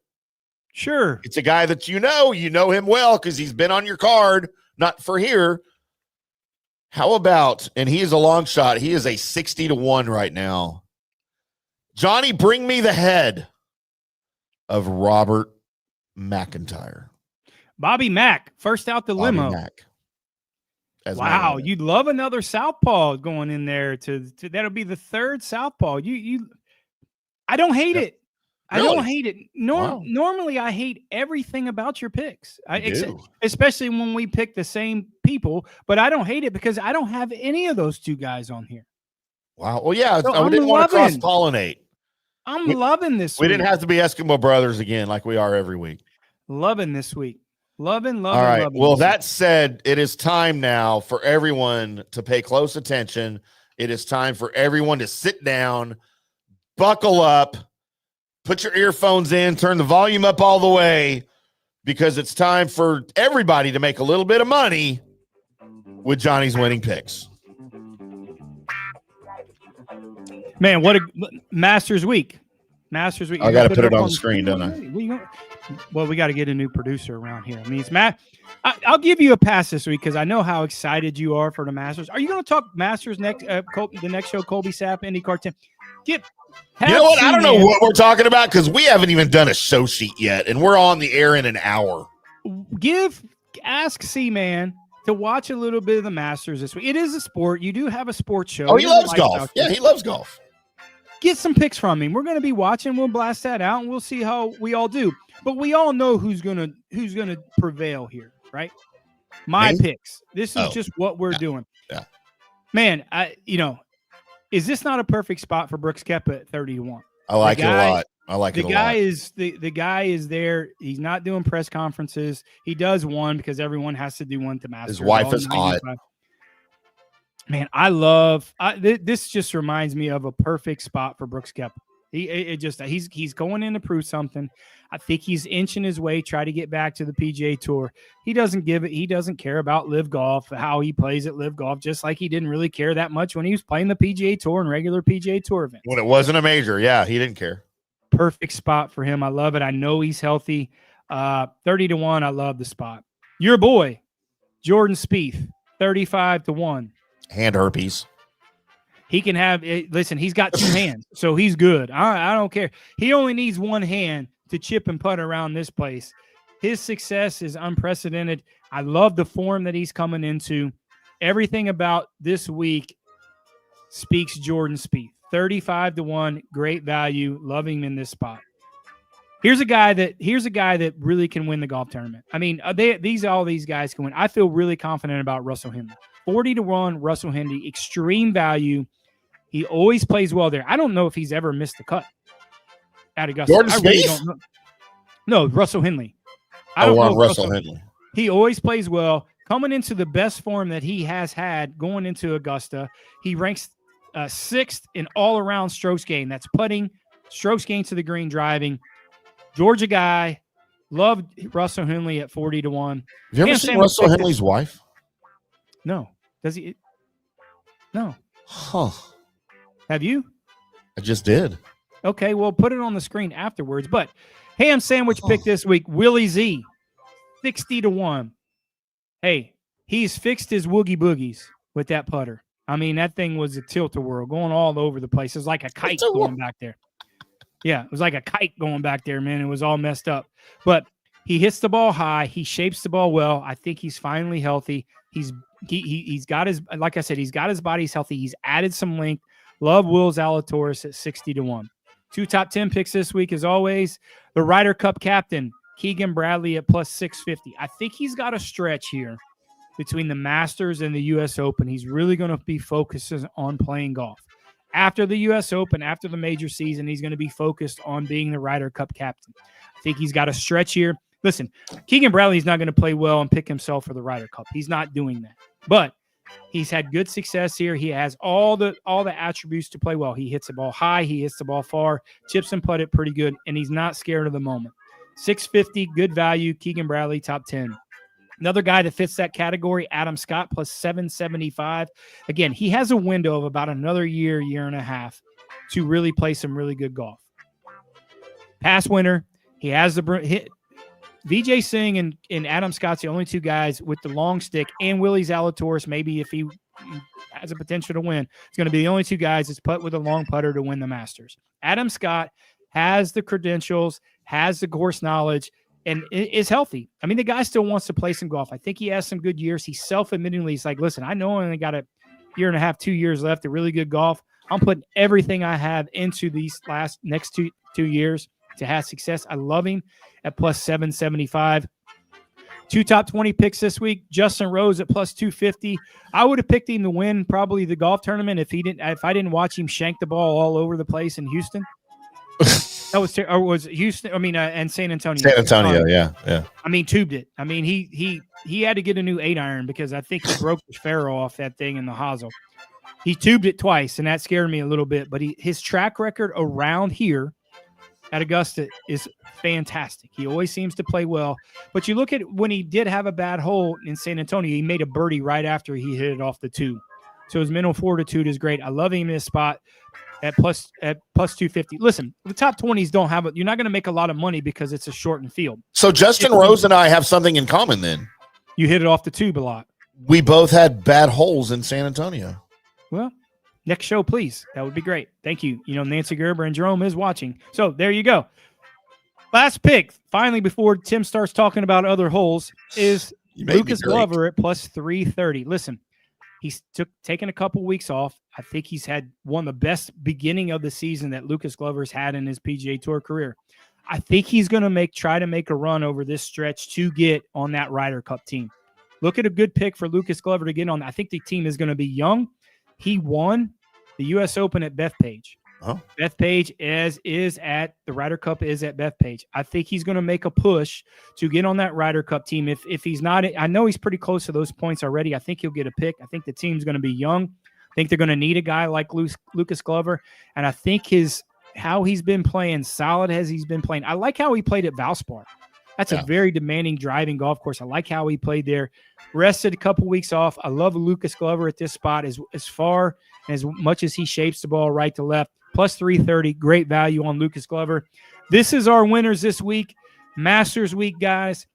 Sure. It's a guy that you know him well because he's been on your card, not for here. How about, and he is a long shot, he is a 60-1 right now. Johnny, bring me the head of Robert McIntyre. Bobby Mack, first out the limo. Mack. Wow, you'd love another southpaw going in there. That'll be the 3rd southpaw. I don't hate it. Really? I don't hate it. Wow. Normally, I hate everything about your picks, especially when we pick the same people. But I don't hate it because I don't have any of those 2 guys on here. Wow. Well, yeah, So I didn't want to cross-pollinate. I'm loving this We week. didn't have to be Eskimo brothers again like we are every week. Loving this week. Loving. All right. Loving Well, that said, it is time now for everyone to pay close attention. It is time for everyone to sit down, buckle up, put your earphones in, turn the volume up all the way, because it's time for everybody to make a little bit of money with Johnny's winning picks. Man, what a Masters week. Masters week. I got to put it on the screen, don't I? Well, we got to get a new producer around here. I mean, it's Matt. I'll give you a pass this week because I know how excited you are for the Masters. Are you going to talk Masters next? The next show, Colby Sapp, IndyCarTim. You know what? I don't know what we're talking about because we haven't even done a show sheet yet, and we're on the air in an hour. Ask C-Man to watch a little bit of the Masters this week. It is a sport. You do have a sports show. Oh, he loves golf. Yeah, he loves golf. Get some picks from him. We're going to be watching. We'll blast that out, and we'll see how we all do. But we all know who's gonna prevail here, right? My picks. This is just what we're doing. Yeah, man. Is this not a perfect spot for Brooks Koepka at 30-1? I like it a lot. I like it a lot. The guy is there. He's not doing press conferences. He does one because everyone has to do one to Masters. His wife is hot. Man, I love this. Just reminds me of a perfect spot for Brooks Koepka. He's going in to prove something. I think he's inching his way, try to get back to the PGA Tour. He doesn't give it. He doesn't care about live golf, how he plays at live golf, just like he didn't really care that much when he was playing the PGA Tour and regular PGA Tour events. When it wasn't a major, yeah, he didn't care. Perfect spot for him. I love it. I know he's healthy. 30-1. I love the spot. Your boy, Jordan Spieth, 35-1. Hand herpes. He can have it. Listen, he's got 2 hands, so he's good. I don't care. He only needs 1 hand to chip and putt around this place. His success is unprecedented. I love the form that he's coming into. Everything about this week speaks Jordan Spieth. 35-1, great value. Loving him in this spot. Here's a guy that really can win the golf tournament. I mean, all these guys can win. I feel really confident about Russell Henley. 40-1, Russell Henley, extreme value. He always plays well there. I don't know if he's ever missed the cut at Augusta. Jordan Spieth? Really don't know. No, Russell Henley. Russell Henley. He always plays well. Coming into the best form that he has had going into Augusta, he ranks sixth in all-around strokes gain. That's putting, strokes gain to the green, driving. Georgia guy. Loved Russell Henley at 40-1. Have you ever seen Russell Henley's wife? No. Does he? No. Huh. Have you? I just did. Okay, well, put it on the screen afterwards. But ham sandwich pick this week, Willie Z, 60-1. Hey, he's fixed his woogie boogies with that putter. I mean, that thing was a tilt-a-whirl going all over the place. It was like a kite going back there. Yeah, it was like a kite going back there, man. It was all messed up. But he hits the ball high. He shapes the ball well. I think he's finally healthy. He's got his, like I said, he's got his body. He's healthy. He's added some length. Love Will Zalatoris at 60-1. 2 top 10 picks this week, as always. The Ryder Cup captain, Keegan Bradley at plus 650. I think he's got a stretch here between the Masters and the U.S. Open. He's really going to be focused on playing golf. After the U.S. Open, after the major season, he's going to be focused on being the Ryder Cup captain. I think he's got a stretch here. Listen, Keegan Bradley's not going to play well and pick himself for the Ryder Cup. He's not doing that. But he's had good success here. He has all the attributes to play well. He hits the ball high. He hits the ball far. Chips and putt it pretty good, and he's not scared of the moment. 650, good value. Keegan Bradley, top 10. Another guy that fits that category, Adam Scott, plus 775. Again, he has a window of about another year, year and a half to really play some really good golf. Past winner, he has the hit. Vijay Singh and Adam Scott's the only two guys with the long stick, and Willie Zalatoris, maybe if he has a potential to win, it's going to be the only two guys that's put with a long putter to win the Masters. Adam Scott has the credentials, has the course knowledge, and is healthy. I mean, the guy still wants to play some golf. I think he has some good years. He self-admittingly is like, listen, I know I only got a year and a half, 2 years left of really good golf. I'm putting everything I have into these next two years to have success. I love him at plus 775. 2 top 20 picks this week. Justin Rose at plus 250. I would have picked him to win probably the golf tournament if I didn't watch him shank the ball all over the place in Houston. That was Houston. I mean, and San Antonio. San Antonio, yeah. I mean, tubed it. I mean, he had to get a new 8-iron because I think he broke the ferrule off that thing in the hosel. He tubed it twice, and that scared me a little bit. But his track record around here at Augusta is fantastic. He always seems to play well. But you look at when he did have a bad hole in San Antonio, he made a birdie right after he hit it off the tee. So his mental fortitude is great. I love him in this spot at plus 250. Listen, the top 20s don't have you're not going to make a lot of money because it's a shortened field. So Justin Rose and I have something in common then. You hit it off the tube a lot. We both had bad holes in San Antonio. Well, next show, please. That would be great. Thank you. You know, Nancy Gerber and Jerome is watching. So there you go. Last pick, finally, before Tim starts talking about other holes, is Lucas Glover at plus 330. Listen, he's taken a couple weeks off. I think he's had one of the best beginning of the season that Lucas Glover's had in his PGA Tour career. I think he's going to try to make a run over this stretch to get on that Ryder Cup team. Look at a good pick for Lucas Glover to get on. I think the team is going to be young. He won the U.S. Open at Bethpage. Oh. Bethpage is at the Ryder Cup is at Bethpage. I think he's going to make a push to get on that Ryder Cup team. If he's not, I know he's pretty close to those points already. I think he'll get a pick. I think the team's going to be young. I think they're going to need a guy like Lucas Glover. And I think how he's been playing, solid as he's been playing. I like how he played at Valspar. That's a very demanding driving golf course. I like how he played there. Rested a couple weeks off. I love Lucas Glover at this spot as far and as much as he shapes the ball right to left. Plus 330, great value on Lucas Glover. This is our winners this week. Masters week, guys.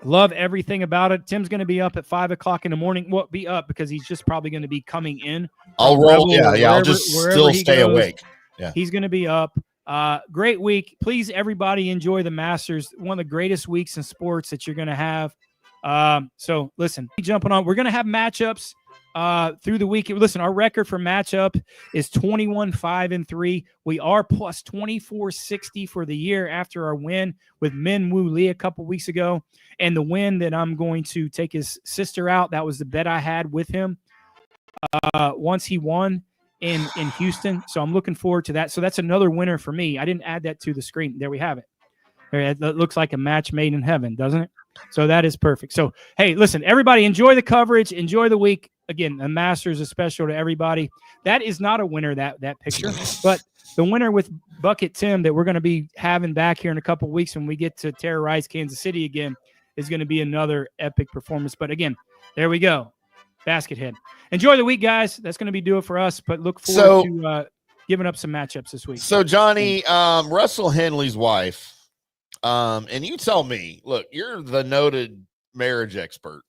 Love everything about it. Tim's going to be up at 5 o'clock in the morning. Well, be up because he's just probably going to be coming in. I'll roll. Yeah. I'll just still stay awake. Yeah. He's going to be up. Great week. Please, everybody, enjoy the Masters. One of the greatest weeks in sports that you're going to have. So listen, jumping on. We're going to have matchups through the week. Listen, our record for matchup is 21-5-3. We are plus 2460 for the year after our win with Min Woo Lee a couple weeks ago, and the win that I'm going to take his sister out. That was the bet I had with him once he won in Houston. So I'm looking forward to that. So that's another winner for me. I didn't add that to the screen. There we have it. It looks like a match made in heaven, doesn't it? So that is perfect. So, hey, listen, everybody, enjoy the coverage. Enjoy the week. again, the Masters is special to everybody. That is not a winner, that picture, but the winner with Bucket Timm that we're going to be having back here in a couple of weeks when we get to terrorize Kansas City again is going to be another epic performance. But again, there we go. Basket head. Enjoy the week, guys. That's going to be do it for us, but look forward to giving up some matchups this week. So, Johnny, Russell Henley's wife, and you tell me, look, you're the noted marriage expert.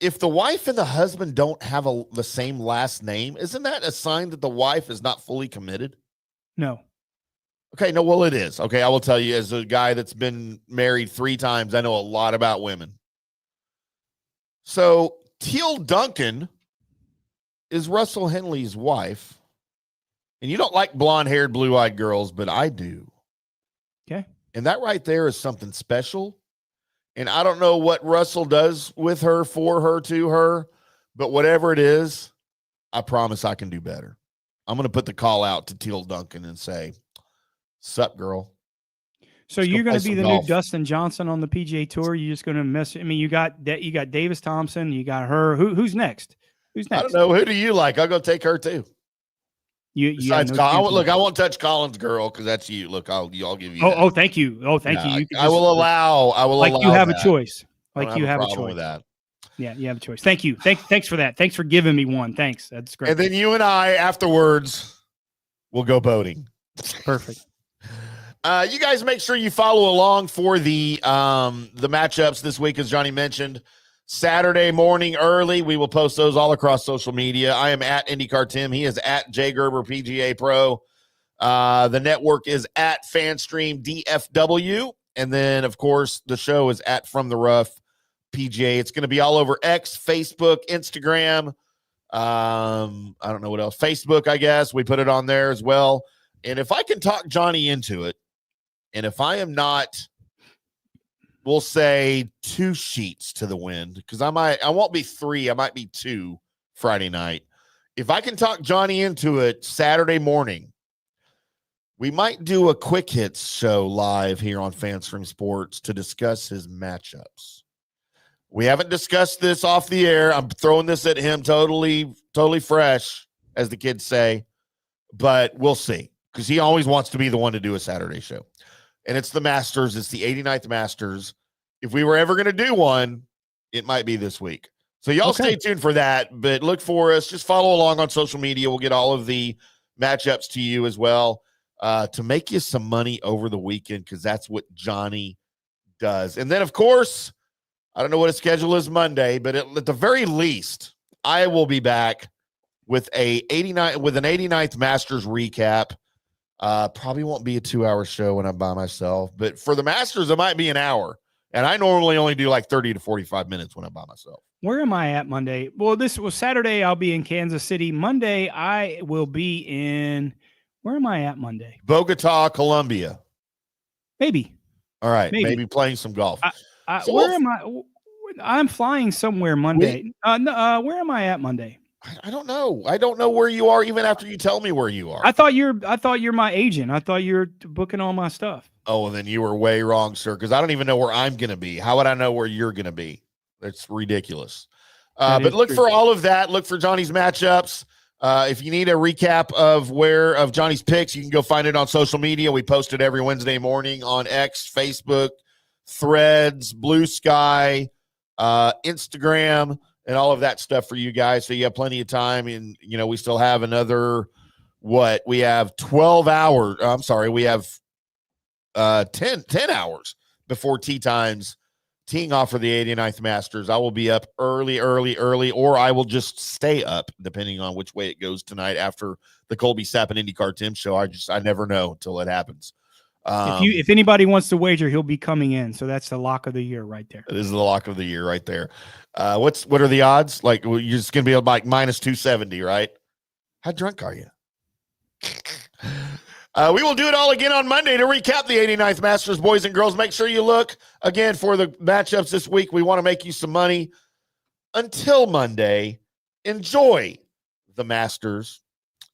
If the wife and the husband don't have the same last name, isn't that a sign that the wife is not fully committed? No. Okay, no, well, it is. Okay, I will tell you, as a guy that's been married 3 times, I know a lot about women. So, Teal Duncan is Russell Henley's wife. And you don't like blonde-haired, blue-eyed girls, but I do. Okay. And that right there is something special. And I don't know what Russell does with her, for her, to her, but whatever it is, I promise I can do better. I'm going to put the call out to Teal Duncan and say, sup, girl. So you're going to be the new Dustin Johnson on the PGA Tour. You're just going to mess. I mean, you got Davis Thompson. You got her. Who's next? Who's next? I don't know. Who do you like? I'll go take her too. Besides, I won't touch Collins' girl because that's you. Look, I'll give you. Oh, thank you. Oh, thank you. I will allow. Like you have a choice. Like you have a choice with that. Yeah, you have a choice. Thank you. Thanks for that. Thanks for giving me one. Thanks. That's great. And then you and I afterwards will go boating. Perfect. You guys make sure you follow along for the matchups this week, as Johnny mentioned. Saturday morning early, we will post those all across social media. I am at IndyCarTim. He is at J Gerber PGA Pro. The network is at FanStream DFW. And then, of course, the show is at From the Rough PGA. It's going to be all over X, Facebook, Instagram. I don't know what else. Facebook, I guess. We put it on there as well. And if I can talk Johnny into it, and if I am not, we'll say 2 sheets to the wind, because I won't be 3, I might be 2 Friday night. If I can talk Johnny into it Saturday morning, we might do a quick hits show live here on FanStream Sports to discuss his matchups. We haven't discussed this off the air. I'm throwing this at him totally fresh, as the kids say, but we'll see, because he always wants to be the one to do a Saturday show. And it's the Masters. It's the 89th Masters. If we were ever going to do one, it might be this week. So y'all stay tuned for that, but look for us. Just follow along on social media. We'll get all of the matchups to you as well to make you some money over the weekend, because that's what Johnny does. And then, of course, I don't know what his schedule is Monday, but at the very least, I will be back with an 89th Masters recap. Probably won't be a 2-hour show when I'm by myself, but for the Masters, it might be an hour. And I normally only do like 30 to 45 minutes when I'm by myself. Where am I at Monday? Well, this was Saturday. I'll be in Kansas City. Monday, I will be in, where am I at Monday? Bogota, Colombia. Maybe. All right. Maybe playing some golf. Where am I? I'm flying somewhere Monday. Where am I at Monday? I don't know. I don't know where you are even after you tell me where you are. I thought you're my agent. I thought you're booking all my stuff. Oh, then you were way wrong, sir, because I don't even know where I'm going to be. How would I know where you're going to be? That's ridiculous. But look for all of that. Look for Johnny's matchups. If you need a recap of Johnny's picks, you can go find it on social media. We post it every Wednesday morning on X, Facebook, Threads, Blue Sky, Instagram, and all of that stuff for you guys. So you have plenty of time. And, we still have another, we have 12 hours. I'm sorry. We have 10 hours before tee times, teeing off for the 89th Masters. I will be up early, or I will just stay up depending on which way it goes tonight after the Colby Sapp and IndyCarTim show. I never know until it happens. If anybody wants to wager, he'll be coming in. So that's the lock of the year right there. It is the lock of the year right there. What are the odds? Like, you're just going to be like minus 270, right? How drunk are you? We will do it all again on Monday to recap the 89th Masters, boys and girls. Make sure you look again for the matchups this week. We want to make you some money. Until Monday, enjoy the Masters.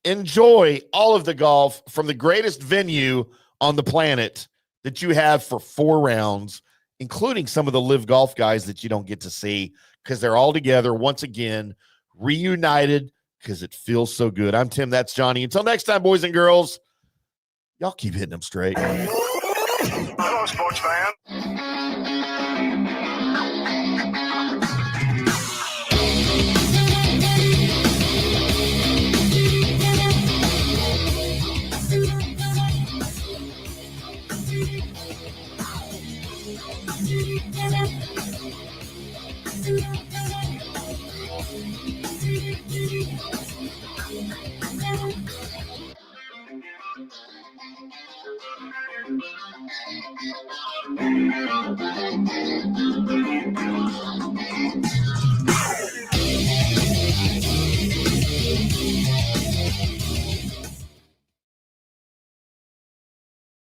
Enjoy all of the golf from the greatest venue on the planet that you have for 4 rounds, including some of the live golf guys that you don't get to see, because they're all together once again, reunited because it feels so good. I'm Tim. That's Johnny. Until next time, boys and girls, y'all keep hitting them straight. Hello, sports fan.